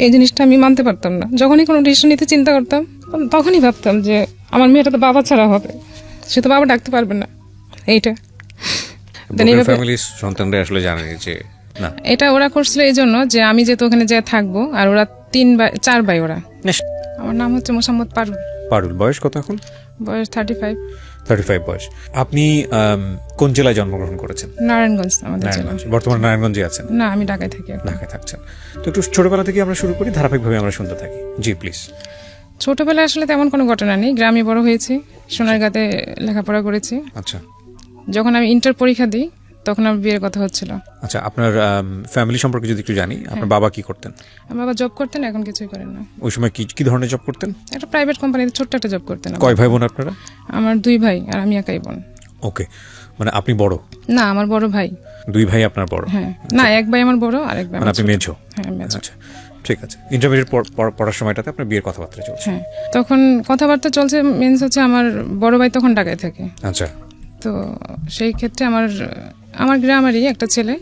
এই জিনিসটা আমি মানতে পারতাম না। যখনই কোনো ডিসিশন নিতে চিন্তা করতাম তখনই ভাবতাম যে আমার মেয়েটা তো বাবা ছাড়া হবে, সে তো বাবা ডাকতে পারবে না। এইটা ফ্যামিলির সন্তানরা আসলে জানে যে না, এটা ওরা করছিল এই জন্য যে আমি যেহেতু ওখানে যেয়ে থাকবো, আর ওরা 4 ভাই ওরা। আমার নাম হচ্ছে মোসাম্মদ পারুল। পারুল, বয়স কত এখন? বয়স 35 বয়স। আপনি কোন জেলায় জন্মগ্রহণ করেছেন? নারায়ণগঞ্জ আমাদের জেলা। নারায়ণগঞ্জ। বর্তমানে নারায়ণগঞ্জে আছেন? না, আমি ঢাকায় থাকি। ঢাকায় থাকছেন। তো একটু ছোটবেলা থেকে আমরা শুরু করি, ধারাবাহিকভাবে আমরা শুনতে থাকি। জি প্লিজ। ছোটবেলায় আসলে তেমন কোনো ঘটনা নেই, গ্রামে বড় হয়েছি, সোনারগাঁতে লেখাপড়া করেছি। আচ্ছা, যখন আমি ইন্টার পরীক্ষা দিই তখন আমার বিয়ের কথা হচ্ছিল। আচ্ছা, আপনার ফ্যামিলি সম্পর্কে যদি একটু জানি, আপনার বাবা কি করতেন? আমার বাবা জব করতেন, এখন কিছুই করেন না। ওই সময় কি ধরনের জব করতেন? একটা প্রাইভেট কোম্পানিতে ছোট্ট একটা জব করতেন। কয় ভাই বোন আপনারা? আমার 2 ভাই আর আমি একাই বোন। ওকে, মানে আপনি বড়? না, আমার বড় ভাই। 2 ভাই আপনার বড়? হ্যাঁ, না, এক ভাই আমার বড় আর এক ভাই মানে আপনি মেঝো? হ্যাঁ, মেঝো। আচ্ছা, ঠিক আছে। ইন্টারমিডিয়েট পড়ার সময়টাতে আপনার বিয়ের কথাবার্তা চলছে? হ্যাঁ, তখন কথাবার্তা চলছে। মিন্স হচ্ছে আমার বড় ভাই তখন ঢাকায় থাকে। আচ্ছা। তো সেই ক্ষেত্রে আমার গ্রামেরই একটা ছেলে,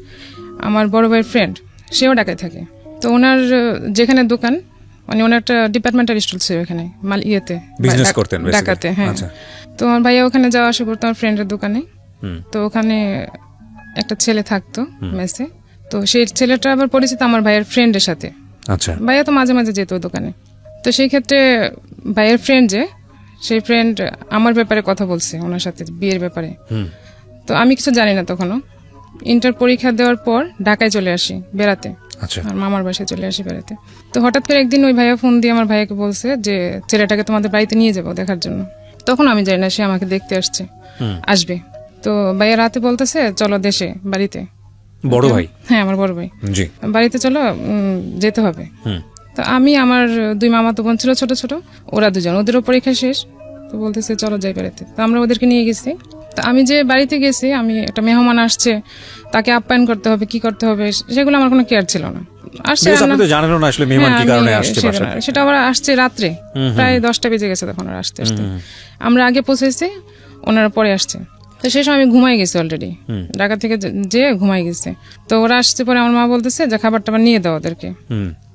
আমার বড় ভাইয়ের ফ্রেন্ড, সেও ঢাকায় থাকে। তো ওনার যেখানে দোকান, মানে ওনার একটা ডিপার্টমেন্টাল স্টোর ছিল ওখানে বিজনেস করতেন ঢাকাতে। হ্যাঁ, আচ্ছা। তো আমার ভাইয়া ওখানে যাওয়া আসা করতো আমার ফ্রেন্ডের দোকানে। তো ওখানে একটা ছেলে থাকতো মেসে। তো সেই ছেলেটা আবার পরিচিত আমার ভাইয়ের ফ্রেন্ডের সাথে। আচ্ছা। ভাইয়া তো মাঝে মাঝে যেত ওই দোকানে। তো সেই ক্ষেত্রে ভাইয়ের ফ্রেন্ড সেই ফ্রেন্ড আমার ব্যাপারে কথা বলছে ওনার সাথে, বিয়ের ব্যাপারে। তো আমি কিছু জানি না তখনও। ইন্টার পরীক্ষা দেওয়ার পর ঢাকায় চলে আসি বেড়াতে। আচ্ছা। আর মামার বাসায় চলে আসি বেড়াতে। তো হঠাৎ করে একদিন ওই ভাইয়া ফোন দিয়ে আমার ভাইয়াকে বলছে যে ছেলেটাকে তোমাদের বাড়িতে নিয়ে যাবো দেখার জন্য। তখন আমি জানি না সে আমাকে দেখতে আসবে। তো ভাইয়া রাতে বলতেছে চলো দেশে, বাড়িতে। বড় ভাই? হ্যাঁ, আমার বড় ভাই। জি। বাড়িতে চলো, যেতে হবে। তো আমি, আমার 2 মামাতো বোন ছিল ছোট ছোট, ওরা 2জন, ওদেরও পরীক্ষা শেষ। তো বলতেছে চলো যাই বেড়াতে। তো আমরা ওদেরকে নিয়ে গেছি। তো আমি যে বাড়িতে গেছি, আমি একটা মেহমান আসছে, তাকে আপ্যায়ন করতে হবে, কি করতে হবে, সেগুলো আমার কোনো কেয়ার ছিল না। আসছে, সেটা আবার আসছে রাত্রে, প্রায় 10টা বেজে গেছে তখন ওরা আসতে আসতে। আমরা আগে পৌঁছেছি, ওনারা পরে আসছে। তো সেই সময় আমি ঘুমাই গেছি অলরেডি, ঢাকা থেকে যে ঘুমাই গেছে। তো ওরা আসছে পরে আমার মা বলতেছে যে খাবার টাবার নিয়ে দাও ওদেরকে।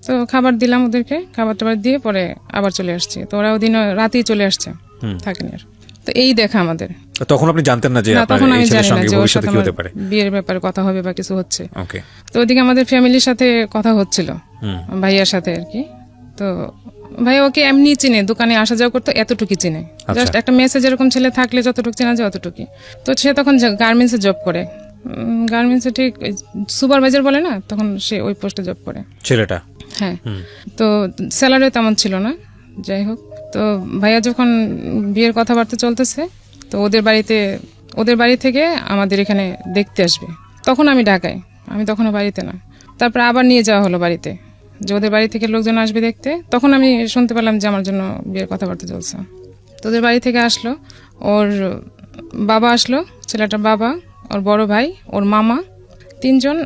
তো খাবার দিলাম ওদেরকে, খাবার টাবার দিয়ে পরে আবার চলে আসছে। তো ওরা ওদিন রাতেই চলে আসছে, থাকেনি আর। তো এই দেখা আমাদের। তখন আপনি জানতেন না যে তখন আমি জানি না যে ওর সাথে কি হতে পারে, বিয়ের ব্যাপারে কথা হবে বা কিছু হচ্ছে। ওকে। তো ওদিকে আমাদের ফ্যামিলির সাথে কথা হচ্ছিল, ভাইয়ার সাথে আর কি। তো ভাই ওকে এমনি চিনে, দোকানে আসা যাওয়া করতো, এতটুকু চিনে। জাস্ট একটা মেসেজ এরকম ছেলে থাকলে যতটুকু চেনা যায় অতটুকু। তো সে তখন গার্মেন্টসে জব করে, গার্মেন্টসে ঠিক সুপারভাইজার বলে না, তখন সে ওই পোস্টে জব করে ছেলেটা। হ্যাঁ, তো স্যালারিও তেমন ছিল না। যাই হোক, তো ভাইয়া যখন বিয়ের কথাবার্তা চলতেছে, তো ওদের বাড়ি থেকে আমাদের এখানে দেখতে আসবে। তখন আমি ঢাকায়, আমি তখনও বাড়িতে না। তারপর আবার নিয়ে যাওয়া হলো বাড়িতে, যে ওদের বাড়ি থেকে লোকজন আসবে দেখতে। তখন আমি শুনতে পেলাম যে আমার জন্য বিয়ের কথাবার্তা চলছে। তো ওদের বাড়ি থেকে আসলো, ওর বাবা আসলো, ছেলেটার বাবা, ওর বড় ভাই, ওর মামা, 3জন,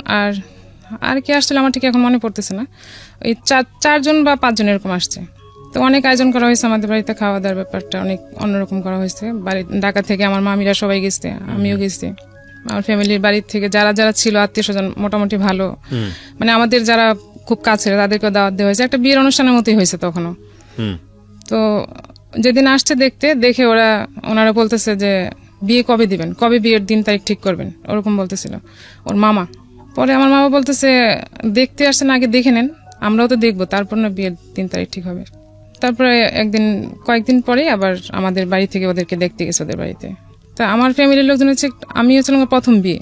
আর কি আসছিল আমার ঠিক এখন মনে পড়তেছে না। ওই 4জন বা 5জন এরকম আসছে। তো অনেক আয়োজন করা হয়েছে আমাদের বাড়িতে, খাওয়া দাওয়ার ব্যাপারটা অনেক অন্যরকম করা হয়েছে। ঢাকা থেকে আমার মামিরা সবাই গেছে, আমিও গেছি। আমার ফ্যামিলির বাড়ি থেকে যারা যারা ছিল আত্মীয় স্বজন মোটামুটি ভালো, মানে আমাদের যারা খুব কাছের তাদেরকে দাওয়াত দেওয়া হয়েছে। একটা বিয়ের অনুষ্ঠানের মতোই হয়েছে তখনও। তো যেদিন আসছে দেখে ওনারা বলতেছে যে বিয়ে কবে দিবেন, কবে বিয়ের দিন তারিখ ঠিক করবেন, ওরকম বলতেছিল ওর মামা। পরে আমার মামা বলতেছে দেখতে আসছেন, আগে দেখে নেন, আমরাও তো দেখবো, তারপর না বিয়ের দিন তারিখ ঠিক হবে। তারপরে কয়েকদিন পরে আবার আমাদের বাড়ি থেকে ওদেরকে দেখতে গেছে ওদের বাড়িতে। তো আমার ফ্যামিলির লোকজন হচ্ছে, আমি হচ্ছিলাম প্রথম বিয়ে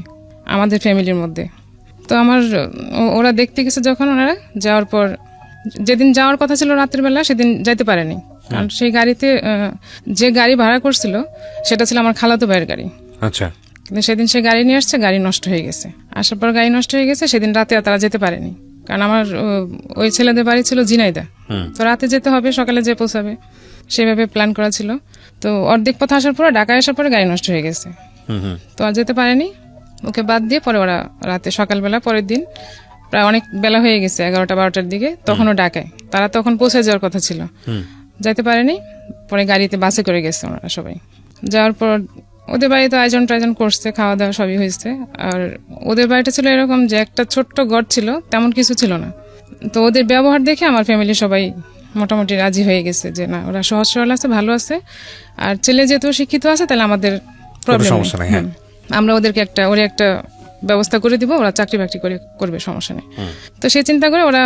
আমাদের ফ্যামিলির মধ্যে। তো ওরা দেখতে গেছে যখন, ওনারা যাওয়ার পর যেদিন যাওয়ার কথা ছিল রাতের বেলা, সেদিন যাইতে পারেনি। কারণ সেই গাড়িতে যে গাড়ি ভাড়া করছিল সেটা ছিল আমার খালাতো ভাইয়ের গাড়ি। আচ্ছা। কিন্তু সেদিন সে গাড়ি নিয়ে আসছে, গাড়ি নষ্ট হয়ে গেছে। আসার পর গাড়ি নষ্ট হয়ে গেছে, সেদিন রাতে তারা যেতে পারেনি। কারণ আমার ওই ছেলেদের বাড়ি ছিল ঝিনাইদহ, তো রাতে যেতে হবে, সকালে যে পৌঁছাবে, সেভাবে প্ল্যান করা ছিল। তো অর্ধেক পথ আসার পরে, ঢাকায় আসার পরে গাড়ি নষ্ট হয়ে গেছে, তো আর যেতে পারেনি। ওকে বাদ দিয়ে পরে ওরা রাতে, সকালবেলা পরের দিন প্রায় অনেক বেলা হয়ে গেছে, 11টা-12টার দিকে, তখনও ঢাকায়। তারা তখন পৌঁছে যাওয়ার কথা ছিল, যাইতে পারেনি। পরে গাড়িতে, বাসে করে গেছে ওনারা সবাই। যাওয়ার পর ওদের বাড়িতে আয়োজন করছে, খাওয়া দাওয়া সবই হয়েছে। আর ওদের বাড়িটা ছিল এরকম যে একটা ছোট্ট ঘর ছিল, তেমন কিছু ছিল না, তো ওদের ব্যবহার দেখে আমার ফ্যামিলি সবাই মোটামুটি রাজি হয়ে গেছে যে না ওরা সহজ সরল আছে, ভালো আছে, আর ছেলে যেহেতু শিক্ষিত আছে তাহলে আমাদের প্রবলেম সমস্যা নেই, হ্যাঁ। আমরা ওদেরকে একটা ব্যবস্থা করে দিব, ওরা চাকরি বাকরি করবে, সমস্যা নেই। তো সেই চিন্তা করে ওরা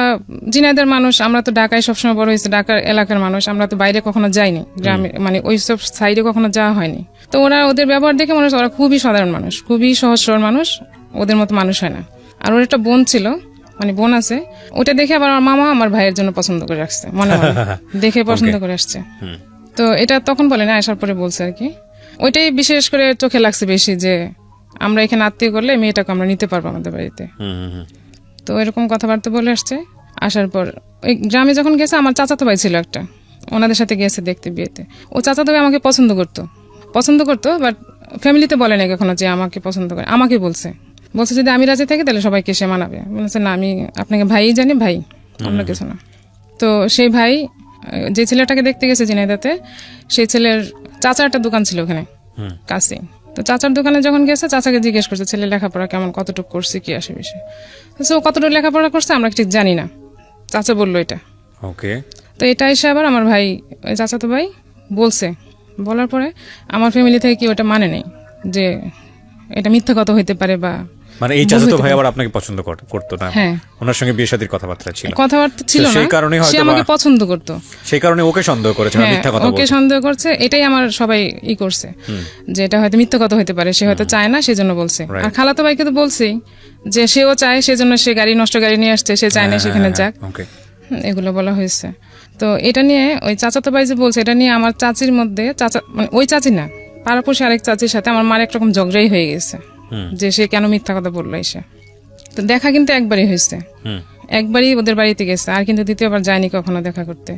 ঝিনাইদের মানুষ, আমরা তো ঢাকায় সবসময় বড় হয়েছে, ঢাকার এলাকার মানুষ, আমরা তো বাইরে কখনো যাইনি, গ্রামে মানে ওই সব সাইডে কখনো যাওয়া হয়নি। তো ওরা ওদের ব্যবহার দেখে মনে হচ্ছে ওরা খুবই সাধারণ মানুষ, খুবই সহজ সরল মানুষ, ওদের মতো মানুষ হয় না। আর ওর একটা বোন ছিল, মানে বোন আছে, ওটা দেখে আবার আমার মামা আমার ভাইয়ের জন্য পছন্দ করে রাখছে, মনে মনে দেখে পছন্দ করে আসছে। তো এটা তখন বলে না, আসার পরে বলছে আর কি। ওইটাই বিশেষ করে চোখে লাগছে বেশি, যে আমরা এখানে আত্মীয় করলে মেয়েটাকে আমরা নিতে পারবো আমাদের বাড়িতে। তো এরকম কথাবার্তা বলে আসছে। আসার পর ওই গ্রামে যখন গেছে, আমার চাচাতো ভাই ছিল একটা, ওনাদের সাথে গেছে দেখতে বিয়েতে। ও চাচাতো ভাই আমাকে পছন্দ করতো, বাট ফ্যামিলিতে বলে না কখনো যে আমাকে পছন্দ করে। আমাকে বলছে যদি আমি রাজি থাকি তাহলে সবাইকে সে মানাবে। বলছে না, আমি আপনাকে ভাই জানি, ভাই, অন্য কিছু না। তো সেই ভাই যে ছেলেটাকে দেখতে গেছে ঝিনাইদহতে, সেই ছেলের চাচার একটা দোকান ছিল ওখানে কাছে। তো চাচার দোকানে যখন গেছে, চাচাকে জিজ্ঞেস করছে ছেলে লেখাপড়া কেমন, কতটুকু করছে, কি আসে বিষয়। তো কতটুকু লেখাপড়া করছে আমরা ঠিক জানি না, চাচা বললো এটা। ওকে। তো এটা এসে আবার আমার ভাই, চাচাতো ভাই বলছে, বলার পরে আমার ফ্যামিলি থেকে কি ওটা মানে নেই যে এটা মিথ্যা কথা হইতে পারে, বা মানে এই চাচাতো ভাই আবার আপনাকে পছন্দ করতো না? হ্যাঁ, ওনার সঙ্গে বিয়ে শাদীর কথাবার্তা ছিল না, সেই কারণে সে আমাকে পছন্দ করতো, সেই কারণে ওকে সন্দেহ করেছে, মিথ্যা কথা ওকে সন্দেহ করছে। এটাই আমার সবাই করছে যে এটা হয়তো মিথ্যা কথা হইতে পারে, সে হয়তো চায় না সেজন্য বলছে। আর খালাতো ভাইকে তো বলছেই যে সেও চায়, সেজন্য সে নষ্ট গাড়ি নিয়ে আসছে, সে চায় না সেখানে যাক, এগুলো বলা হয়েছে। তো এটা নিয়ে ওই চাচাতো ভাই যে বলছে, এটা নিয়ে আমার চাচির মধ্যে, চাচা মানে ওই চাচি না, পাড়াপড়শি আরেক চাচির সাথে আমার মার একরকম ঝগড়াই হয়ে গেছে যে সে কেন মিথ্যা কথা বললো এসে। তো দেখা কিন্তু একবারই হয়েছে, একবারই ওদের বাড়িতে গেছে, আর কিন্তু দ্বিতীয়বার যায়নি কখনো দেখা করতে।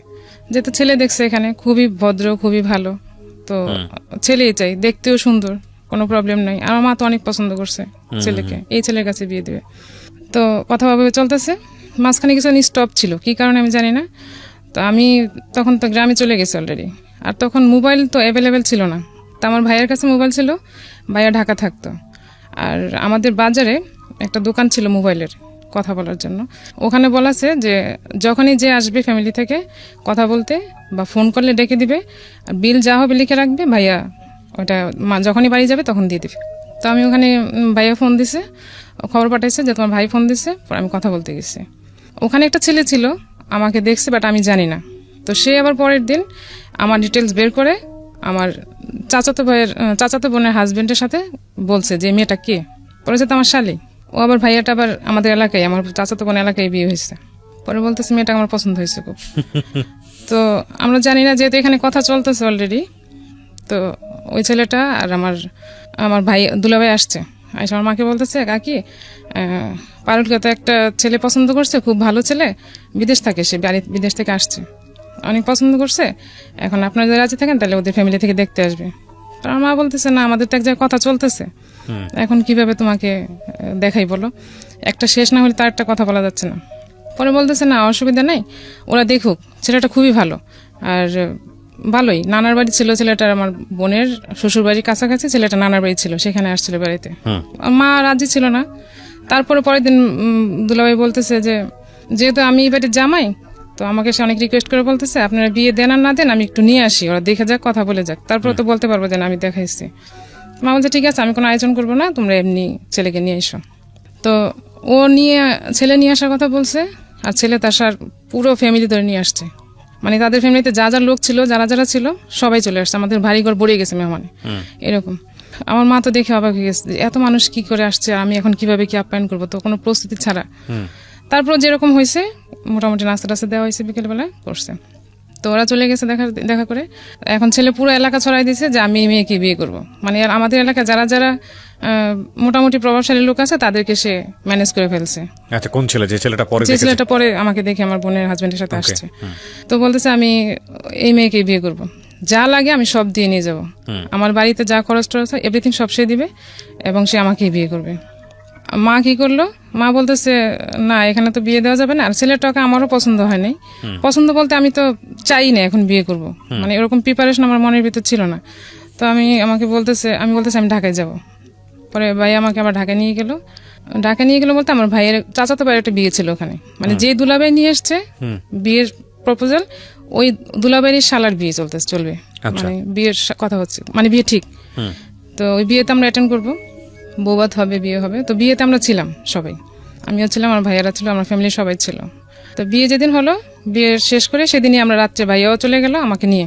যেহেতু ছেলে দেখছে এখানে, খুবই ভদ্র, খুবই ভালো, তো ছেলেই চাই, দেখতেও সুন্দর, কোনো প্রবলেম নাই। আমার মা তো অনেক পছন্দ করছে ছেলেকে, এই ছেলের কাছে বিয়ে দিবে। তো কথা ভাবে চলতেছে, মাঝখানে কিছু স্টপ ছিল, কি কারণে আমি জানি না। তো আমি তখন তো গ্রামে চলে গেছি অলরেডি, আর তখন মোবাইল তো অ্যাভেলেবেল ছিল না। তো আমার ভাইয়ের কাছে মোবাইল ছিল, ভাইয়া ঢাকা থাকতো। আর আমাদের বাজারে একটা দোকান ছিল মোবাইলের, কথা বলার জন্য। ওখানে বলাছে যে যখনই যে আসবে ফ্যামিলি থেকে কথা বলতে বা ফোন করলে ডেকে দিবে, আর বিল যা হবে লিখে রাখবে, ভাইয়া ওটা যখনই বাড়ি যাবে তখন দিয়ে দিবে। তো আমি ওখানে, ভাইয়া ফোন দিছে, খবর পাঠাইছে যে তোমার ভাই ফোন দিছে, আমি কথা বলতে গেছি। ওখানে একটা ছেলে ছিল, আমাকে দেখছে, বাট আমি জানি না। তো সে আবার পরের দিন আমার ডিটেলস বের করে আমার চাচাতো বোনের হাজবেন্ডের সাথে বলছে যে মেয়েটা কে, বলেছে তো আমার শালি। ও আবার ভাইয়াটা আবার আমাদের এলাকায়, আমার চাচাতো বোন এলাকায় বিয়ে হয়েছে। পরে বলতেছে মেয়েটা আমার পছন্দ হয়েছে খুব। তো আমরা জানি না, যেহেতু এখানে কথা চলতেছে অলরেডি। তো ওই ছেলেটা আর আমার ভাই দুলাভাই আসছে, আইসা আমার মাকে বলতেছে, কাকি পারুলকে তো একটা ছেলে পছন্দ করছে, খুব ভালো ছেলে, বিদেশ থাকে, সে বিদেশ থেকে আসছে, অনেক পছন্দ করছে, এখন আপনারা যদি রাজি থাকেন তাহলে ওদের ফ্যামিলি থেকে দেখতে আসবে। আমার মা বলতেছে না, আমাদের তো এক জায়গায় কথা চলতেছে, এখন কিভাবে তোমাকে দেখাই বলো, একটা শেষ না হলে তার একটা কথা বলা যাচ্ছে না। পরে বলতেছে না, অসুবিধা নেই, ওরা দেখুক, ছেলেটা খুবই ভালো, আর ভালোই, নানার বাড়ি ছিল ছেলেটার, আমার বোনের শ্বশুর বাড়ির কাছাকাছি ছেলেটা নানার বাড়ি ছিল, সেখানে আসছিল বেড়াইতে। মা রাজি ছিল না। তারপরে পরের দিন দুলাভাই বলতেছে যে যেহেতু আমি এই বাড়ির জামাই, তো আমাকে সে অনেক রিকোয়েস্ট করে বলতেছে আপনারা বিয়ে দেন আর না দেন, আমি একটু নিয়ে আসি, ওরা দেখে যাক, কথা বলে যাক, তারপরে তো বলতে পারবো যে আমি দেখাইছি। মা বলছে ঠিক আছে, আমি কোনো আয়োজন করবো না, তোমরা এমনি ছেলেকে নিয়ে এসো। তো ছেলে নিয়ে আসার কথা বলছে, আর ছেলে তার পুরো ফ্যামিলি ধরে নিয়ে আসছে, মানে তাদের ফ্যামিলিতে যা লোক ছিল, যারা ছিল সবাই চলে আসছে, আমাদের বাড়িঘর ভরে গেছে মেহমানে, এরকম। আমার মা তো দেখে অবাক হয়ে গেছে, এত মানুষ কি করে আসছে, আমি এখন কিভাবে কি আপ্যায়ন করবো, তো কোনো প্রস্তুতি ছাড়া। তারপর যেরকম হয়েছে, মোটামুটি নাস্তা টাস্তা দেওয়া হয়েছে, বিকেলবেলা করছে। তো ওরা চলে গেছে দেখা করে। এখন ছেলে পুরো এলাকা ছড়াই দিয়েছে যে আমি মেয়েকে বিয়ে করব, মানে আমাদের এলাকায় যারা মোটামুটি প্রভাবশালী লোক আছে তাদেরকে সে ম্যানেজ করে ফেলছে। আচ্ছা, কোন ছেলে? যে ছেলেটা পরে আমাকে দেখে আমার বোনের হাজবেন্ডের সাথে আসছে। তো বলতেছে আমি এই মেয়েকে বিয়ে করব, যা লাগে আমি সব দিয়ে নিয়ে যাব, আমার বাড়িতে যা খরচ টরচ এভরিথিং সব সে দিবে, এবং সে আমাকে বিয়ে করবে। মা কি করলো, মা বলতেছে না, এখানে তো বিয়ে দেওয়া যাবে না, আর ছেলেটাকে আমারও পছন্দ হয়নি। পছন্দ বলতে আমি তো চাই না এখন বিয়ে করব, মানে এরকম প্রিপারেশন আমার মনের ভিতর ছিল না। তো আমি বলতেছে আমি ঢাকায় যাব। পরে ভাই আমাকে আবার ঢাকায় নিয়ে গেল, ঢাকা নিয়ে গেলো বলতে আমার ভাইয়ের চাচাতো ভাইয়ের একটা বিয়ে ছিল ওখানে, মানে যে দুলাভাই নিয়ে এসছে বিয়ের প্রপোজাল, ওই দুলাভাইয়ের শালার বিয়ে চলবে, মানে বিয়ের কথা হচ্ছে, মানে বিয়ে ঠিক। তো ওই বিয়েতে আমরা অ্যাটেন্ড করবো, বৌভাত হবে, বিয়ে হবে। তো বিয়েতে আমরা ছিলাম সবাই, আমিও ছিলাম, আমার ভাইয়ারা ছিল, আমার ফ্যামিলির সবাই ছিল। তো বিয়ে যেদিন হলো, বিয়ে শেষ করে সেদিনই আমরা রাত্রে ভাইয়াও চলে গেল আমাকে নিয়ে।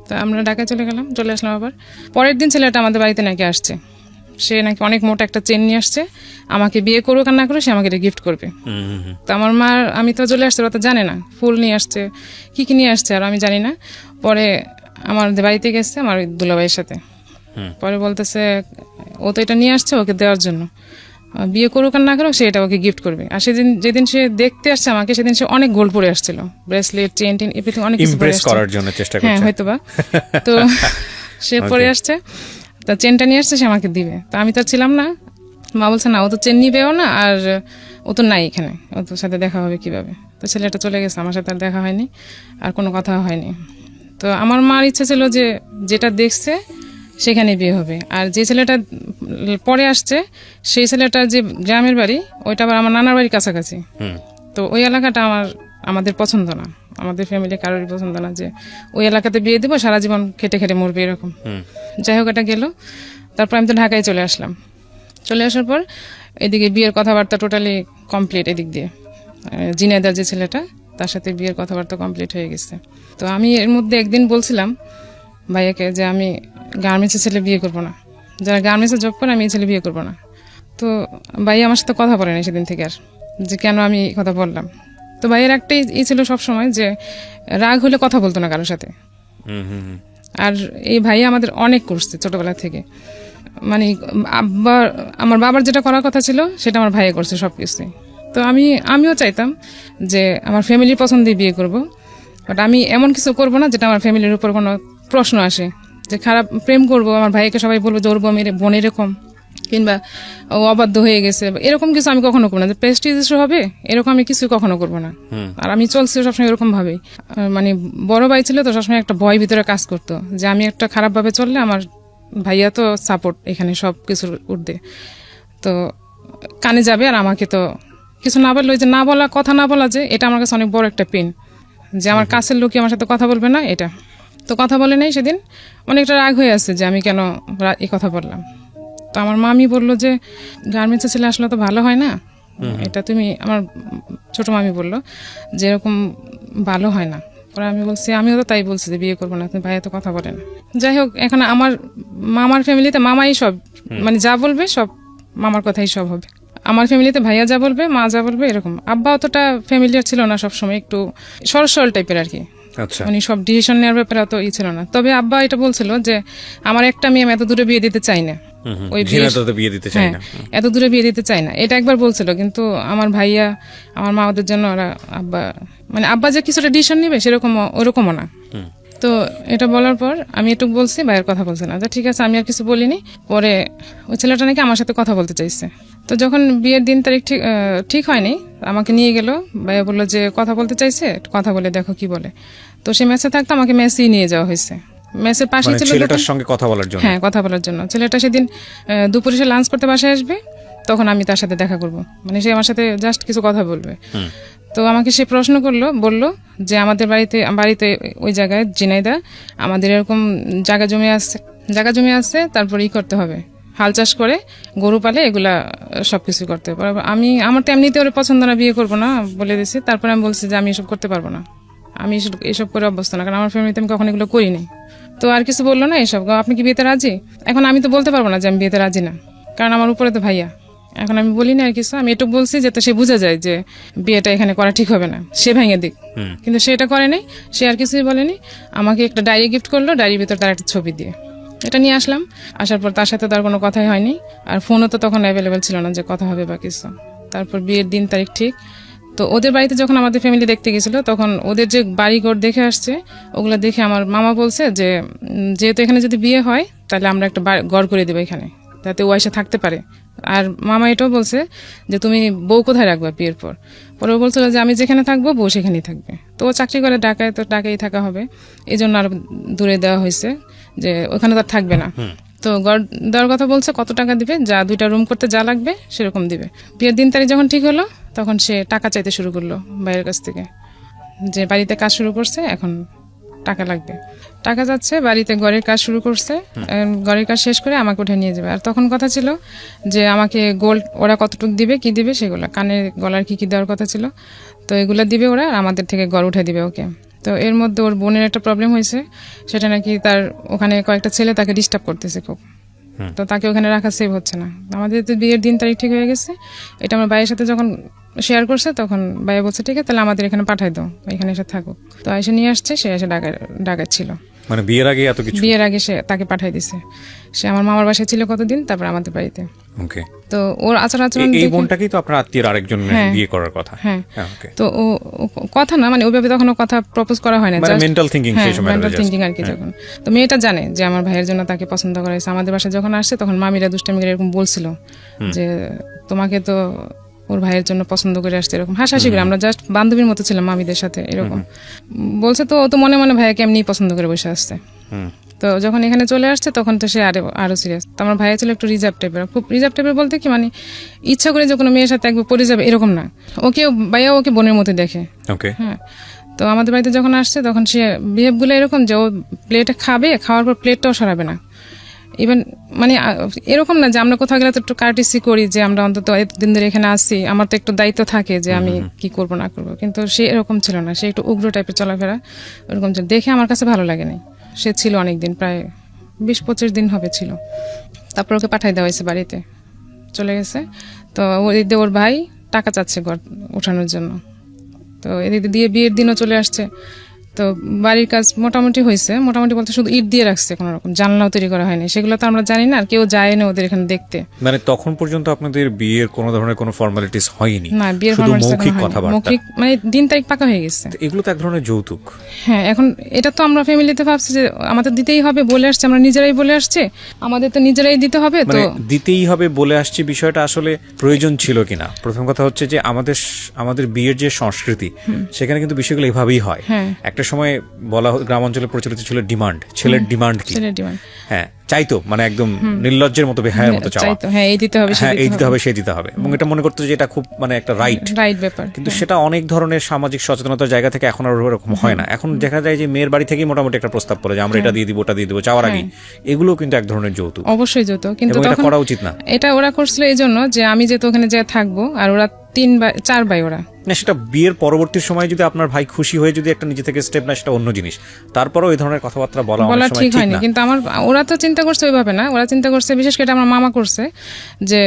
তো আমরা ঢাকায় চলে আসলাম। আবার পরের দিন ছেলেটা আমাদের বাড়িতে নাকি আসছে, সে নাকি অনেক মোটা একটা চেন নিয়ে আসছে, আমাকে বিয়ে করুক আর না করে সে আমাকে গিফট করবে। তো আমার মা, আমি তো চলে আসছে, ওরা তো জানে না ফুল নিয়ে আসছে কি নিয়ে আসছে, আর আমি জানি না। পরে আমাদের বাড়িতে গেছে আমার দুলাভাইয়ের সাথে, পরে বলতেছে ও তো এটা নিয়ে আসছে ওকে দেওয়ার জন্য, বিয়ে করুক আর না করুক সে এটা ওকে গিফট করবে। আর সেদিন যেদিন সে দেখতে আসছে আমাকে, সেদিন সে অনেক গোল্ড পরে আসছিল, ব্রেসলেট, চেন টেন, এভরিথিং অনেক কিছু পরে আসছে, করার জন্য চেষ্টা করছে, হ্যাঁ হয়তোবা। তো সে পরে আসছে, তা চেনটা নিয়ে আসছে, সে আমাকে দিবে। তো আমি তো ছিলাম না, মা বলছে না ও তো চেন নিবেও না, আর ও তো নাই এখানে, ও তোর সাথে দেখা হবে কিভাবে। তো ছেলেটা চলে গেছে, আমার সাথে আর দেখা হয়নি, আর কোনো কথা হয়নি। তো আমার মার ইচ্ছা ছিল যে যেটা দেখছে সেখানে বিয়ে হবে, আর যে ছেলেটা পরে আসছে সেই ছেলেটার যে গ্রামের বাড়ি, ওইটা আবার আমার নানার বাড়ির কাছাকাছি। তো ওই এলাকাটা আমাদের পছন্দ না, আমাদের ফ্যামিলি কারোরই পছন্দ না যে ওই এলাকাতে বিয়ে দেবো, সারা জীবন খেটে খেটে মরবে এরকম। যাই হোক, এটা গেল। তারপর আমি তো ঢাকায় চলে আসলাম। চলে আসার পর এদিকে বিয়ের কথাবার্তা টোটালি কমপ্লিট, এদিক দিয়ে জিনাইদার যে ছেলেটা, তার সাথে বিয়ের কথাবার্তা কমপ্লিট হয়ে গেছে। তো আমি এর মধ্যে একদিন বলছিলাম ভাইয়াকে যে আমি গার্মেন্টসের ছেলে বিয়ে করবো না, যারা গার্মেন্টসে জব করে আমি এই ছেলে বিয়ে করবো না। তো ভাইয়া আমার সাথে কথা বলেনি সেদিন থেকে আর, যে কেন আমি কথা বললাম। তো ভাইয়ের একটাই ই ছিল সবসময় যে রাগ হলে কথা বলতো না কারোর সাথে। আর এই ভাইয়া আমাদের অনেক করছে ছোটবেলা থেকে, মানে আমার বাবার যেটা করার কথা ছিল সেটা আমার ভাইয়া করছে সবকিছু। তো আমিও চাইতাম যে আমার ফ্যামিলির পছন্দেই বিয়ে করব, বাট আমি এমন কিছু করব না যেটা আমার ফ্যামিলির উপর কোনো প্রশ্ন আসে, যে খারাপ প্রেম করব, আমার ভাইকে সবাই বলবো যে ওর বোন এরকম, কিংবা ও অবাধ্য হয়ে গেছে, এরকম কিছু আমি কখনো করবো না। যে প্রেস্টিজ ইস্যু হবে এরকম আমি কিছু কখনো করবো না। আর আমি চলছি সবসময় এরকম ভাবেই, মানে বড় ভাই ছিল তো সবসময় একটা ভয় ভিতরে কাজ করতো যে আমি একটা খারাপ ভাবে চললে আমার ভাইয়া তো সাপোর্ট এখানে সব কিছুর ঊর্ধ্বে, তো কানে যাবে, আর আমাকে তো কিছু না বললে, ওই যে না বলা, কথা না বলা, যে এটা আমার কাছে অনেক বড় একটা পেন, যে আমার কাছের লোকই আমার সাথে কথা বলবে না, এটা তো কথা বলে নাই। সেদিন অনেকটা রাগ হয়ে আছে যে আমি কেন এই কথা বললাম। তো আমার মামি বললো যে গার্মেন্টসে ছেলে আসলে তো ভালো হয় না, এটা তুমি, আমার ছোট মামি বললো যে এরকম ভালো হয় না। পরে আমি বলছি, আমিও তো তাই বলছি যে বিয়ে করবো না, তুমি ভাইয়া তো কথা বলে না। যাই হোক, এখন আমার মামার ফ্যামিলিতে মামাই সব, মানে যা বলবে সব মামার কথাই সব হবে। আমার ফ্যামিলিতে ভাইয়া যা বলবে, মা যা বলবে, এরকম। আব্বা অতটা ফ্যামিলিয়ার ছিল না, সবসময় একটু সরল টাইপের আর কি, মানে সব ডিসিশন নেওয়ার ব্যাপারে অত ই ছিল না। তবে আব্বা এটা বলছিল যে আমার একটা মেয়ে এত দূরে বিয়ে দিতে চাই না, ওই বিয়ে দিতে চাই না, এত দূরে বিয়ে দিতে চাই না, এটা একবার বলছিল। কিন্তু আমার ভাইয়া, আমার মা, ওদের জন্য ওরা আব্বা, মানে আব্বা যে কিছুটা ডিসিশন নিবে সেরকম ওরকমও না। তো এটা বলার পর আমি একটু বলছি, ভাইয়ের কথা বলছে না, ঠিক আছে, আমি আর কিছু বলিনি। পরে ওই ছেলেটা নাকি আমার সাথে কথা বলতে চাইছে। তো যখন বিয়ের দিন তারিখ ঠিক হয়নি, আমাকে নিয়ে গেল, ভাইয়া বললো যে কথা বলতে চাইছে, কথা বলে দেখো কি বলে। তো সে মেসে থাকতো, আমাকে মেসেই নিয়ে যাওয়া হয়েছে, মেসের পাশেই ছিল ছেলেটার সঙ্গে কথা বলার জন্য। হ্যাঁ, কথা বলার জন্য। ছেলেটা সেদিন দুপুরে সে লাঞ্চ করতে বাসায় আসবে, তখন আমি তার সাথে দেখা করব, মানে সে আমার সাথে জাস্ট কিছু কথা বলবে। তো আমাকে সে প্রশ্ন বললো যে আমাদের বাড়িতে ওই জায়গায় জিনাইদা আমাদের এরকম জায়গা জমি আছে, তারপর করতে হবে, হাল চাষ করে গরু পালে, এগুলা সবকিছু করতে হবে। আমার তো এমনিতে ওর পছন্দ না, বিয়ে করবো না বলে দিয়েছি। তারপরে আমি বলছি যে আমি এসব করতে পারবো না, আমি এসব করে অভ্যস্ত না, কারণ আমার ফ্যামিলিতে আমি কখন এগুলো করিনি। তো আর কিছু বললো না, এসব আপনি কি বিয়েতে রাজি? এখন আমি তো বলতে পারবো না যে আমি বিয়েতে রাজি না, কারণ আমার উপরে তো ভাইয়া। এখন আমি বলি না আর কিছু, আমি এটুকু বলছি যাতে সে বোঝা যায় যে বিয়েটা এখানে করা ঠিক হবে না, সে ভেঙে দিক। কিন্তু সে এটা করে নাই, সে আর কিছুই বলেনি। আমাকে একটা ডায়েরি গিফট করলো, ডায়েরির ভিতর তার একটা ছবি দিয়ে, এটা নিয়ে আসলাম। আসার পর তার সাথে তার কোনো কথাই হয়নি, আর ফোনও তো তখন অ্যাভেলেবেল ছিল না যে কথা হবে বা কিছু। তারপর বিয়ের দিন তারিখ ঠিক। তো ওদের বাড়িতে যখন আমাদের ফ্যামিলি দেখতে গেছিল, তখন ওদের যে বাড়িঘর দেখে আসছে, ওগুলো দেখে আমার মামা বলছে যে যেহেতু এখানে যদি বিয়ে হয় তাহলে আমরা একটা ঘর করে দেবো এখানে, যাতে ও এসে থাকতে পারে। আর মামা এটাও বলছে যে তুমি বউ কোথায় রাখবা বিয়ের পর। পরে ও বলছিল যে আমি যেখানে থাকবো বউ সেখানেই থাকবে। তো ও চাকরি করে ঢাকায়, তো ঢাকায় থাকা হবে, এই জন্য আরো দূরে দেওয়া হয়েছে, যে ওখানে তো থাকবে না। তো ঘর দেওয়ার কথা বলছে, কত টাকা দিবে, যা 2টা রুম করতে যা লাগবে সেরকম দিবে। বিয়ের দিন তারিখ যখন ঠিক হলো তখন সে টাকা চাইতে শুরু করলো ভাইয়ের কাছ থেকে, যে বাড়িতে কাজ শুরু করছে, এখন টাকা লাগবে। টাকা যাচ্ছে, বাড়িতে ঘরের কাজ শুরু করছে, ঘরের কাজ শেষ করে আমাকে উঠে নিয়ে যাবে। আর তখন কথা ছিল যে আমাকে গোল্ড ওরা কতটুকু দিবে, কি দিবে সেগুলো, কানের গলার কি দেওয়ার কথা ছিল, তো এগুলো দিবে ওরা, আর আমাদের থেকে ঘর উঠে দিবে ওকে। তো এর মধ্যে ওর বোনের একটা প্রবলেম হয়েছে, সেটা নাকি তার ওখানে কয়েকটা ছেলে তাকে ডিস্টার্ব করতেছে খুব, তো তাকে ওখানে রাখা সেভ হচ্ছে না। আমাদের তো বিয়ের দিন তারিখ ঠিক হয়ে গেছে, এটা আমার ভাইয়ের সাথে যখন শেয়ার করছে তখন ভাই বলছে ঠিক আছে তাহলে আমাদের এখানে পাঠাই দাও, এখানে এসে থাকুক। তো এসে নিয়ে আসছে, সে এসে ঢাকায় ছিল, মানে বিয়ের আগে এত কিছু? বিয়ের আগে সে তাকে পাঠাই দিছে। সে আমার মামার বাসায় ছিল কতদিন, তারপর আমাদের বাড়িতে। ওকে। তো ওর আচরণ এই বোনটাকেই তো আপনার আত্মীয়ের আরেকজন বিয়ে করার কথা? হ্যাঁ। ওকে। তো ও কথা না, মানে ওইভাবে তখন কথা প্রপোজ করা হয় না, মানে মেন্টাল থিংকিং সেই সময়, মেন্টাল থিংকিং আর কি। যখন তো মেয়েটা জানে যে আমার ভাইয়ের জন্য তাকে পছন্দ করা হয়েছে, আমাদের বাসায় যখন আসছে তখন মামিরা দুষ্টামি করে এরকম বলছিল যে তোমাকে তো ওর ভাইয়ের জন্য পছন্দ করে আসছে, এরকম হাসাহাসি করে, আমরা জাস্ট বান্ধবীর মতো ছিলাম মামিদের সাথে, এরকম বলছে। তো ও তো মনে মনে ভাইয়াকে এমনি পছন্দ করে বসে আসছে। তো যখন এখানে চলে আসছে তখন তো সে আরো সিরিয়াস। তো আমার ভাইয়া ছিল একটু রিজার্ভ টাইপের, খুব রিজার্ভ টাইপের বলতে কি মানে ইচ্ছা করে যে কোনো মেয়ের সাথে একবার পড়ে যাবে এরকম না, ভাইয়া ওকে বোনের মতো দেখে। ওকে। হ্যাঁ। তো আমাদের বাড়িতে যখন আসছে তখন সে বিহেভগুলো এরকম যে ও প্লেটে খাবে, খাওয়ার পর প্লেটটাও সরাবে না। ইভেন মানে এরকম না যে আমরা কোথাও গেলে তো একটু কার্টিসি করি, যে আমরা অন্তত এতদিন ধরে এখানে আসছি, আমার তো একটু দায়িত্ব থাকে যে আমি কি করব না করব, কিন্তু সে এরকম ছিল না, সে একটু উগ্র টাইপের চলাফেরা ওরকম ছিল, দেখে আমার কাছে ভালো লাগেনি। সে ছিল অনেকদিন, প্রায় 20-25 দিন হবে ছিল। তারপর ওকে পাঠাই দেওয়া হয়েছে বাড়িতে, চলে গেছে। তো ওর ভাই টাকা চাচ্ছে ঘর উঠানোর জন্য, তো এদিকে দিয়ে বিয়ের দিনও চলে আসছে। তো বাড়ির কাজ মোটামুটি হয়েছে, মোটামুটি বলতে শুধু ইট দিয়ে রাখছে, কোনো রকম জানলাও তৈরি করা হয়নি, সেগুলো তো আমরা জানি না, আর কেউ যায় না ওদের এখানে দেখতে। মানে তখন পর্যন্ত আপনাদের বিয়ের কোনো ধরনের কোনো ফর্মালিটিস হয়নি? না, বিয়ের মৌখিক কথাবার্তা, মৌখিক মানে দিন তারিখ পাকা হয়ে গেছে। এগুলো তো এক ধরনের যৌতুক। হ্যাঁ, এখন এটা তো আমরা ফ্যামিলিতে ভাবছি যে আমাদের দিতেই হবে, বলে আসছে, আমরা নিজেরাই বলে আসছে, আমাদের তো নিজেরাই দিতে হবে। তো দিতেই হবে বলে আসছে, বিষয়টা আসলে প্রয়োজন ছিল কিনা? প্রথম কথা হচ্ছে যে আমাদের বিয়ের যে সংস্কৃতি, সেখানে কিন্তু বিষয়গুলো এভাবেই হয়। একটা সময় বলা গ্রাম অঞ্চলে প্রচলিত ছিল ডিমান্ড, ছেলের ডিমান্ড কি? হ্যাঁ, চাইতো, মানে একদম নির্লজ্জের মতো, বেহায়ের মতো চাওয়া, হ্যাঁ এই দিতে হবে, সে দিতে হবে, এবং এটা মনে করতো যে এটা খুব মানে একটা রাইট ব্যাপার। কিন্তু সেটা অনেক ধরনের সামাজিক সচেতনতার জায়গা থেকে এখন আর ওরকম হয় না। এখন দেখা যায় যে মেয়ের বাড়ি থেকেই মোটামুটি একটা প্রস্তাব পড়ে যে আমরা এটা দিয়ে দিব, ওটা দিয়ে দিব, চাওয়ার আগে। এগুলো কিন্তু এক ধরনের যৌতুক, অবশ্যই যৌতুক, কিন্তু এটা করা উচিত না। এটা ওরা করছিল এই জন্য যে আমি যেহেতু ওখানে যে থাকবো, আর ওরা 4 ভাই, ওরা না, সেটা বিয়ের পরবর্তী সময় যদি আপনার ভাই খুশি হয়ে যদি একটা নিজে থেকে স্টেপ না, সেটা অন্য জিনিস। তারপরেও এই ধরনের কথাবার্তা বলা ঠিক হয়নি। কিন্তু ওরা তো চিন্তা করছে ওইভাবে না, ওরা চিন্তা করছে, বিশেষ করে আমার মামা করছে যে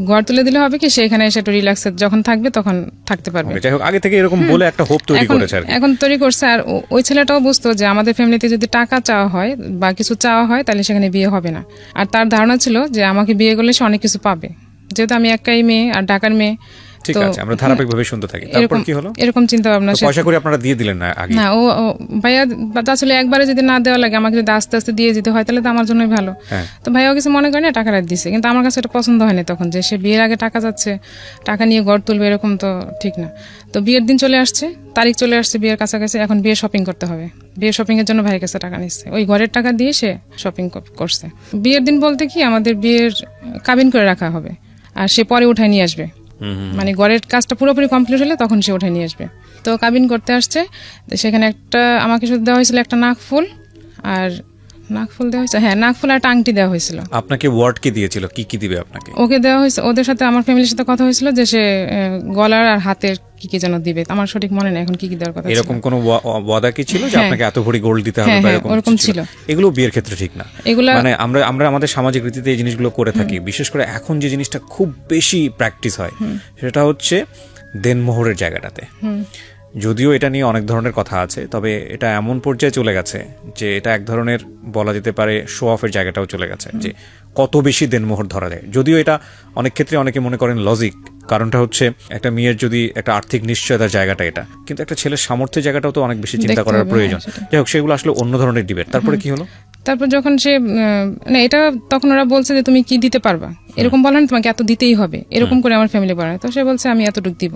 ঘর তুলে দিলে হবে কি, সেখানে এসে একটু রিল্যাক্সে যখন থাকবে তখন থাকতে পারবে। যাই হোক, আগে থেকে এরকম বলে একটা হোপ তৈরি করেছে, এখন তৈরি করছে। আর ওই ছেলেটাও বুঝতো যে আমাদের ফ্যামিলিতে যদি টাকা চাওয়া হয় বা কিছু চাওয়া হয় তাহলে সেখানে বিয়ে হবে না। আর তার ধারণা ছিল যে আমাকে বিয়ে করলে সে অনেক কিছু পাবে, যেহেতু আমি একাই মেয়ে আর ঢাকার মেয়ে। ঠিক আছে, আমরা ধারাবাহিকভাবে শুনতে থাকি। তারপর কি হলো? এরকম চিন্তা ভাবনা, পয়সা করে আপনারা দিয়ে দিলেন না আগে? না, ও ভাইয়া আসলে একবারে যদি না দেওয়া লাগে, আমাকে যদি আস্তে আস্তে দিয়ে দিতে হয় তাহলে তো আমার জন্যই ভালো। তো ভাইয়াও কিছু মনে করে না, টাকা রাখ দিছে। কিন্তু আমার কাছে এটা পছন্দ হয়নি তখন, যে সে বিয়ের আগে টাকা যাচ্ছে, টাকা নিয়ে ঘর তুলবে, এরকম তো ঠিক না। তো বিয়ের দিন চলে আসছে, তারিখ চলে আসছে বিয়ের কাছাকাছি, এখন বিয়ে শপিং করতে হবে। বিয়ের শপিং এর জন্য ভাইয়ের কাছে টাকা নিচ্ছে, ওই ঘরের টাকা দিয়ে সে শপিং করছে। বিয়ের দিন বলতে কি আমাদের বিয়ের কাবিন করে রাখা হবে, আর সে পরে উঠায় নিয়ে আসবে, মানে ঘরের কাজটা পুরোপুরি কমপ্লিট হলে তখন সে উঠে নিয়ে আসবে। তো কাবিন করতে আসছে, সেখানে আমাকে শুধু দেওয়া হয়েছিল একটা নাকফুল, আর নাকফুল দেওয়া হয়েছে, হ্যাঁ নাকফুল আর একটা আংটি দেওয়া হয়েছিল। আপনাকে ওয়ার্ড কি দিয়েছিল, কি কি দিবে আপনাকে? ওকে দেওয়া হয়েছে, ওদের সাথে আমার ফ্যামিলির সাথে কথা হয়েছিল যে সে গলার আর হাতের কি কি যেন দিবে, আমার সঠিক মনে নেই এখন কি কি দেওয়ার কথা। এরকম কোন ওয়াদা কি ছিল যে আপনাকে এত ভরি গোল্ড দিতে হবে বা এরকম ছিল? এগুলো বিয়ের ক্ষেত্রে ঠিক না। এগুলো মানে আমরা আমাদের সামাজিক রীতিতে এই জিনিসগুলো করে থাকি। বিশেষ করে এখন যে জিনিসটা খুব বেশি প্র্যাকটিস হয় সেটা হচ্ছে দেনমোহরের জায়গাটাতে। যদিও এটা নিয়ে অনেক ধরনের কথা আছে, তবে এটা এমন পর্যায়ে চলে গেছে যে এটা এক ধরনের বলা যেতে পারে শো অফের জায়গাটাও চলে গেছে, যে কত বেশি দেনমোহর ধরা যায়। যদিও এটা অনেক ক্ষেত্রে অনেকে মনে করেন লজিক, কারণটা হচ্ছে একটা মেয়ের যদি একটা আর্থিক নিশ্চয়তার জায়গাটা এটা, কিন্তু একটা ছেলের সামর্থ্যের জায়গাটাও তো অনেক বেশি চিন্তা করার প্রয়োজন। যাই হোক, সেগুলো আসলে অন্য ধরনের ডিবেট। তারপরে কি হলো? তারপর যখন সে না, এটা তখন ওরা বলছে যে তুমি কি দিতে পারবা, এরকম বলেন, তোমাকে এত দিতেই হবে, এরকম করে আমার ফ্যামিলি বলে। তো সে বলছে আমি এতটুক দিব,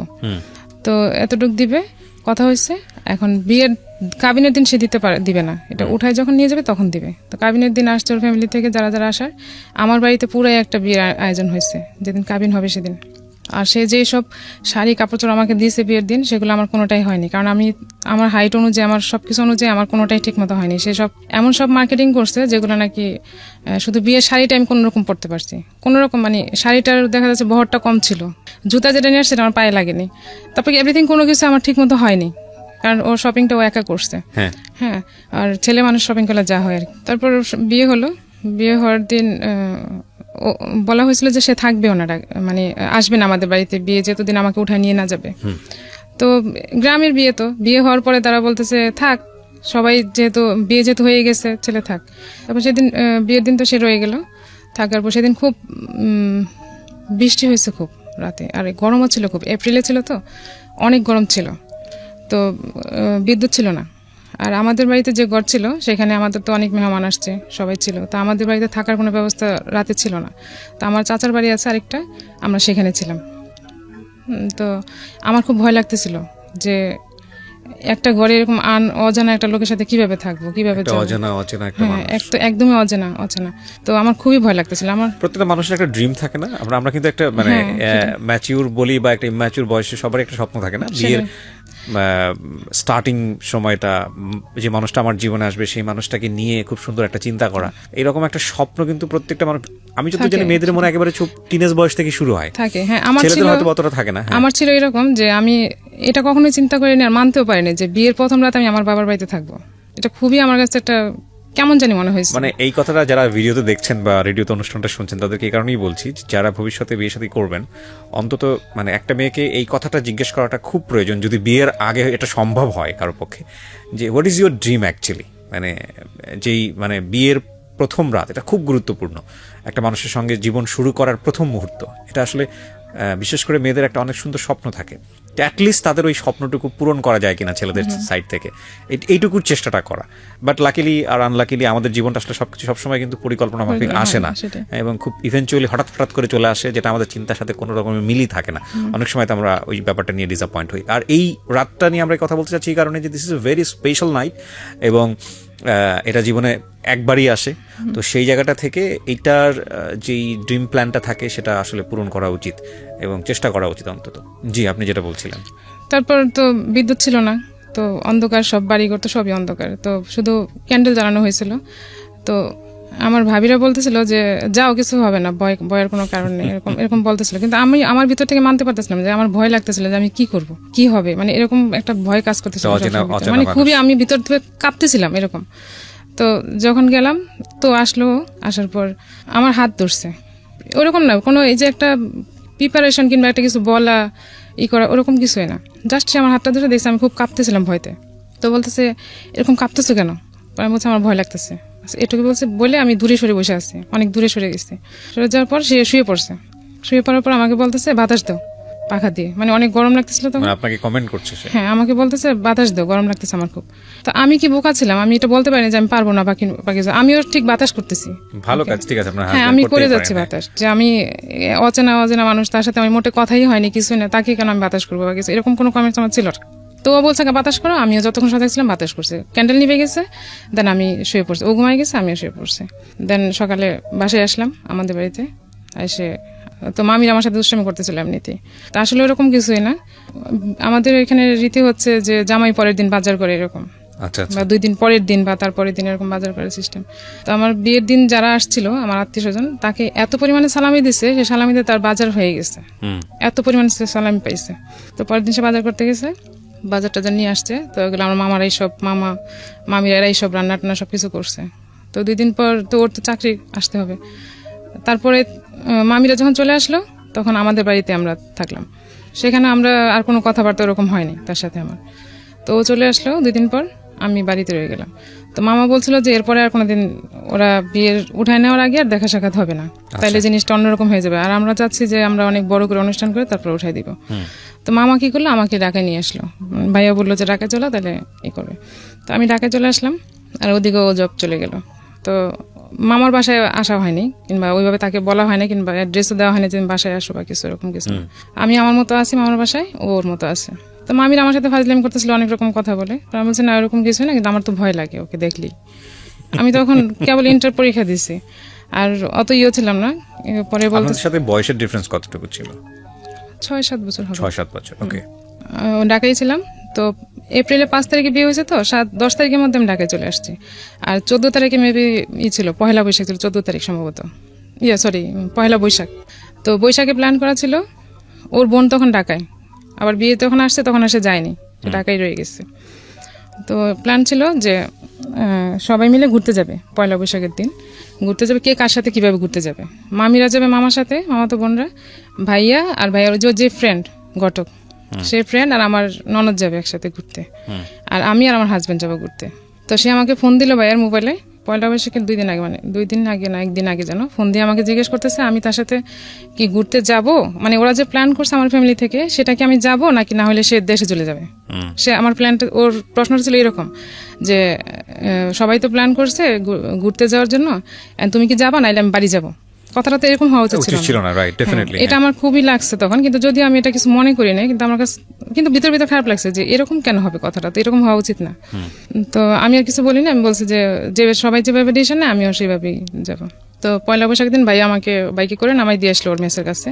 তো এতটুক দিবে। কথা হয়েছে, এখন বিয়ের কাবিনের দিন সে দিবে না, এটা উঠায় যখন নিয়ে যাবে তখন দিবে। তো কাবিনের দিন আসছে ওর ফ্যামিলি থেকে যারা যারা আসার, আমার বাড়িতে পুরাই একটা বিয়ের আয়োজন হয়েছে যেদিন কাবিন হবে সেদিন। আর সে যে সব শাড়ি কাপড় আমাকে দিয়েছে বিয়ের দিন, সেগুলো আমার কোনোটাই হয়নি, কারণ আমি আমার হাইট অনুযায়ী আমার সবকিছু অনুযায়ী আমার কোনোটাই ঠিক মতো হয়নি। সে সব এমন সব মার্কেটিং করছে যেগুলো নাকি শুধু বিয়ের শাড়িটা আমি কোনোরকম পরতে পারছি, কোনোরকম, মানে শাড়িটার দেখা যাচ্ছে বহরটা কম ছিল, জুতা যেটা নিয়ে আসছে আমার পায়ে লাগেনি, তারপরে এভরিথিং কোনো কিছু আমার ঠিক মতো হয়নি, কারণ ও শপিংটা ও একা করছে। হ্যাঁ, আর ছেলে মানুষ শপিং করলে যা হয় আর কি। তারপর বিয়ে হলো, বিয়ে হওয়ার দিন বলা হয়েছিল যে সে থাকবে, ওনারা মানে আসবেন আমাদের বাড়িতে, বিয়ে যেতদিন আমাকে উঠায় নিয়ে না যাবে। তো গ্রামের বিয়ে, তো বিয়ে হওয়ার পরে তারা বলতেছে থাক, সবাই যেহেতু বিয়ে যেহেতু হয়ে গেছে ছেলে থাক। তারপর সেদিন বিয়ের দিন তো সে রয়ে গেল, থাকার পর সেদিন খুব বৃষ্টি হয়েছে খুব রাতে, আর গরমও ছিল খুব, এপ্রিলে ছিল তো অনেক গরম ছিল, তো বিদ্যুৎ ছিল না। আর আমাদের বাড়িতে যে ঘর ছিল সেখানে আমাদের তো অনেক মেহমান আসছে, সবাই ছিল, তো আমাদের বাড়িতে থাকার কোনো ব্যবস্থা রাতে ছিল না। তো আমার চাচার বাড়ি আছে আরেকটা, আমরা সেখানে ছিলাম। তো আমার খুব ভয় লাগতেছিল যে একটা ঘরে এরকম অজানা একটা লোকের সাথে কিভাবে থাকবো, কিভাবে একদমই অজানা। তো আমার খুবই ভয় লাগতেছিল। আমার প্রত্যেকটা মানুষের একটা ড্রিম থাকে না, আমরা কিন্তু একটা মানে ম্যাচিউর বলি বা একটা ইম্যাচিউর বয়সে সবার একটা স্বপ্ন থাকে না, বিয়ের স্টার্টিং সময়টা যে মানুষটা আমার জীবনে আসবে সেই মানুষটাকে নিয়ে খুব সুন্দর একটা চিন্তা করা, এরকম একটা স্বপ্ন কিন্তু প্রত্যেকটা মানুষ, আমি যত জানি মেয়েদের মনে একেবারে টিনেজ বয়স থেকে শুরু হয় থাকে। হ্যাঁ, আমার ছিল, হয়তো অতটা থাকে না। আমার ছিল এরকম যে আমি এটা কখনোই চিন্তা করিনি আর মানতেও পারিনি যে বিয়ের প্রথম রাত আমি আমার বাবার বাড়িতে থাকবো। এটা খুবই আমার কাছে একটা কেমন জানি মনে হয়েছে। মানে এই কথাটা যারা ভিডিওতে দেখছেন বা রেডিওতে অনুষ্ঠানটা শুনছেন তাদেরকে এই কারণেই বলছি, যারা ভবিষ্যতে বিয়ে শাদী করবেন অন্তত মানে একটা মেয়েকে এই কথাটা জিজ্ঞেস করাটা খুব প্রয়োজন, যদি বিয়ের আগে এটা সম্ভব হয় কারোর পক্ষে, যে what is your dream actually, মানে যেই মানে বিয়ের প্রথম রাত এটা খুব গুরুত্বপূর্ণ, একটা মানুষের সঙ্গে জীবন শুরু করার প্রথম মুহূর্ত, এটা আসলে বিশেষ করে মেয়েদের একটা অনেক সুন্দর স্বপ্ন থাকে, অ্যাটলিস্ট তাদের ওই স্বপ্নটুকু পূরণ করা যায় কিনা ছেলেদের সাইড থেকে, এইটুকুর চেষ্টাটা করা। বাট লাকিলি আর আনলাকিলি আমাদের জীবনটা আসলে সবকিছু সবসময় কিন্তু পরিকল্পনা মাফিক আসে না, এবং খুব ইভেনচুয়ালি হঠাৎ করে চলে আসে, যেটা আমাদের চিন্তার সাথে কোনো রকমের মিলই থাকে না। অনেক সময় তো আমরা ওই ব্যাপারটা নিয়ে ডিসঅ্যাপয়েন্ট হই। আর এই রাতটা নিয়ে আমরা কথা বলতে চাচ্ছি এই কারণে যে this is a very special night, এবং এটা জীবনে একবারই আসে, তো সেই জায়গাটা থেকে এইটার যেই ড্রিম প্ল্যানটা থাকে সেটা আসলে পূরণ করা উচিত এবং চেষ্টা করা উচিত অন্তত। জি, আপনি যেটা বলছিলেন। তারপর তো বিদ্যুৎ ছিল না, তো অন্ধকার, সব বাড়িঘর তো সবই অন্ধকার, তো শুধু ক্যান্ডেল জ্বালানো হয়েছিল। তো আমার ভাবিরা বলতেছিল যে যাও, কিছু হবে না, ভয়ের কোনো কারণ নেই, এরকম বলতেছিল। কিন্তু আমি আমার ভিতর থেকে মানতে পারতেছিলাম যে আমার ভয় লাগতেছিল যে আমি কি করব, কি হবে, মানে এরকম একটা ভয় কাজ করতেছিল, মানে খুবই আমি ভিতর থেকে কাঁপতেছিলাম এরকম। তো যখন গেলাম তো আসার পর আমার হাত ধরছে, ওরকম না কোনো এই যে একটা প্রিপারেশন কিংবা একটা কিছু বলা করা ওরকম কিছুই না, জাস্ট সে আমার হাতটা ধরে দেখছে আমি খুব কাঁপতেছিলাম ভয়তে। তো বলতেছে এরকম কাঁপতেছো কেন? আমি বলছি আমার ভয় লাগতেছে, এটুকু বলছে বলে আমি দূরে সরে বসে আছি, অনেক দূরে সরে গেছি। সরে যাওয়ার পর সে শুয়ে পড়ছে, শুয়ে পড়ার পর আমাকে বলতেছে বাতাস দাও পাখা দিয়ে, মানে অনেক গরম লাগতেছিল তখন। আপনাকে কমেন্ট করছে? হ্যাঁ, আমাকে বলতেছে বাতাস দাও, গরম লাগতেছে আমার খুব। তো আমি কি বোকা ছিলাম, আমি এটা বলতে পারিনি যে আমি পারবো না বাকি, আমিও ঠিক বাতাস করতেছি, ভালো কাজ, ঠিক আছে, হ্যাঁ আমি করে যাচ্ছি বাতাস, যে আমি অচেনা মানুষ, তার সাথে আমি মোটে কথাই হয়নি, কিছুই না, তাকে কেন আমি বাতাস করবো বা কিছু এরকম কোনো কমেন্টস আমার ছিল। তো ও বলছে বাতাস করো, আমিও যতক্ষণ সাথে ছিলাম বাতাস করছে, ক্যান্ডেল নিভে গেছে, দেন আমি শুয়ে পড়ছি, ও ঘুমাই গেছে, আমিও শুয়ে পড়ছি। দেন সকালে বাসায় আসলাম আমাদের বাড়িতে এসে, তো মামির আমার সাথে দুষ্টামি করতেছিল এমনিতেই। তা আসলে ওরকম কিছুই না, আমাদের এখানে রীতি হচ্ছে যে জামাই পরের দিন বাজার করে এরকম, বা 2 দিন পরের দিন বা তারপরের দিন এরকম বাজার করার সিস্টেম। তো আমার বিয়ের দিন যারা আসছিল আমার আত্মীয় স্বজন, তাকে এত পরিমাণে সালামি দিছে, সে সালামিতে তার বাজার হয়ে গেছে, এত পরিমাণে সালামি পাইছে। তো পরের দিন সে বাজার করতে গেছে, বাজার টাজার নিয়ে আসছে, তো ওগুলো আমার মামারাই সব, মামিরা সব রান্না টান্না সবকিছু করছে। তো 2 দিন পর তো ওর তো চাকরি আসতে হবে, তারপরে মামিরা যখন চলে আসলো তখন আমাদের বাড়িতে আমরা থাকলাম, সেখানে আমরা আর কোনো কথাবার্তা ওরকম হয়নি তার সাথে আমার। তো ও চলে আসলো 2 দিন পর, আমি বাড়িতে রয়ে গেলাম। তো মামা বলছিল যে এরপরে আর কোনোদিন ওরা বিয়ের উঠায় নেওয়ার আগে আর দেখা সাক্ষাৎ হবে না, তাইলে জিনিসটা অন্যরকম হয়ে যাবে, আর আমরা চাচ্ছি যে আমরা অনেক বড় করে অনুষ্ঠান করে তারপর উঠাই দিব। তো মামা কি করলো, আমাকে ঢাকায় নিয়ে আসলো, ভাইয়া বললো যে ঢাকায় চলো, তাহলে করবে। তো আমি ঢাকায় চলে আসলাম, আর ওদিকে ও জব চলে গেল। তো মামার বাসায় আসা হয়নি, কিংবা ওইভাবে তাকে বলা হয়নি, কিংবা অ্যাড্রেসও দেওয়া হয়নি যে বাসায় আসো বা কিছু এরকম কিছু। আমি আমার মতো আছি মামার বাসায়, ওর মতো আছে। তো মামির আমার সাথে ফাজলামি করতেছিল অনেক রকম কথা বলে, তো আমি বলছি না এরকম কিছু না, কিন্তু আমার তো ভয় লাগে ওকে দেখলি। আমি তখন কেবল ইন্টার পরীক্ষা দিছি আর অত ছিলাম না। পরে বলতে আপনাদের সাথে বয়সের ডিফারেন্স কতটুকু ছিল? 6-7 বছর হবে। 6-7 বছর, ওকে। ঢাকায় ছিলাম তো, এপ্রিলে 5 তারিখে বিয়ে হয়েছে, তো 10 তারিখের মধ্যে আমি ঢাকায় চলে আসছি। আর 14 তারিখে মেবি ছিল, পহেলা বৈশাখ ছিল, 14 তারিখ সম্ভবত, পহেলা বৈশাখ। তো বৈশাখে প্ল্যান করা ছিল, ওর বোন তখন ঢাকায়, আবার বিয়ে তখন আসছে, তখন আসে যায়নি, ঢাকায় রয়ে গেছে। তো প্ল্যান ছিল যে সবাই মিলে ঘুরতে যাবে পয়লা বৈশাখের দিন, ঘুরতে যাবে, কে কার সাথে কিভাবে ঘুরতে যাবে। মামিরা যাবে মামার সাথে, মামাতো বোনরা, ভাইয়া আর ভাইয়ার যে ফ্রেন্ড ঘটক, সে ফ্রেন্ড আর আমার ননদ যাবে একসাথে ঘুরতে, আর আমি আর আমার হাজবেন্ড যাবো ঘুরতে। তো সে আমাকে ফোন দিল ভাইয়ার মোবাইলে পয়লা বৈশাখের 2 দিন আগে, মানে 2 দিন আগে না 1 দিন আগে যেন, ফোন দিয়ে আমাকে জিজ্ঞেস করতেছে আমি তার সাথে কি ঘুরতে যাব, মানে ওরা যে প্ল্যান করছে আমার ফ্যামিলি থেকে, সেটা কি আমি যাব নাকি না হলে সে দেশে চলে যাবে। সে আমার প্ল্যানটা, ওর প্রশ্নটা ছিল এরকম যে সবাই তো প্ল্যান করছে ঘুরতে যাওয়ার জন্য, তুমি কি যাবা নাইলে আমি বাড়ি যাব। কথাটা তো এরকম হওয়া উচিত ছিল না, রাইট? ডেফিনেটলি এটা আমার খুবই লাগছে তখন, কিন্তু যদি আমি এটা কিছু মনে করি নাই, কিন্তু আমার কাছে কিন্তু ভিতর ভিতর খারাপ লাগছে যে এরকম কেন হবে, কথাটা তো এরকম হওয়া উচিত না। তো আমি আর কিছু বলি না, আমি বলছি যে সবাই যেভাবে ডিসিশন নেয় আমিও সেইভাবেই যাব। তো পয়লা বৈশাখ দিন ভাই আমাকে বাইকে করে নামাই দিয়ে আসলো ওর মেসের কাছে,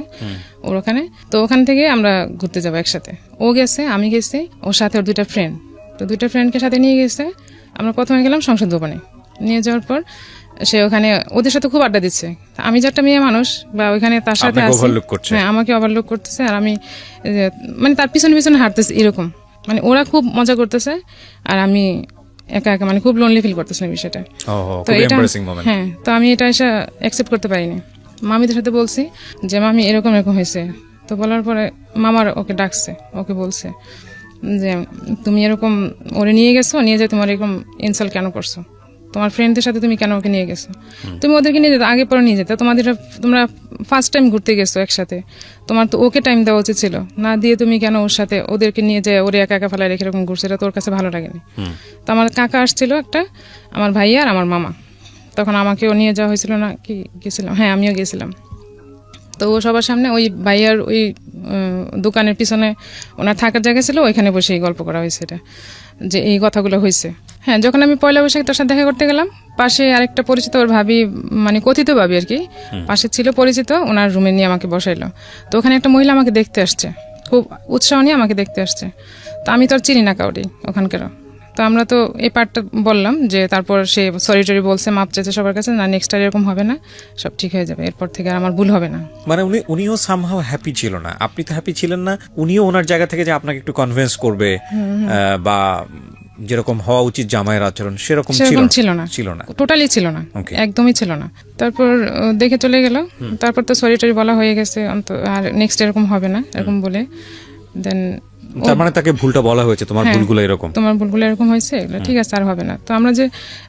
ওর ওখানে। তো ওখান থেকে আমরা ঘুরতে যাবো একসাথে, ও গেছে, আমি গেছি, ওর সাথে ওর 2টা ফ্রেন্ড। তো 2টা ফ্রেন্ডকে সাথে নিয়ে গেছে। আমরা প্রথমে গেলাম সংসদ ভবনে, নিয়ে যাওয়ার পর সে ওখানে ওদের সাথে খুব আড্ডা দিচ্ছে। আমি যে একটা মেয়ে মানুষ বা ওইখানে তার সাথে আছি, হ্যাঁ আমাকে ওভারলুক করতেছে, আর আমি মানে তার পিছনে পিছনে হাঁটতেছি এরকম, মানে ওরা খুব মজা করতেছে আর আমি একা একা, মানে খুব লোনলি ফিল করতেছিলাম বিষয়টা। তো এটা হ্যাঁ, তো আমি এটা এসে অ্যাকসেপ্ট করতে পারিনি। মামিদের সাথে বলছি যে মামি এরকম এরকম হয়েছে। তো বলার পরে মামার ওকে ডাকছে, ওকে বলছে যে তুমি এরকম ওরে নিয়ে গেছো, নিয়ে যায় তোমার এরকম ইনসাল্ট কেন করছো, তোমার ফ্রেন্ডদের সাথে তুমি কেন ওকে নিয়ে গেছো, তুমি ওদেরকে নিয়ে যেতে আগে পরে নিয়ে যেতে, তোমরা ফার্স্ট টাইম ঘুরতে গেছো একসাথে, তোমার তো ওকে টাইম দেওয়া উচিত ছিল, না দিয়ে তুমি কেন ওর সাথে ওদেরকে নিয়ে যায় ওরে একা একা ফেলায় রেখে এরকম ঘুরছে, এটা তোর কাছে ভালো লাগেনি। তো আমার কাকা আসছিল একটা, আমার ভাইয়া আর আমার মামা, তখন আমাকেও নিয়ে যাওয়া হয়েছিল না কি গেছিলাম, হ্যাঁ আমিও গেছিলাম। তো ও সবার সামনে ওই ভাইয়ার ওই দোকানের পিছনে ওনার থাকার জায়গা ছিল, ওইখানে বসেই গল্প করা হয়েছে এটা, যে এই কথাগুলো হয়েছে। হ্যাঁ, যখন আমি পয়লা বৈশাখে তার সাথে দেখা করতে গেলাম, পাশে আরেকটা পরিচিত ওর ভাবি, মানে কথিত ভাবি আর কি, পাশে ছিল পরিচিত, ওনার রুমে নিয়ে আমাকে বসাইলো। তো ওখানে একটা মহিলা আমাকে দেখতে আসছে, খুব উৎসাহ নিয়ে আমাকে দেখতে আসছে। তো আমি তো আর চিনি না কাউরি ওখানকার। তো আমরা তো এই পার্টটা বললাম যে, তারপর সে সরি টরি বলছে, মাপ চাইছে সবার কাছে, না নেক্সট টাইম এরকম হবে না, সব ঠিক হয়ে যাবে, এরপর থেকে আর আমার ভুল হবে না। মানে উনিও সামহাউ হ্যাপি ছিল না, আপনি তো হ্যাপি ছিলেন না, উনিও ওনার জায়গা থেকে যে আপনাকে একটু কনভিন্স করবে বা যেরকম হওয়া উচিত জামাইয়ের আচরণ সেরকম ছিল না, টোটালি ছিল না, একদমই ছিল না। তারপর দেখে চলে গেল, তারপর তো সরি টরি বলা হয়ে গেছে, আর নেক্সট এরকম হবে না এরকম বলে, দেন তার মানে তাকে ভুলটা বলা হয়েছে, তোমার ভুলগুলো এরকম হয়েছে, ঠিক আছে আর হবে না। তো আমরা যে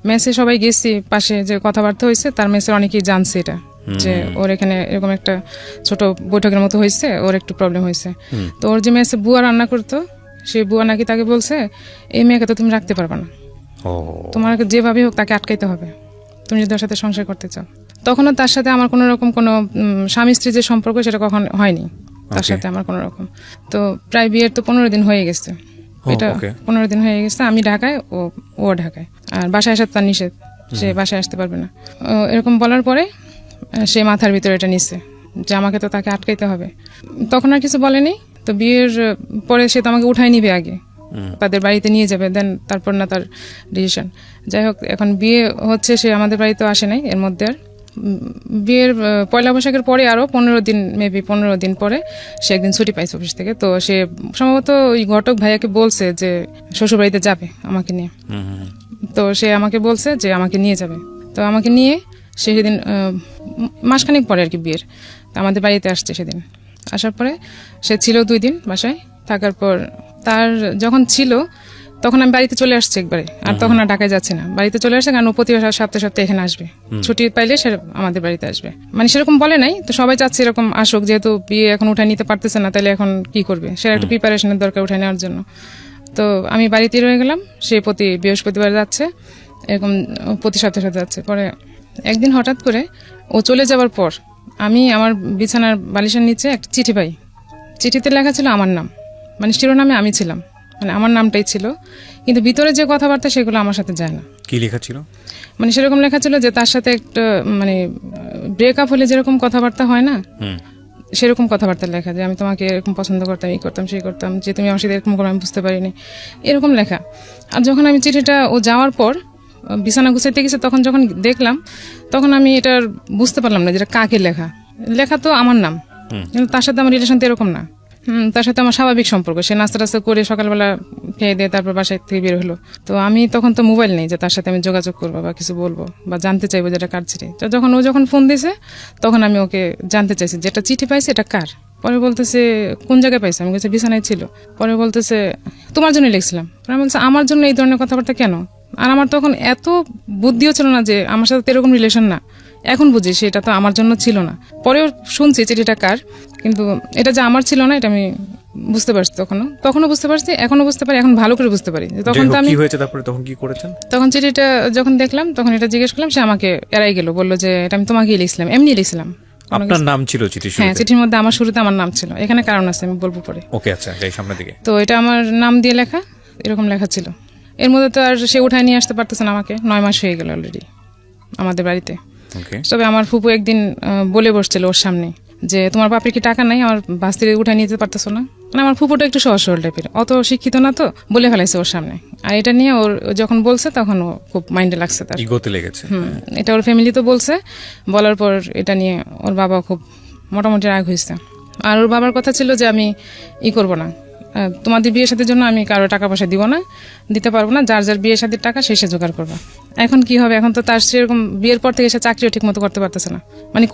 মেসে সবাই গেছি, পাশে যে কথাবার্তা হয়েছে, তার মেসে অনেকেই জানছে এটা, যে ওর এখানে এরকম একটা ছোট বৈঠকের মতো হয়েছে, ওর একটু প্রবলেম হয়েছে। তো ওর যে মেসে বুয়া রান্না করতো, সেই বুয়া নাকি তাকে বলছে এই মেয়েকে তো তুমি রাখতে পারবে না, তোমার যেভাবে হোক তাকে আটকাইতে হবে, তুমি যদি ওর সাথে সংসার করতে চাও। তখনও তার সাথে আমার কোনো রকম কোনো স্বামী স্ত্রী যে সম্পর্ক, সেটা কখন হয়নি তার সাথে আমার কোনো রকম। তো প্রায় বিয়ের তো 15 দিন হয়ে গেছে, এটা 15 দিন হয়ে গেছে, আমি ঢাকায়, ও ঢাকায়, আর বাসায় আসার তার নিষেধ, সে বাসায় আসতে পারবে না। এরকম বলার পরে সে মাথার ভিতরে এটা নিচ্ছে যে আমাকে তো তাকে আটকাইতে হবে। তখন আর কিছু বলেনি। তো বিয়ের পরে সে তো আমাকে উঠাই নিবে আগে, তাদের বাড়িতে নিয়ে যাবে, দেন তারপর না তার ডিসিশন। যাই হোক, এখন বিয়ে হচ্ছে, সে আমাদের বাড়িতে আসে নাই এর মধ্যে। আর বিয়ের পয়লা বৈশাখের পরে আরো 15 দিন পরে সে একদিন ছুটি পাইছে অফিস থেকে। তো সে সম্ভবত ওই ঘটক ভাইয়াকে বলছে যে শ্বশুর বাড়িতে যাবে আমাকে নিয়ে। তো সে আমাকে বলছে যে আমাকে নিয়ে যাবে। তো আমাকে নিয়ে সে সেদিন মাসখানেক পরে আর কি বিয়ের আমাদের বাড়িতে আসছে। সেদিন আসার পরে সে ছিল 2 দিন বাসায় থাকার পর, তার যখন ছিল তখন আমি বাড়িতে চলে আসছি একবারে, আর তখন আর ঢাকায় যাচ্ছি না, বাড়িতে চলে আসছে, কারণ প্রতি সপ্তাহে এখানে আসবে, ছুটি পাইলে সে আমাদের বাড়িতে আসবে। মানে সেরকম বলে নাই, তো সবাই চাচ্ছে এরকম আসুক, যেহেতু বিয়ে এখন উঠায় নিতে পারতেছে না, তাহলে এখন কি করবে, সে একটা প্রিপারেশনের দরকার উঠায় নেওয়ার জন্য। তো আমি বাড়িতেই রয়ে গেলাম, সে প্রতি বৃহস্পতিবার যাচ্ছে, এরকম প্রতি সপ্তাহে যাচ্ছে। পরে একদিন হঠাৎ করে ও চলে যাওয়ার পর আমি আমার বিছানার বালিশের নিচে একটা চিঠি পাই। চিঠিতে লেখা ছিল আমার নাম, মানে শিরোনামে আমি ছিলাম, মানে আমার নামটাই ছিল, কিন্তু ভিতরে যে কথাবার্তা সেগুলো আমার সাথে যায় না। কি লেখা ছিল? মানে সেরকম লেখা ছিল যে তার সাথে একটা মানে ব্রেকআপ হলে যেরকম কথাবার্তা হয় না, সেরকম কথাবার্তা লেখা, যে আমি তোমাকে এরকম পছন্দ করতাম, এই করতাম সেই করতাম, যে তুমি আমার সাথে এরকম করো আমি বুঝতে পারিনি, এরকম লেখা। আর যখন আমি চিঠিটা ও যাওয়ার পর বিছানা গুছাইতে গেছে, তখন যখন দেখলাম, তখন আমি এটা বুঝতে পারলাম না যেটা কাকে লেখা। লেখা তো আমার নাম, কিন্তু তার সাথে আমার রিলেশন তো এরকম না। তার সাথে আমার স্বাভাবিক সম্পর্ক, সে নাস্তা টাস্তা করে সকালবেলা খেয়ে দিয়ে তারপর বাসায় থেকে বের হলো। তো আমি তখন তো মোবাইল নেই যে তার সাথে আমি যোগাযোগ করবো বা কিছু বলবো বা জানতে চাইবো যেটা কার চিঠি। তো যখন ও যখন ফোন দিয়েছে, তখন আমি ওকে জানতে চাইছি যেটা চিঠি পাইছে এটা কার। পরে বলতেছে কোন জায়গায় পাইছে, আমি বলছি বিছানায় ছিল। পরে বলতেছে তোমার জন্য লিখছিলাম। পরে বলছে আমার জন্য এই ধরনের কথাবার্তা কেন? আর আমার তখন এত বুদ্ধিও ছিল না যে আমার সাথে এরকম রিলেশন না। এখন বুঝি সেটা তো আমার জন্য ছিল না। পরেও শুনছি চিঠিটা কার, কিন্তু এটা যে আমার ছিল না এটা আমি বুঝতে পারছি। তখনও বুঝতে পারছি, এখনো বুঝতে পারি, এখন ভালো করে বুঝতে পারি। তখন তো আমি কি হয়েছে তারপরে তখন কি করেছেন? তখন চিঠিটা যখন দেখলাম, তখন এটা জিজ্ঞেস করলাম, সে আমাকে এড়াই গেল, বললো যে এটা আমি তোমাকেই লিখছিলাম, এমনি লিখছিলাম। আপনার নাম ছিল চিঠি? হ্যাঁ, চিঠির মধ্যে আমার শুরুতে আমার নাম ছিল। এখানে কারণ আছে, আমি বলবো পরে। ওকে, আচ্ছা, যাই সামনের দিকে। তো এটা আমার নাম দিয়ে লেখা, এরকম লেখা ছিল। এর মধ্যে তো আর সে উঠায় নিয়ে আসতে পারতেছে না আমাকে, 9 মাস হয়ে গেল অলরেডি আমাদের বাড়িতে। তবে আমার ফুপু একদিন বলে বসছিল ওর সামনে যে তোমার বাপের কি টাকা নাই, আমার বাস্তিরে উঠায় নিতে পারতেছো না। মানে আমার ফুপুটা একটু সহজ সরল টাইপের, অত শিক্ষিত না, তো বলে ফেলাইছে ওর সামনে। আর এটা নিয়ে ওর যখন বলছে তখন ও খুব মাইন্ডে লাগছে, তার ইগোতে লেগেছে। এটা ওর ফ্যামিলি তো বলছে, বলার পর এটা নিয়ে ওর বাবা খুব মোটামুটি রাগ হয়েছে। আর ওর বাবার কথা ছিল যে আমি করবো না, তোমাদের বিয়ে শাদীর জন্য আমি কারো টাকা পয়সা দিব না, দিতে পারবো না, যার যার বিয়ে শাদীর টাকা সে জোগাড় করবা। এখন কি হবে, এখন তো তার সেরকম বিয়ের পর থেকে সে চাকরিও ঠিক মতো করতে পারতেছে না, মানে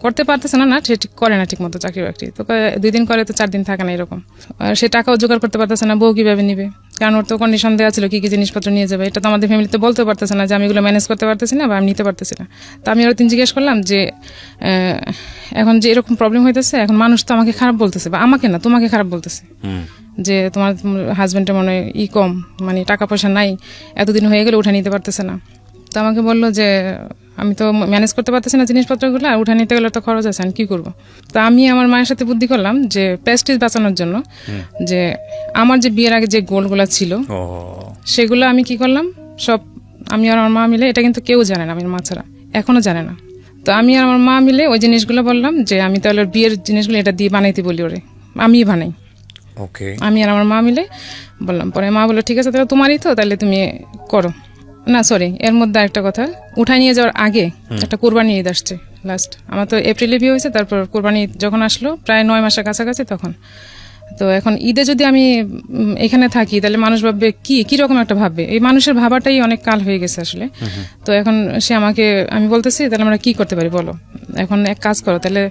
করতে পারতেছে না, সে করে না ঠিক মতো চাকরি বাকরি। তো 2 দিন করে তো 4 দিন থাকে না এরকম। আর সে টাকাও জোগাড় করতে পারতেছে না, বউ কিভাবে নিবে? কারণ ওর তো কন্ডিশন দেওয়া ছিল কি কি জিনিসপত্র নিয়ে যাবে। এটা তো আমাদের ফ্যামিলিতে বলতে পারতেছে না যে আমি এগুলো ম্যানেজ করতে পারতেছি না বা আমি নিতে পারতেছি না। তো আমি ওর জিজ্ঞেস করলাম যে এখন যে এরকম প্রবলেম হইতেছে, এখন মানুষ তো আমাকে খারাপ বলতেছে, বা আমাকে না তোমাকে খারাপ বলতেছে, যে তোমার হাজবেন্ডের মনে হয় কম, মানে টাকা পয়সা নাই, এতদিন হয়ে গেলে উঠে নিতে পারতেছে না। তো আমাকে বললো যে আমি তো ম্যানেজ করতে পারতেছি না জিনিসপত্রগুলো, আর উঠে নিতে গেলে তো খরচ আছে, আমি কি করবো? তো আমি আমার মায়ের সাথে বুদ্ধি করলাম যে প্রেস্টিজ বাঁচানোর জন্য, যে আমার যে বিয়ের আগে যে গোলগুলো ছিল সেগুলো আমি কি করলাম, সব আমি আর আমার মা মিলে, এটা কিন্তু কেউ জানে না, আমার মা ছাড়া এখনো জানে না। তো আমি আর আমার মা মিলে ওই জিনিসগুলো বললাম যে আমি তাহলে বিয়ের জিনিসগুলো এটা দিয়ে বানাইতে বলি, ওরে আমি বানাই। আমি আর আমার মা মিলে বললাম। পরে মা বললো ঠিক আছে, তাহলে তোমারই তো, তাহলে তুমি করো না। সরি, এর মধ্যে একটা কথা, উঠায় নিয়ে যাওয়ার আগে একটা কোরবানি ঈদ আসছে লাস্ট। আমার তো এপ্রিলে বিয়ে হয়েছে, তারপর কোরবানি ঈদ যখন আসলো প্রায় 9 মাসের কাছাকাছি তখন। তো এখন ঈদে যদি আমি এখানে থাকি তাহলে মানুষ ভাববে কি রকম একটা ভাববে, এই মানুষের ভাবাটাই অনেক কাল হয়ে গেছে আসলে। তো এখন সে আমাকে, আমি বলতেছি তাহলে আমরা কি করতে পারি বলো, এখন এক কাজ করো, তাহলে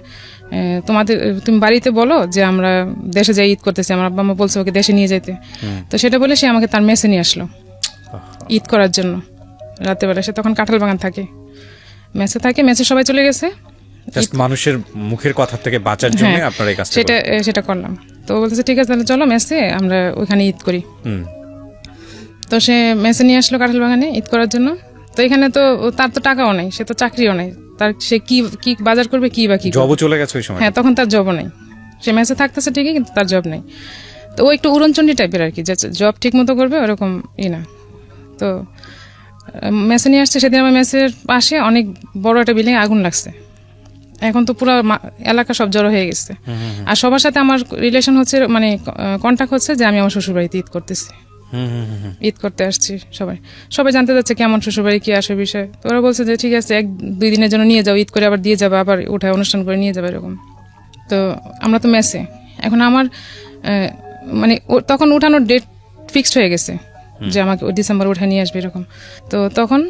তুমি বাড়িতে বলো যে আমরা দেশে যাই ঈদ করতেছি, আমার আব্বা আম্মা বলছে ওকে দেশে নিয়ে যেতে। তো সেটা বলে সে আমাকে তার মেসে নিয়ে আসলো ঈদ করার জন্য রাতের বেলা। সে তখন কাঁঠাল বাগান থাকে, মেসে থাকে, মেসে সবাই চলে গেছে, মানুষের মুখের কথা থেকে বাঁচার জন্য আপনারা এই কাজটা সেটা করলাম। তো বলতেছে ঠিক আছে তাহলে চলো মেসে আমরা ওইখানে ঈদ করি। তো সে মেসে নিয়ে আসলো কাঁঠাল বাগানে ঈদ করার জন্য। তো এখানে তো তার তো টাকাও নাই, সে তো চাকরিও নাই, তার সে কি বাজার করবে, কি বা কি জবও চলে গেছে ওই সময়। হ্যাঁ, তখন তার জবও নাই, সে মেসে থাকতেছে ঠিকই কিন্তু তার জব নাই। তো ও একটু উড়নচণ্ডী টাইপের আর কি, যে জব ঠিক মতো করবে ওরকম না। তো মেসে নিয়ে আসছে। সেদিন আমার মেসের পাশে অনেক বড় একটা বিল্ডিং আগুন লাগছে, এখন তো পুরো এলাকা সব জড়ো হয়ে গেছে। আর সবার সাথে আমার রিলেশন হচ্ছে, মানে কন্ট্যাক্ট হচ্ছে যে আমি আমার শ্বশুরবাড়িতে ঈদ করতেছি, ঈদ করতে আসছি। সবাই জানতে যাচ্ছে কেমন শ্বশুরবাড়ি, কি আসে বিষয়। তো ওরা বলছে যে ঠিক আছে 1-2 দিনের জন্য নিয়ে যাও, ঈদ করে আবার দিয়ে যাবে, আবার উঠায় অনুষ্ঠান করে নিয়ে যাবে এরকম। তো আমরা তো মেসে, এখন আমার মানে তখন উঠানোর ডেট ফিক্সড হয়ে গেছে যে আমাকে ডিসেম্বর উঠায় নিয়ে আসবে এরকম। তো তখন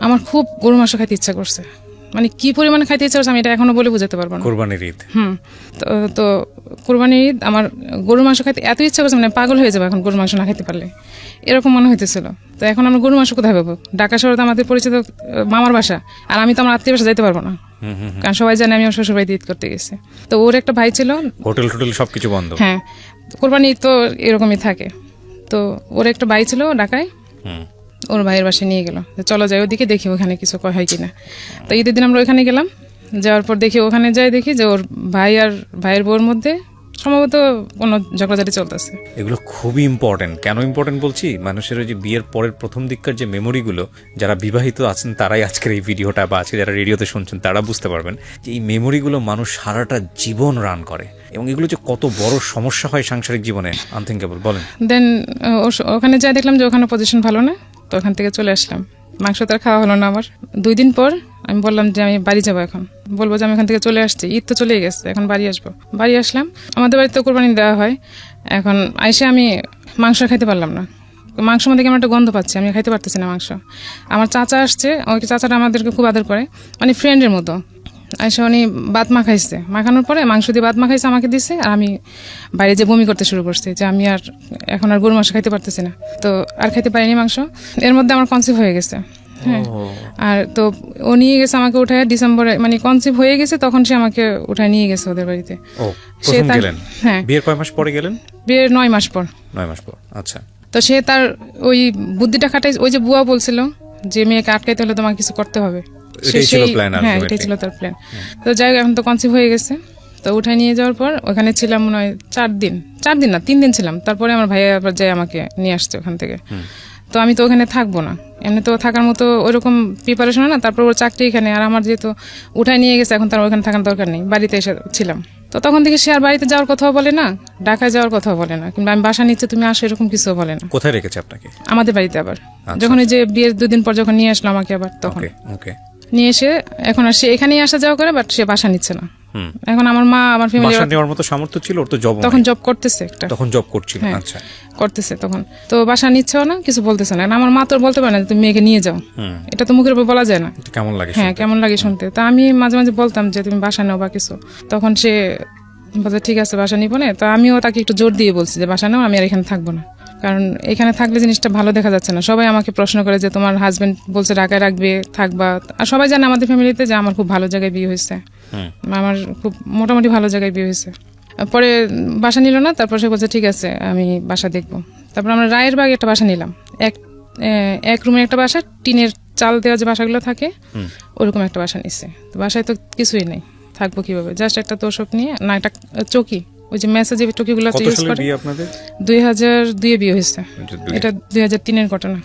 আমার খুব গরু মাংস খাইতে ইচ্ছা করছে, মানে কি পরিমাণে খাইতে ইচ্ছা করছে আমি এটা এখনো বলে বোঝাতে পারবো না। কোরবানির ঈদ। তো কোরবানির ঈদ আমার গরুর মাংস খাইতে এত ইচ্ছা করছে, মানে পাগল হয়ে যাবে এখন গরুর মাংস না খাইতে পারলে, এরকম মনে হইতেছিল। তো এখন আমরা গরুর মাংস কোথায় পাবো? ঢাকা শহরে তো আমাদের পরিচিত মামার বাসা, আর আমি তো আমার আত্মীয় বাসা যাইতে পারবো না, কারণ সবাই জানে আমি আমার শ্বশুর বাড়িতে ঈদ করতে গেছি। তো ওর একটা ভাই ছিল, হোটেল সবকিছু বন্ধ। হ্যাঁ, কোরবানি ঈদ তো এরকমই থাকে। তো ওর একটা ভাই ছিল ঢাকায়, ওর ভাইয়ের বাসায় নিয়ে গেল, চলো যাই ওদিকে দেখি ওখানে কিছু হয় কিনা। তো ঈদের দিন আমরা ওখানে গেলাম, যাওয়ার পর দেখি ওখানে যাই দেখি যে ওর ভাই আর ভাইয়ের বউর মধ্যে সম্ভবত কোনো ঝগড়াঝাটি চলতেছে। এগুলো খুবই ইম্পর্টেন্ট। কেন ইম্পর্টেন্ট বলছি, মানুষের ওই যে বিয়ের পরের প্রথম দিককার যে মেমোরিগুলো, যারা বিবাহিত আছেন তারাই আজকের এই ভিডিওটা বা আজকে যারা রেডিওতে শুনছেন তারা বুঝতে পারবেন যে এই মেমোরিগুলো মানুষ সারাটা জীবন রান করে, এবং এগুলো যে কত বড় সমস্যা হয় সাংসারিক জীবনে আনথিঙ্কেবল। বলেন। দেন ওখানে যাই দেখলাম যে ওখানে পজিশন ভালো না, তো ওখান থেকে চলে আসলাম। মাংস তো আর খাওয়া হলো না আমার। 2 দিন পর আমি বললাম যে আমি বাড়ি যাবো, এখন বলবো যে আমি এখান থেকে চলে আসছি, ঈদ তো চলেই গেছে, এখন বাড়ি আসবো। বাড়ি আসলাম, আমাদের বাড়িতে কোরবানি দেওয়া হয়। এখন আইসে আমি মাংস খাইতে পারলাম না, মাংস মধ্যে কেমন একটা গন্ধ পাচ্ছি, আমি খাইতে পারতেছি না মাংস। আমার চাচা আসছে, ওই চাচাটা আমাদেরকে খুব আদর করে, মানে ফ্রেন্ডের মতো। আইসা উনি ভাত মাখাইছে, মাখানোর পরে মাংস দিয়ে ভাত মাখাইছে, আমাকে দিছে, আর আমি বাইরে যে বমি করতে শুরু করছি যে আমি আর এখন আর গরু মাংস খাইতে পারতেছি না, তো আর খাইতে পারিনি মাংস। এর মধ্যে আমার কনসিভ হয়ে গেছে। হ্যাঁ, আর তো ও নিয়ে গেছে আমাকে উঠায় ডিসেম্বরে, মানে কনসিভ হয়ে গেছে তখন সে আমাকে উঠায় নিয়ে গেছে ওদের বাড়িতে। হ্যাঁ, বিয়ের কয় মাস পরে গেলেন? বিয়ের 9 মাস পর। 9 মাস পর, আচ্ছা। তো সে তার ওই বুদ্ধিটা খাটাই, ওই যে বুয়া বলছিল যে মেয়েকে আটকাইতে হলে তোমাকে কিছু করতে হবে, হ্যাঁ এটাই ছিল তার প্ল্যান। তো যাই হোক, এখন তো কনসিভ হয়ে গেছে, তো উঠায় নিয়ে যাওয়ার পর ওখানে ছিলাম মনে হয় 4 দিন না 3 দিন ছিলাম। তারপরে আমার ভাইয়া আবার যাই আমাকে নিয়ে আসছে ওখান থেকে। তো আমি তো ওখানে থাকবো না, এমনি তো থাকার মতো ওইরকম প্রিপারেশন না। তারপর ওর চাকরি এখানে, আর আমার যেহেতু উঠায় নিয়ে গেছে, এখন তার ওখানে থাকার দরকার নেই, বাড়িতে এসে ছিলাম। তো তখন থেকে সে আর বাড়িতে যাওয়ার কথাও বলে না, ঢাকায় যাওয়ার কথাও বলে না, কিংবা আমি বাসা নিচ্ছে তুমি আসো এরকম কিছু বলে না। কোথায় রেখেছে আপনাকে? আমাদের বাড়িতে। আবার যখন ওই যে বিয়ের 2 দিন পর যখন নিয়ে আসলো আমাকে, আবার তখন নিয়ে এসে এখন আর সে এখানেই আসা যাওয়া করে, বাট সে বাসা নিচ্ছে না। এখন আমার মা, আমার ফ্যামিলি বাসা নেওয়ার মতো সামর্থ্য ছিল ওর? তো জব, তখন জব করতেছে একটা, তখন জব করছিল। আচ্ছা, করতেছে তখন, তো বাসা নিচ্ছেও না, কিছু বলতেছে না। আমার মা তো বলতে পারে না তুমি মেয়েকে নিয়ে যাও, এটা তো মুখের উপর বলা যায় না। কেমন লাগে? হ্যাঁ, কেমন লাগে শুনতে। তা আমি মাঝে মাঝে বলতাম যে তুমি বাসা নাও বা কিছু, তখন সে বলছে ঠিক আছে বাসা নিবো না। তো আমিও তাকে একটু জোর দিয়ে বলছি যে বাসা নাও, আমি আর এখানে থাকবো না, কারণ এখানে থাকলে জিনিসটা ভালো দেখা যাচ্ছে না। সবাই আমাকে প্রশ্ন করে যে তোমার হাজবেন্ড বলছে ঢাকায় রাখবে, থাকবা। আর সবাই জানে আমাদের ফ্যামিলিতে যে আমার খুব ভালো জায়গায় বিয়ে হয়েছে, আমার খুব মোটামুটি ভালো জায়গায় বিয়ে হয়েছে। পরে বাসা নিল না, তারপর সে বলছে ঠিক আছে আমি বাসা দেখবো। তারপর আমরা রায়ের বাগে একটা বাসা নিলাম, এক রুমের একটা বাসা, টিনের চাল দেওয়া যে বাসাগুলো থাকে ওরকম একটা বাসা নিচ্ছে। তো বাসায় তো কিছুই নেই, থাকবো কিভাবে? জাস্ট একটা তোষক নিয়ে, না একটা চৌকি, ওই যে মেসেজে চৌকিগুলো ইউজ করে। 2002-এ বিয়ে হয়েছে, এটা 2003-এর ঘটনা,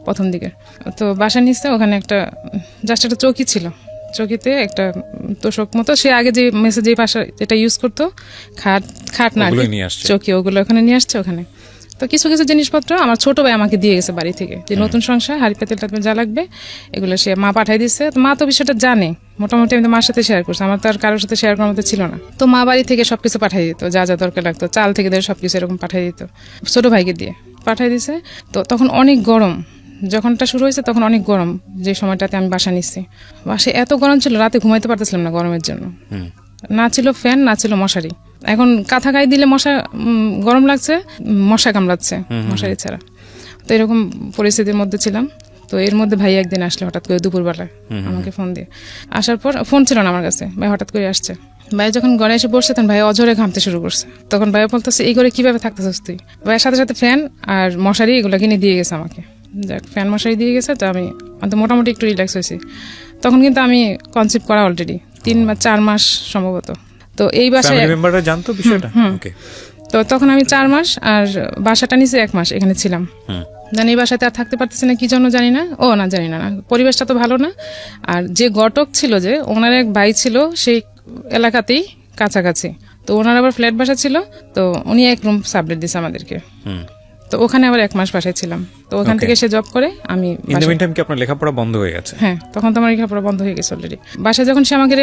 প্রথম দিকে। তো বাসা নিচ্ছে, ওখানে একটা জাস্ট একটা চৌকি ছিল, চৌকিতে একটা তোষক মতো। সে আগে যে মেসেজ যে বাসা যেটা ইউজ করতো, খাট না চৌকি, ওগুলো ওখানে নিয়ে আসছে। ওখানে তো কিছু কিছু জিনিসপত্র আমার ছোট ভাই আমাকে দিয়ে গেছে বাড়ি থেকে, যে নতুন সংসার, হাড়ি পাতিল টাতিল যা লাগবে এগুলো সে মা পাঠাই দিচ্ছে। তো মা তো বিষয়টা জানে মোটামুটি, আমি তো মার সাথে শেয়ার করছি, আমার তো আর কারোর সাথে শেয়ার করার মতো ছিল না। তো মা বাড়ি থেকে সবকিছু পাঠাই দিত, যা যা দরকার লাগতো, চাল থেকে ধরে সবকিছু এরকম পাঠাই দিত, ছোট ভাইকে দিয়ে পাঠাই দিছে। তো তখন অনেক গরম, যখনটা শুরু হয়েছে তখন অনেক গরম, যে সময়টাতে আমি বাসা নিচ্ছি। বাসায় এত গরম ছিল, রাতে ঘুমাইতে পারতেছিলাম না গরমের জন্য, না ছিল ফ্যান, না ছিল মশারি। এখন কাঁথা গায়ে দিলে মশা, গরম লাগছে, মশা কামড়াচ্ছে মশারি ছাড়া। তো এরকম পরিস্থিতির মধ্যে ছিলাম। তো এর মধ্যে ভাই একদিন আসলে হঠাৎ করে দুপুরবেলায় আমাকে ফোন দিয়ে, আসার পর ফোন ছিল না আমার কাছে, ভাই হঠাৎ করে আসছে। ভাই যখন ঘরে এসে বসছে তখন ভাই অঝরে ঘামতে শুরু করছে। তখন ভাই বলতেছে এই ঘরে কিভাবে থাকতেছিস তুই? ভাইয়ের সাথে সাথে ফ্যান আর মশারি এগুলো কিনে দিয়ে গেছে আমাকে, যাক ফ্যান মশারি দিয়ে গেছে। তো আমি মোটামুটি একটু রিল্যাক্স হয়েছি। তখন কিন্তু আমি কনসিভ করা অলরেডি 3 বা 4 মাস সম্ভবত। তো এই বাসায় জানতো বিষয়টা। তো তখন আমি 4 মাস, আর বাসাটা নিচে 1 মাস এখানে ছিলাম। জানি এই বাসাতে আর থাকতে পারতেছি না, কি জন্য জানি না। জানি না, পরিবেশটা তো ভালো না। আর যে ঘটক ছিল, যে ওনার এক ভাই ছিল সেই এলাকাতেই কাছাকাছি, তো ওনার আবার ফ্ল্যাট বাসা ছিল, তো উনি 1 রুম সাবলেট দিছে আমাদেরকে। তো ওখানে আবার 1 মাস বাসায় ছিলাম। তো ওখান থেকে সে জব করে, আমি আপনার লেখাপড়া বন্ধ হয়ে গেছে? হ্যাঁ, তখন তো আমার লেখাপড়া বন্ধ হয়ে গেছে অলরেডি। বাসায় যখন সে আমাকে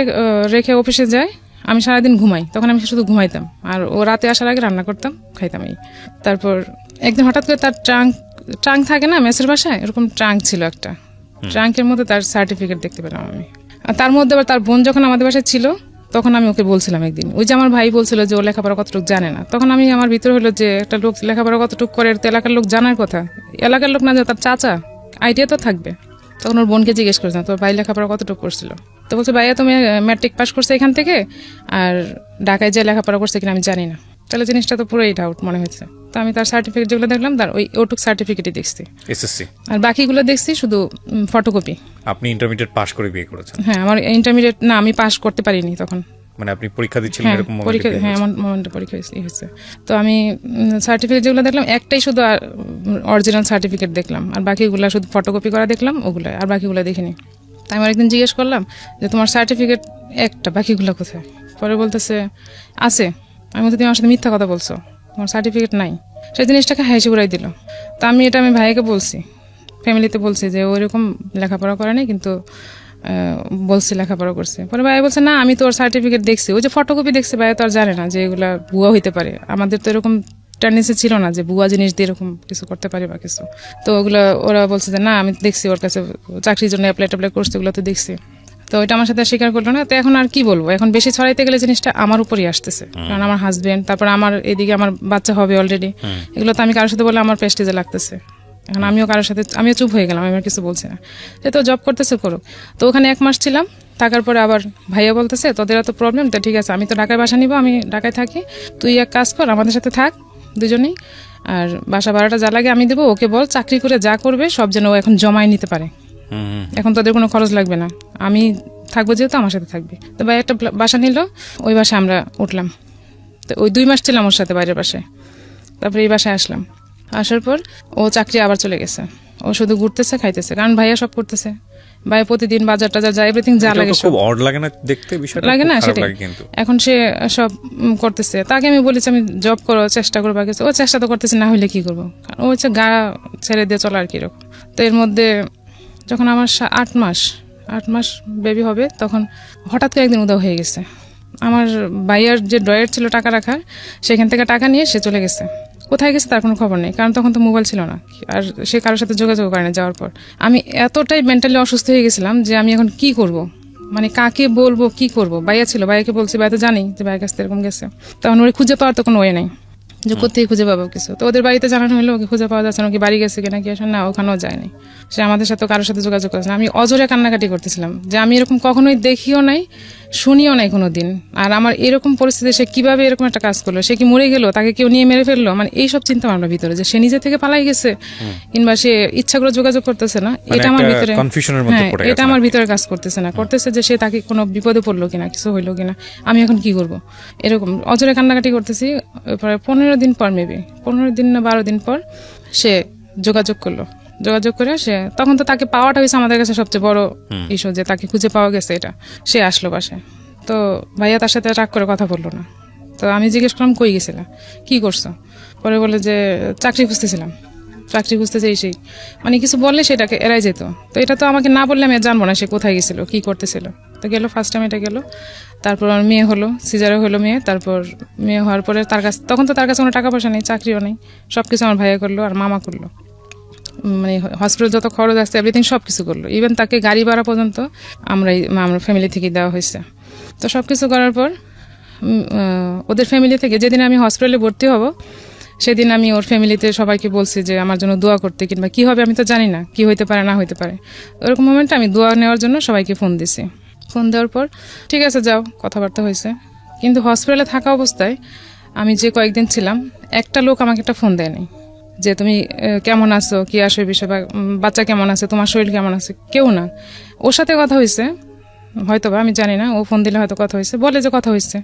রেখে অফিসে যায়, আমি সারাদিন ঘুমাই, তখন আমি শুধু ঘুমাইতাম, আর ও রাতে আসার আগে রান্না করতাম, খাইতাম। তারপর একদিন হঠাৎ করে তার ট্রাঙ্ক থাকে না মেসের বাসায়, এরকম ট্রাঙ্ক ছিল একটা, ট্রাঙ্কের মধ্যে তার সার্টিফিকেট দেখতে পেলাম আমি। আর তার মধ্যে আবার তার বোন যখন আমাদের বাসায় ছিল, তখন আমি ওকে বলছিলাম একদিন, ওই যে আমার ভাই বলছিল যে ও লেখাপড়া কতটুকু জানে না, তখন আমি আমার ভিতরে হলো যে একটা লোক লেখাপড়া কতটুকু করে, তো এলাকার লোক জানার কথা, এলাকার লোক না যে তার চাচা, আইডিয়া তো থাকবে। তখন ওর বোনকে জিজ্ঞেস করেছিলাম তোর ভাই লেখাপড়া কতটুকু করছিল, তো বলছে ভাইয়া তুমি ম্যাট্রিক পাস করছে এখান থেকে, আর ঢাকায় যে লেখাপড়া করছে কিনা আমি জানি না। তাহলে জিনিসটা তো পুরোই ডাউট মনে হয়েছে। তো আমি তার সার্টিফিকেট যেগুলো দেখলাম, তার ওটুক সার্টিফিকেটই দেখছি, এসএসসি, আর বাকিগুলো দেখছি শুধু ফটোকপি। আপনি ইন্টারমিডিয়েট পাস করে বিয়ে করেছেন? হ্যাঁ, আমার ইন্টারমিডিয়েট না, আমি পাস করতে পারিনি তখন, মানে আপনি পরীক্ষা দিচ্ছিলেন এরকম পরীক্ষা, হ্যাঁ এমন মোমেন্টে পরীক্ষা হয়েছে। তো আমি সার্টিফিকেট যেগুলো দেখলাম একটাই শুধু অরিজিনাল সার্টিফিকেট দেখলাম, আর বাকিগুলো শুধু ফটোকপি করা দেখলাম ওগুলো, আর বাকিগুলো দেখিনি। তাই আমি একদিন জিজ্ঞেস করলাম যে তোমার সার্টিফিকেট একটা, বাকিগুলো কোথায়? পরে বলতেছে আছে। আমি বলতে তুমি আমার সাথে মিথ্যা কথা বলছো, তোমার সার্টিফিকেট নাই। সেই জিনিসটাকে হাসি উড়াই দিল। তা আমি এটা আমি ভাইকে বলছি, ফ্যামিলিতে বলছি যে ওইরকম লেখাপড়া করে নাই, কিন্তু বলছি লেখাপড়া করছে। পরে ভাই বলছে না আমি তোর সার্টিফিকেট দেখছি, ওই যে ফটোকপি দেখছি, ভাই তো আর জানে না যে এগুলা ভুয়া হইতে পারে। আমাদের তো এরকম টেন্ডেন্সি ছিল না যে ভুয়া জিনিস দিয়ে এরকম কিছু করতে পারে বা কিছু। তো ওগুলো ওরা বলছে যে না আমি দেখছি, ওর কাছে চাকরির জন্য অ্যাপ্লাই করছে, ওগুলো তো দেখছি। তো ওইটা আমার সাথে স্বীকার করলো না। তো এখন আর কি বলবো, এখন বেশি ছড়াইতে গেলে জিনিসটা আমার উপরই আসতেছে, কারণ আমার হাজবেন্ড, তারপর আমার এদিকে আমার বাচ্চা হবে অলরেডি, এগুলো তো আমি কারোর সাথে বলে আমার প্রেস্টিজে লাগতেছে। এখন আমিও কারোর সাথে আমিও চুপ হয়ে গেলাম, আমি আর কিছু বলছি না। সে তো জব করতেছে করুক। তো ওখানে 1 মাস ছিলাম, থাকার পরে আবার ভাইয়া বলতেছে তোদের এত প্রবলেম, তো ঠিক আছে আমি তো ঢাকায় বাসা নিব, আমি ঢাকায় থাকি, তুই এক কাজ কর আমাদের সাথে থাক দুজনেই, আর বাসা ভাড়াটা যা লাগে আমি দেবো, ওকে বল চাকরি করে যা করবে সব যেন ও এখন জমায় নিতে পারে, এখন তোদের কোনো খরচ লাগবে না, আমি থাকবো যেহেতু আমার সাথে থাকবে। তো ভাই একটা বাসা নিল, ওই বাসায় আমরা উঠলাম। তো ওই 2 মাস ছিলাম ওর সাথে বাইরের বাসায়। তারপরে এই বাসায় আসলাম, আসার পর ও চাকরি আবার চলে গেছে, ও শুধু ঘুরতেছে খাইতেছে, কারণ ভাইয়া সব করতেছে। ভাই প্রতিদিন বাজার টাজার যায়, এভরিথিং যা লাগে খুব অড লাগে না দেখতে, বিষয়টা লাগে না সেটাই। এখন সে সব করতেছে, তাকে আমি বলেছি আমি জব করো চেষ্টা করবো কিছু, ও চেষ্টা তো করতেছে, না হইলে কি করবো, ও হচ্ছে গা ছেড়ে দিয়ে চলা আর কি রকম। তো এর মধ্যে যখন আমার 8 মাস বেবি হবে, তখন হঠাৎ করে একদিন উধাও হয়ে গেছে। আমার ভাইয়ার যে ড্রয়ার ছিল টাকা রাখার, সেখান থেকে টাকা নিয়ে সে চলে গেছে। কোথায় গেছে তার কোনো খবর নেই, কারণ তখন তো মোবাইল ছিল না, আর সে কারোর সাথে যোগাযোগ করে না। যাওয়ার পর আমি এতটাই মেন্টালি অসুস্থ হয়ে গেছিলাম যে আমি এখন কি করব, মানে কাকে বলবো, কি করব। ভাইয়া ছিল, ভাইয়াকে বলছি, ভাই তো জানি যে ভাইয়ের কাছে এরকম গেছে। তখন ওরে খুঁজে পাওয়ার তো কোনো ওয়ে নেই, যে কোথায় খুঁজে পাবো কিছু। তো ওদের বাড়িতে জানানো হলো ওকে খুঁজে পাওয়া যাচ্ছে না, ওকে বাড়ি গেছে কিনা কি আসলে, না ওখানেও যায়নি, সে আমাদের সাথে কারোর সাথে যোগাযোগ করেছে না। আমি অজরে কান্নাকাটি করতেছিলাম যে আমি এরকম কখনোই দেখিও নাই, শুনিও নাই কোনো দিন। আর আমার এরকম পরিস্থিতি, সে কিভাবে এরকম একটা কাজ করলো, সে কি মরে গেল, তাকে কেউ নিয়ে মেরে ফেললো, মানে এইসব চিন্তা আমার ভিতরে, যে সে নিজে থেকে পালাই গেছে কিংবা সে ইচ্ছা করে যোগাযোগ করতেছে না, এটা আমার ভিতরে, হ্যাঁ এটা আমার ভিতরে কাজ করতেছে না, করতেছে যে সে তাকে কোনো বিপদে পড়লো কিনা, কিছু হইলো কিনা, আমি এখন কি করব, এরকম অজরে কান্নাকাটি করতেছি। প্রায় 15 দিন পর, মেবি 15 দিন না 12 দিন পর সে যোগাযোগ করলো। যোগাযোগ করে সে, তখন তো তাকে পাওয়াটা হয়েছে আমাদের কাছে সবচেয়ে বড় ইস্যু, যে তাকে খুঁজে পাওয়া গেছে এটা। সে আসলো বাসায়, তো ভাইয়া তার সাথে রাগ করে কথা বললো না। তো আমি জিজ্ঞেস করলাম কই গেছিলাম, কি করছো? পরে বলে যে চাকরি খুঁজতেছিলাম, চাকরি খুঁজতেছে সেই, মানে কিছু বললে সেটাকে এড়াই যেত। তো এটা তো আমাকে না বললে আমি জানবো না সে কোথায় গেছিল, কি করতেছিল। তো গেল, ফার্স্ট টাইম এটা গেল। তারপর আমার মেয়ে হলো, সিজারে হলো মেয়ে। তারপর মেয়ে হওয়ার পরে তার কাছে, তখন তো তার কাছে কোনো টাকা পয়সা নেই, চাকরিও নেই, সবকিছু আমার ভাইয়া করলো আর মামা করলো, মানে হসপিটাল যত খরচ আসছে এভরিথিং সব কিছু করলো। ইভেন তাকে গাড়ি ভাড়া পর্যন্ত আমরা ফ্যামিলি থেকে দেওয়া হয়েছে। তো সব কিছু করার পর ওদের ফ্যামিলি থেকে যেদিন আমি হসপিটালে ভর্তি হব, সেদিন আমি ওর ফ্যামিলিতে সবাইকে বলছি যে আমার জন্য দোয়া করতে, কিংবা কি হবে আমি তো জানি না, কি হইতে পারে না হইতে পারে। ওরকম মোমেন্টে আমি দোয়া নেওয়ার জন্য সবাইকে ফোন দিছি। ফোন দেওয়ার পর ঠিক আছে যাও, কথাবার্তা হয়েছে। কিন্তু হসপিটালে থাকা অবস্থায় আমি যে কয়েকদিন ছিলাম, একটা লোক আমাকে একটা ফোন দেয়নি যে তুমি কেমন আছো, কি আসো বিষয়, বা বাচ্চা কেমন আছে, তোমার শরীর কেমন আছে, কেউ না। ওর সাথে কথা হয়েছে হয়তো বা, আমি জানি না, ও ফোন দিলে হয়তো কথা হয়েছে, বলে যে কথা হয়েছে,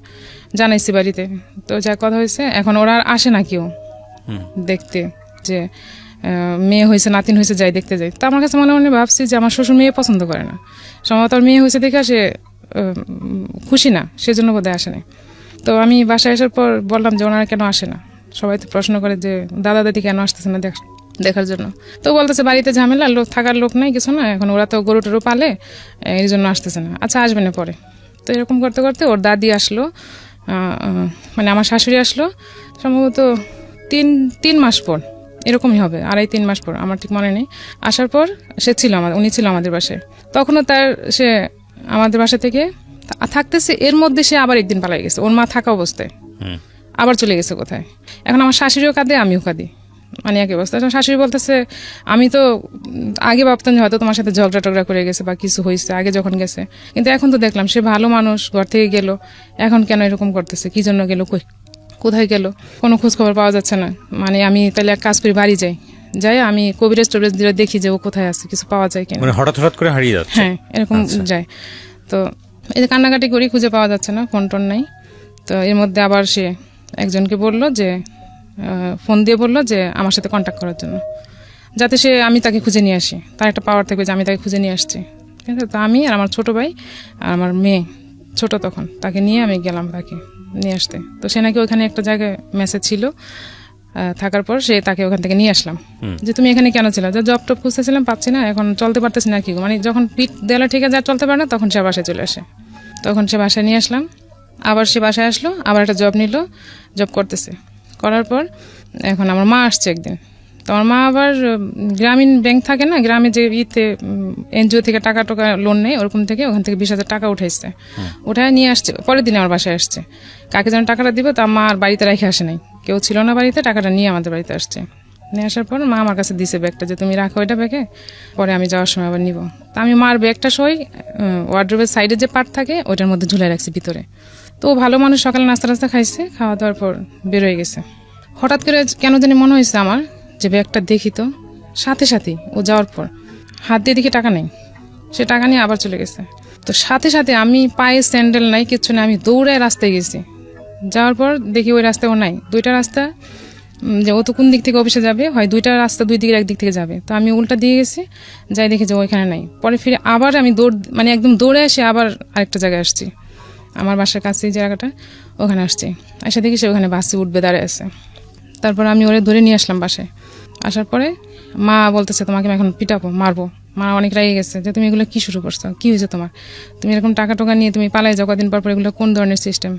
জানাইছি বাড়িতে। তো যা কথা হয়েছে, এখন ওরা আর আসে না কেউ দেখতে, যে মেয়ে হয়েছে নাতিন হয়েছে যাই দেখতে যাই। তো আমার কাছে মনে মনে ভাবছি যে আমার শ্বশুর মেয়ে পছন্দ করে না, সম্ভবত ওর মেয়ে হয়েছে দেখে সে খুশি না, সেজন্য বোধহয় আসে না। তো আমি বাসায় আসার পর বললাম যে ওনারা কেন আসে না, সবাই তো প্রশ্ন করে যে দাদা দাদি কেন আসতেছে না দেখার জন্য। তো বলতেছে বাড়িতে ঝামেলা, লোক থাকার লোক নাই, কিছু না, এখন ওরা তো গরু টরু পালে, এই জন্য আসতেছে না। আচ্ছা আসবে না পরে। তো এরকম করতে করতে ওর দাদি আসলো, মানে আমার শাশুড়ি আসলো সম্ভবত 3 মাস পর, এরকমই হবে, 2.5-3 মাস পর, আমার ঠিক মনে নেই। আসার পর সে ছিল উনি ছিল আমাদের বাসায়, তখনও সে আমাদের বাসা থেকে থাকতেছে। এর মধ্যে সে আবার একদিন পালাই গেছে, ওর মা থাকা অবস্থায় আবার চলে গেছে কোথায়। এখন আমার শাশুড়িও কাঁদে, আমিও কাঁদি, মানে একই অবস্থা। শাশুড়ি বলতেছে আমি তো আগে ভাবতাম যে হয়তো তোমার সাথে ঝগড়া টগড়া করে গেছে বা কিছু হয়েছে আগে যখন গেছে, কিন্তু এখন তো দেখলাম সে ভালো মানুষ, ঘর থেকে গেল, এখন কেন এরকম করতেছে, কি জন্য গেল, কোথায় গেল, কোনো খোঁজ খবর পাওয়া যাচ্ছে না। মানে আমি তাহলে এক কাজ করি, বাড়ি যাই আমি কবিরাজ টবিরাজ দেখি যে ও কোথায় আছে, কিছু পাওয়া যায় কিনা, মানে হঠাৎ করে হারিয়ে যাচ্ছে। হ্যাঁ এরকম যায়। তো এই যে কান্নাকাটি করি, খুঁজে পাওয়া যাচ্ছে না, ফোন টোন নাই। তো এর মধ্যে আবার সে একজনকে বললো যে ফোন দিয়ে বললো যে আমার সাথে কন্ট্যাক্ট করার জন্য, যাতে আমি তাকে খুঁজে নিয়ে আসি। তার একটা পাওয়ার থাকবে যে আমি তাকে খুঁজে নিয়ে আসছি, ঠিক আছে। তো আমি আর আমার ছোট ভাই আর আমার মেয়ে, ছোট তখন, তাকে নিয়ে আমি গেলাম তাকে নিয়ে আসতে। তো সে নাকি ওখানে একটা জায়গায় মেসেজ ছিল, থাকার পর তাকে ওখান থেকে নিয়ে আসলাম, যে তুমি এখানে কেন ছিল? যে জব টপ খুঁজতেছিলাম, পাচ্ছি না, এখন চলতে পারতেছি না, কি মানে যখন পিঠ দেওয়ালে ঠিক আছে আর চলতে পারে না, তখন সে বাসায় চলে আসে। তখন সে বাসায় নিয়ে আসলাম, আবার সে বাসায় আসলো, আবার একটা জব নিল, জব করতেছে। করার পর এখন আমার মা আসছে একদিন। তো আমার মা আবার গ্রামীণ ব্যাংক থাকে না, গ্রামে যে এনজিও থেকে টাকা লোন নেয়, ওরকম থেকে ওখান থেকে 20,000 টাকা উঠাইছে, উঠায় নিয়ে আসছে। পরের দিন আমার বাসায় আসছে, কাকে যেন টাকাটা দিব, তা মা আর বাড়িতে রেখে আসে নাই, কেউ ছিল না বাড়িতে, টাকাটা নিয়ে আমাদের বাড়িতে আসছে। নিয়ে আসার পর মা আমার কাছে দিছে ব্যাগটা, যে তুমি রাখো এটা ব্যাগে, পরে আমি যাওয়ার সময় আবার নিব। তা আমি মার ব্যাগটা সই ওয়ার্ড্রোবের সাইডে যে পার্ট থাকে ওইটার মধ্যে ঝুলে রাখছি ভিতরে। তো ও ভালো মানুষ, সকালে নাস্তা খাইছে, খাওয়া দাওয়ার পর বেরোয় গেছে। হঠাৎ করে কেন জানি মনে হয়েছে আমার যে ব্যাগটা দেখি, তো সাথে সাথে ও যাওয়ার পর হাত দিয়ে দেখি টাকা নেই, সে টাকা নিয়ে আবার চলে গেছে। তো সাথে সাথে আমি পায়ে স্যান্ডেল নাই, কিচ্ছু নাই, আমি দৌড়ায় রাস্তায় গেছি। যাওয়ার পর দেখি ওই রাস্তায় ও নাই। দুইটা রাস্তা, যে ও তো কোন দিক থেকে অফিসে যাবে, হয় দুইটা রাস্তা দুই দিকের একদিক থেকে যাবে, তো আমি উল্টা দিয়ে গেছি, যাই দেখি যে ওইখানে নাই। পরে ফিরে আবার আমি একদম দৌড়ে এসে আবার আরেকটা জায়গায় আসছি, আমার বাসার কাছে যে জায়গাটা, ওখানে আসছি। এসে দেখি সে ওখানে বাসে উঠবে দাঁড়িয়ে আছে। তারপর আমি ওরে ধরে নিয়ে আসলাম বাসায়। আসার পরে মা বলতেছে তোমাকে এখন পিটাবো, মারবো। মা অনেক রেগে গেছে যে তুমি এগুলো কি শুরু করছো, কি হয়েছে তোমার, তুমি এরকম টাকা টোকা নিয়ে তুমি পালাই যাও কদিন পর, এগুলো কোন ধরনের সিস্টেম?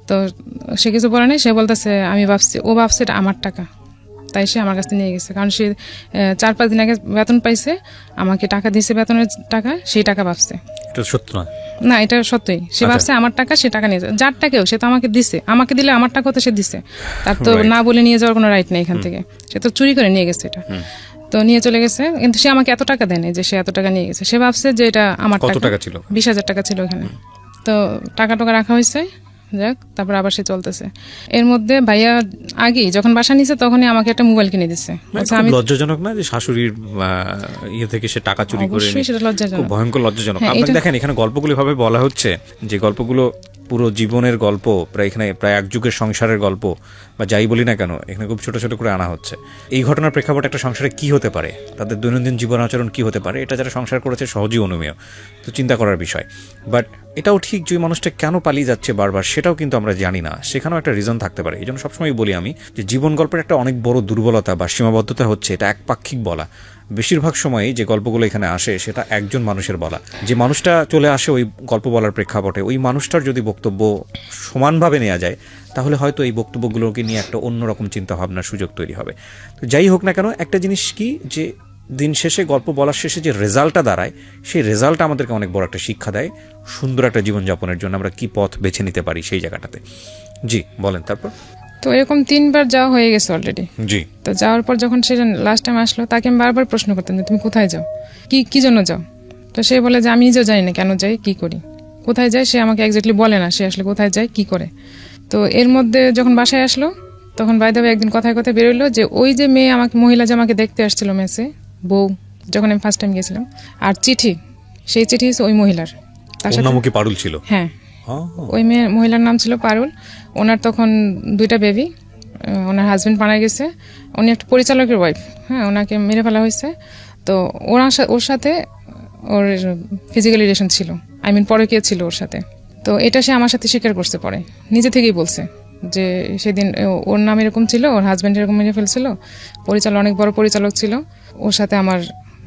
তো সে কিছু বলে নাই, সে বলতেছে ও ভাবছে এটা আমার টাকা, তাই সে আমার কাছ থেকে নিয়ে গেছে। কারণ সে 4-5 দিন আগে বেতন পাইছে, আমাকে টাকা দিয়েছে, বেতনের টাকা, সেই টাকা ভাবছে। এটা সত্য না? না, এটা সত্যই। সে ভাবছে আমার টাকা, সে টাকা নিয়ে যার টাকাও সে তো আমাকে দিছে, আমাকে দিলে আমার টাকা তো সে দিছে, তার তো না বলে নিয়ে যাওয়ার কোনো রাইট নেই এখান থেকে। সে তো চুরি করে নিয়ে গেছে এটা, তো নিয়ে চলে গেছে। কিন্তু সে আমাকে এত টাকা দেয়নি যে সে এত টাকা নিয়ে গেছে। সে ভাবছে যে এটা আমার টাকা ছিল, 20,000 টাকা ছিল ওখানে। তো টাকা রাখা হয়েছে, যাক, তারপর আবার সে চলতেছে। এর মধ্যে ভাইয়া আগেই যখন বাসা নিছে তখনই আমাকে একটা মোবাইল কিনে দিচ্ছে। আমি লজ্জাজনক না যে শাশুড়ির ইয়ে থেকে সে টাকা চুরি করে? সেটা লজ্জাজনক, ভয়ঙ্কর লজ্জাজনক। আপনি দেখেন এখানে গল্পগুলো ভাবে বলা হচ্ছে, যে গল্পগুলো পুরো জীবনের গল্প, এখানে প্রায় এক যুগের সংসারের গল্প বা যাই বলি না কেন, এখানে খুব ছোট ছোট করে আনা হচ্ছে। এই ঘটনার প্রেক্ষাপটে একটা সংসারে কি হতে পারে, তাদের দৈনন্দিন জীবন আচরণ কি হতে পারে, এটা যারা সংসার করেছে সহজেই অনুমেয়, তো চিন্তা করার বিষয়। বাট এটাও ঠিক যে মানুষটা কেন পালিয়ে যাচ্ছে বারবার, সেটাও কিন্তু আমরা জানি না, সেখানেও একটা রিজন থাকতে পারে। এই জন্য সবসময় বলি আমি যে জীবন গল্পের একটা অনেক বড় দুর্বলতা বা সীমাবদ্ধতা হচ্ছে এটা একপাক্ষিক বলা। বেশিরভাগ সময়ই যে গল্পগুলো এখানে আসে সেটা একজন মানুষের বলা। যে মানুষটা চলে আসে ওই গল্প বলার প্রেক্ষাপটে, ওই মানুষটার যদি বক্তব্য সমানভাবে নেওয়া যায়, তাহলে হয়তো এই বক্তব্যগুলোকে নিয়ে একটা অন্যরকম চিন্তাভাবনার সুযোগ তৈরি হবে। তো যাই হোক না কেন, একটা জিনিস কি, যে দিন শেষে গল্প বলার শেষে যে রেজাল্টটা দাঁড়ায়, সেই রেজাল্টটা আমাদেরকে অনেক বড় একটা শিক্ষা দেয় সুন্দর একটা জীবনযাপনের জন্য আমরা কি পথ বেছে নিতে পারি সেই জায়গাটাতে। জি বলেন। তারপর তো এরকম 3বার যাওয়া হয়ে গেছে অলরেডি। জি। তো যাওয়ার পর যখন সে লাস্ট টাইম আসলো, তাকে আমি বারবার প্রশ্ন করতাম যে তুমি কোথায় যাও, কি জন্য যাও? তো সে বলে যে আমি নিজেও জানি না কেন যাই, কি করি, কোথায় যায় সে আমাকে এক্স্যাক্টলি বলে না, সে আসলে কোথায় যায়, কি করে। তো এর মধ্যে যখন বাসায় আসলো, তখন বাইদাবে একদিন কথায় বেরোলো যে ওই যে মেয়ে মহিলা যে আমাকে দেখতে আসছিল মেসে, বউ, যখন আমি ফার্স্ট টাইম গেছিলাম, আর চিঠি, সেই চিঠি ওই মহিলার, তার সাথে নাম কি পারুল ছিল? হ্যাঁ, ওই মহিলার নাম ছিল পারুল। ওনার তখন 2টা বেবি, ওনার হাজবেন্ড মারা গেছে, উনি একটা পরিচালকের ওয়াইফ, হ্যাঁ, ওনাকে মেরে ফেলা হয়েছে। তো ওর সাথে ওর ফিজিক্যাল রিলেশন ছিল, পরকীয়া ছিল ওর সাথে। তো এটা সে আমার সাথে স্বীকার করতে পারে, নিজে থেকেই বলছে যে সেদিন ওর নাম এরকম ছিল, ওর হাজবেন্ড এরকম মেরে ফেলছিল, অনেক বড় পরিচালক ছিল, ওর সাথে আমার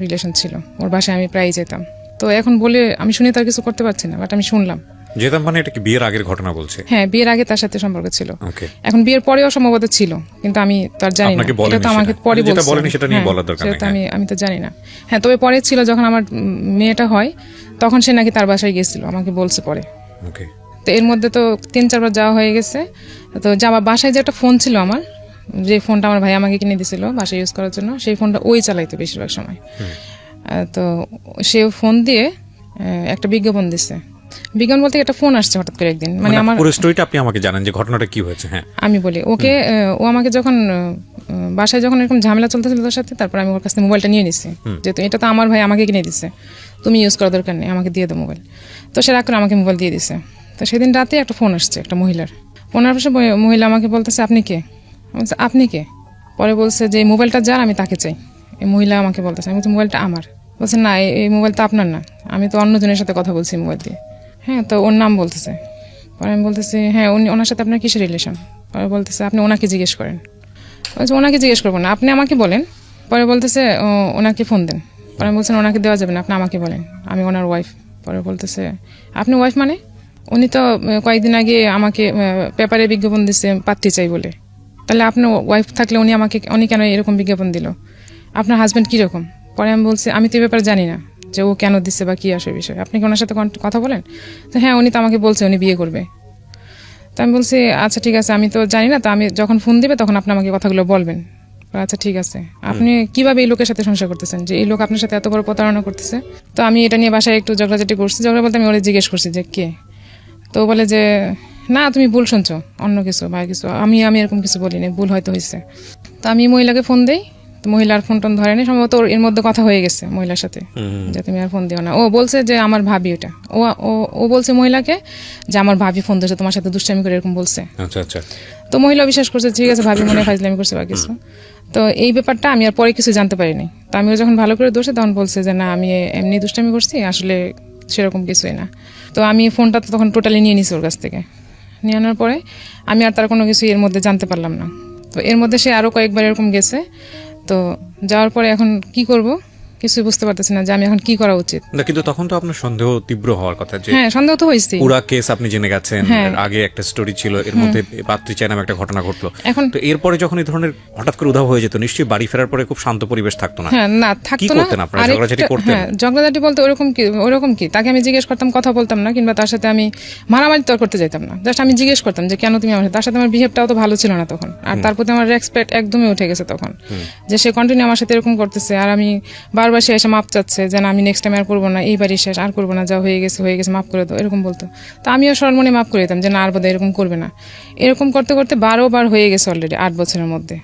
রিলেশন ছিল, ওর বাসায় আমি প্রায়ই যেতাম। তো এখন বলে আমি শুনে তার কিছু করতে পারছি না, বাট আমি শুনলাম। যেতাম মানে এটা কি বিয়ের আগের ঘটনা বলছে? হ্যাঁ, বিয়ের আগে তার সাথে সম্পর্ক ছিল। এখন বিয়ের পরেও সম্ভবত ছিল, কিন্তু আমি তার জানি না, এটা তো আমাকে পরে বলছে, আমি তো জানি না। হ্যাঁ, তবে পরে ছিল যখন আমার মেয়েটা হয়, তখন সে নাকি তার বাসায় গেছিল, আমাকে বলছে পরে। তো এর মধ্যে তো 3-4বার যাওয়া হয়ে গেছে। তো যাওয়া বাসায় যে একটা ফোন ছিল আমার, যে ফোনটা আমার ভাই আমাকে কিনে দিয়েছিল বাসায় ইউজ করার জন্য, সেই ফোনটা ওই চালাইতো বেশিরভাগ সময়। তো সে ফোন দিয়ে একটা বিজ্ঞাপন দিচ্ছে। বিজ্ঞাপন বলতে একটা ফোন আসছে হঠাৎ করে একদিন, মানে আমার পুরো স্টোরিটা আপনি আমাকে জানেন যে ঘটনাটা কি হয়েছে। হ্যাঁ, আমি বলি ওকে। ও আমাকে যখন বাসায় যখন এরকম ঝামেলা চলতেছিল তোর সাথে, তারপর আমি ওর কাছ থেকে মোবাইলটা নিয়ে নিছি, যেহেতু এটা তো আমার ভাই আমাকে কিনে দিছে, তুমি ইউজ করার দরকার নেই, আমাকে দিয়ে দাও মোবাইল। তো সে রাগ করে আমাকে মোবাইল দিয়ে দিছে। তো সেদিন রাতে একটা ফোন আসছে একটা মহিলার, ফোনের পাশে মহিলা আমাকে বলতেছে আপনি কে? আপনি কে? পরে বলছে যে এই মোবাইলটা যার আমি তাকে চাই। এই মহিলা আমাকে বলতেছে, আমি বলছি মোবাইলটা আমার। বলছে না এই মোবাইল তো আপনার না, আমি তো অন্যজনের সাথে কথা বলছি মোবাইল দিয়ে। হ্যাঁ, তো ওর নাম বলতেছে। পরে আমি বলতেছি হ্যাঁ ওনার সাথে আপনার কিসের রিলেশন? পরে বলতেছে আপনি ওনাকে জিজ্ঞেস করেন। বলছে ওনাকে জিজ্ঞেস করবো না, আপনি আমাকে বলেন। পরে বলতেছে ওনাকে ফোন দেন। পরে আমি বলছেন ওনাকে দেওয়া যাবে না, আপনি আমাকে বলেন, আমি ওনার ওয়াইফ। পরে বলতেছে আপনি ওয়াইফ মানে? উনি তো কয়েকদিন আগে আমাকে পেপারে বিজ্ঞাপন দিচ্ছে পাত্রী চাই বলে, তাহলে আপনার ওয়াইফ থাকলে উনি কেন এরকম বিজ্ঞাপন দিল? আপনার হাজব্যান্ড কীরকম? পরে আমি বলছি আমি তো এই ব্যাপারে জানি না যে ও কেন দিচ্ছে বা কী আসে বিষয়, আপনি কি ওনার সাথে কথা বলেন? তো হ্যাঁ উনি তো আমাকে বলছে উনি বিয়ে করবে। তো আমি বলছি আচ্ছা ঠিক আছে, আমি তো জানি না, তো আমি যখন ফোন দিবে তখন আপনি আমাকে কথাগুলো বলবেন। আচ্ছা ঠিক আছে, আপনি কিভাবে এই লোকের সাথে সংসার করতেছেন যে এই লোক আপনার সাথে এত বড় প্রতারণা করতেছে? তো আমি এটা নিয়ে বাসায় একটু ঝগড়াঝাটি করছি। ঝগড়া বলতে আমি ওরা জিজ্ঞেস করছি যে কে? তো বলে যে না তুমি ভুল শুনছো, অন্য কিছু বা কিছু, আমি এরকম কিছু বলিনি, ভুল হয়তো হয়েছে। তো আমি মহিলাকে ফোন দেই, তো মহিলার ফোন টোন ধরেনি, সম্ভবত এর মধ্যে কথা হয়ে গেছে মহিলার সাথে যে তুমি আর ফোন দিও না। ও বলছে যে আমার ভাবি, ওটা ও বলছে মহিলাকে যে আমার ভাবি ফোন দিয়েছে তোমার সাথে দুষ্টামি করে এরকম বলছে। আচ্ছা আচ্ছা। তো মহিলা বিশ্বাস করছে ঠিক আছে ভাবি মনে ফাজলামি করছে বা কিছু। তো এই ব্যাপারটা আমি আর পরে কিছু জানতে পারিনি। তো আমি যখন ভালো করে দোষে তখন বলছে যে না আমি এমনি দুষ্টামি করছি, আসলে সেরকম কিছুই না। তো আমি ফোনটা তো তখন টোটালি নিয়ে নিছি ওর কাছ থেকে। নিয়ে আনার পরে আমি আর তার কোনো কিছু এর মধ্যে জানতে পারলাম না। তো এর মধ্যে সে আরও কয়েকবার এরকম গেছে। তো যাওয়ার পরে এখন কি করব কিছুই বুঝতে পারতেছি না যে আমি এখন কি করা উচিত। কিন্তু তখন তো আপনার সন্দেহ তীব্র হওয়ার কথা যে হ্যাঁ সন্দেহ তো হয়েছে, পুরা কেস আপনি জেনে গেছেন, আগে একটা স্টোরি ছিল, এর মধ্যে পাত্রী চাই নামে একটা ঘটনা ঘটলো। এখন তো এরপরে যখন এই ধরনের হঠাৎ করে উধাও হয়ে যেত, নিশ্চয়ই বাড়ি ফেরার পরে খুব শান্ত পরিবেশ থাকতো না? হ্যাঁ না থাকতো না। আপনারা ঝগড়াঝাটি করতেন? হ্যাঁ ঝগড়াঝাটি বলতে ওরকম কি তাকে আমি জিজ্ঞেস করতাম, কথা বলতাম না, কিংবা তার সাথে আমি মারামারি তর্ক করতে যাইতাম না, জাস্ট আমি জিজ্ঞেস করতাম যে কেন তুমি আমার সাথে। তার সাথে আমার বিহেভটাও তো ভালো ছিল না তখন, আর তার প্রতি আমার রেসপেক্ট একদমই উঠে গেছে তখন, যে সে কন্টিনিউ আমার সাথে এরকম করতেছে। আর আমি বারবার সে এসে মাপ চাচ্ছে যে না আমি নেক্সট টাইম আর করবো না, এইবারই শেষ, আর করবো না, যা হয়ে গেছে মাফ করে দাও, এরকম বলতো। তো আমিও সরমনে মাফ করে দিতাম যে না আর বোধহয় এরকম করবে না। এরকম করতে করতে 12 বার হয়ে গেছে অলরেডি 8 বছরের মধ্যে।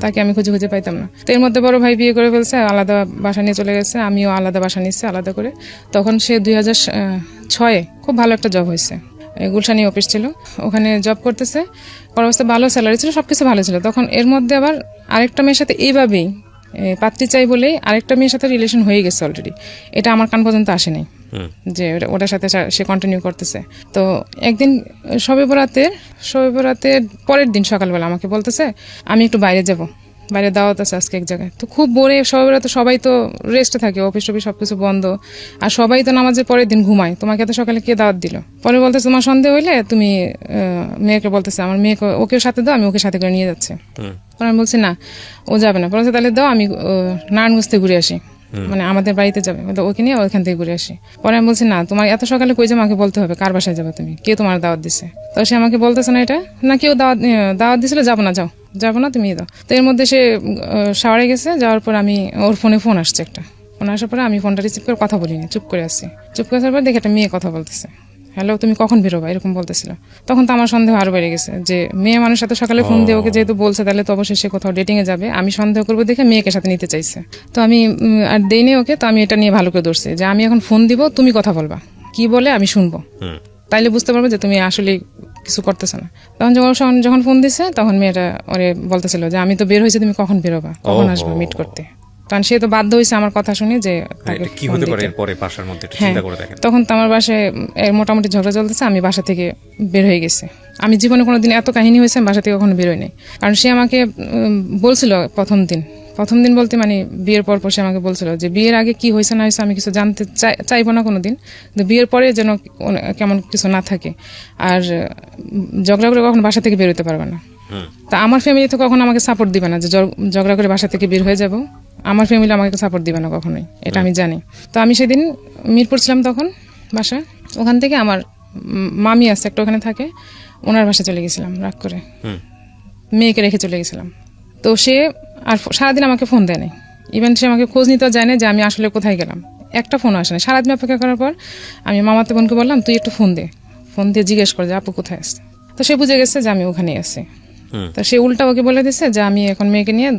তাকে আমি খুঁজে পাইতাম না। তো এর মধ্যে বড় ভাই বিয়ে করে ফেলছে, আলাদা বাসা নিয়ে চলে গেছে, আমিও আলাদা বাসা নিচ্ছি আলাদা করে। তখন সে 2006 খুব ভালো একটা জব হয়েছে, গুলশানি অফিস ছিল, ওখানে জব করতেছে, অবস্থা ভালো স্যালারি ছিল, সবকিছু ভালো ছিল। তখন এর মধ্যে আবার আরেকটা মেয়ের সাথে এইভাবেই পাত্রী চাই বলেই আরেকটা মেয়ের সাথে রিলেশন হয়ে গেছে অলরেডি। এটা আমার কান পর্যন্ত আসেনি যে ওটার সাথে সে কন্টিনিউ করতেছে। তো একদিন শবে বরাতের পরের দিন সকালবেলা আমাকে বলতেছে আমি একটু বাইরে যাব, বাইরে দাওয়াত আছে আজকে এক জায়গায়। তো খুব বোরে, শবে বরাতে সবাই তো রেস্টে থাকে, অফিস সবকিছু বন্ধ, আর সবাই তো নামাজের পরের দিন ঘুমায়, তোমাকে এত সকালে কে দাওয়াত দিল? পরে বলতেছে তোমার সন্দেহ হইলে তুমি মেয়েকে বলতেছে আমার মেয়েকে ওকে সাথে দাও, আমি ওকে সাথে করে নিয়ে যাচ্ছি। আমি বলছি না ও যাবে না। বলছে তাহলে দাও, আমি নারায়ণগঞ্জ থেকে ঘুরে আসি, মানে আমাদের বাড়িতে যাবে, ওকে নিয়ে ওইখান থেকে ঘুরে আসি। পরে আমি বলছি না তোমার এত সকালে কই যে আমাকে বলতে হবে কার বাসায় যাবে তুমি, কে তোমার দাওয়াত দিছে? তো সে আমাকে বলতেছে না এটা না কেউ দাওয়াত দিছিল, যাবো না তুমি দাও। তো এর মধ্যে সে শাওয়ারে গেছে, যাওয়ার পর আমি ওর ফোন আসছে একটা, ফোন আসার পরে আমি ফোনটা রিসিভ করে কথা বলিনি, চুপ করে আসছি। চুপ করে আসার পর দেখে একটা মেয়ে কথা বলতেছে, হ্যালো তুমি কখন বেরোবা, এরকম বলতেছিল। তখন তো আমার সন্দেহ আরো বেড়ে গেছে যে মেয়ে মানুষ সাথে সকালে ফোন দিয়ে ওকে যেহেতু বলছে তাহলে তো অবশ্যই সে কোথাও ডেটিং এ যাবে, আমি সন্দেহ করবো দেখে মেয়েকে সাথে নিতে চাইছে। তো আমি আর দেইনি ওকে। তো আমি এটা নিয়ে ভালো করে ধরছি যে আমি এখন ফোন দিব, তুমি কথা বলবা, কি বলে আমি শুনবো, তাইলে বুঝতে পারবো যে তুমি আসলে কিছু করতেছো না। তখন যখন ফোন দিছে তখন মেয়েটা ওরে বলতেছিল যে আমি তো বের হয়েছি, তুমি কখন বেরোবা, কখন আসবে মিট করতে। কারণ সে তো বাধ্য হয়েছে আমার কথা শুনে যে কি হতে পারে পরে বাসার মধ্যে চিন্তা করে দেখেন। তখন তো আমার বাসায় মোটামুটি ঝগড়া চলতেছে, আমি বাসা থেকে বের হয়ে গেছি। আমি জীবনে কোনোদিন এত কাহিনী হয়েছে আমি বাসা থেকে কখনো বের হই নাই। কারণ সে আমাকে বলছিল প্রথম দিন বলতে মানে বিয়ের পর সে আমাকে বলছিল যে বিয়ের আগে কি হয়েছে না হয়েছে আমি কিছু জানতে চাইবো না কোনোদিন, কিন্তু বিয়ের পরে যেন কেমন কিছু না থাকে, আর ঝগড়া করে কখনো বাসা থেকে বের হতে পারবে না। তা আমার ফ্যামিলি তো কখনো আমাকে সাপোর্ট দিবে না যে ঝগড়া করে বাসা থেকে বের হয়ে যাব, আমার ফ্যামিলি আমাকে সাপোর্ট দিবে না কখনোই, এটা আমি জানি। তো আমি সেদিন মিরপুর ছিলাম তখন বাসা, ওখান থেকে আমার মামি আছে একটা ওখানে থাকে, ওনার বাসায় চলে গেছিলাম রাগ করে, মেয়েকে রেখে চলে গেছিলাম। তো সে আর সারাদিন আমাকে ফোন দেয় নাই, ইভেন সে আমাকে খোঁজ নিতে যায় না যে আমি আসলে কোথায় গেলাম, একটা ফোন আসে না। সারাদিন অপেক্ষা করার পর আমি মামাতে বোনকে বললাম তুই একটু ফোন দিয়ে জিজ্ঞেস কর যে আপু কোথায় আসছে। তো সে বুঝে গেছে যে আমি ওখানেই আছি। তো সে উল্টা ওকে বলে দিছে যে আমি এখন মেয়েকে নিয়ে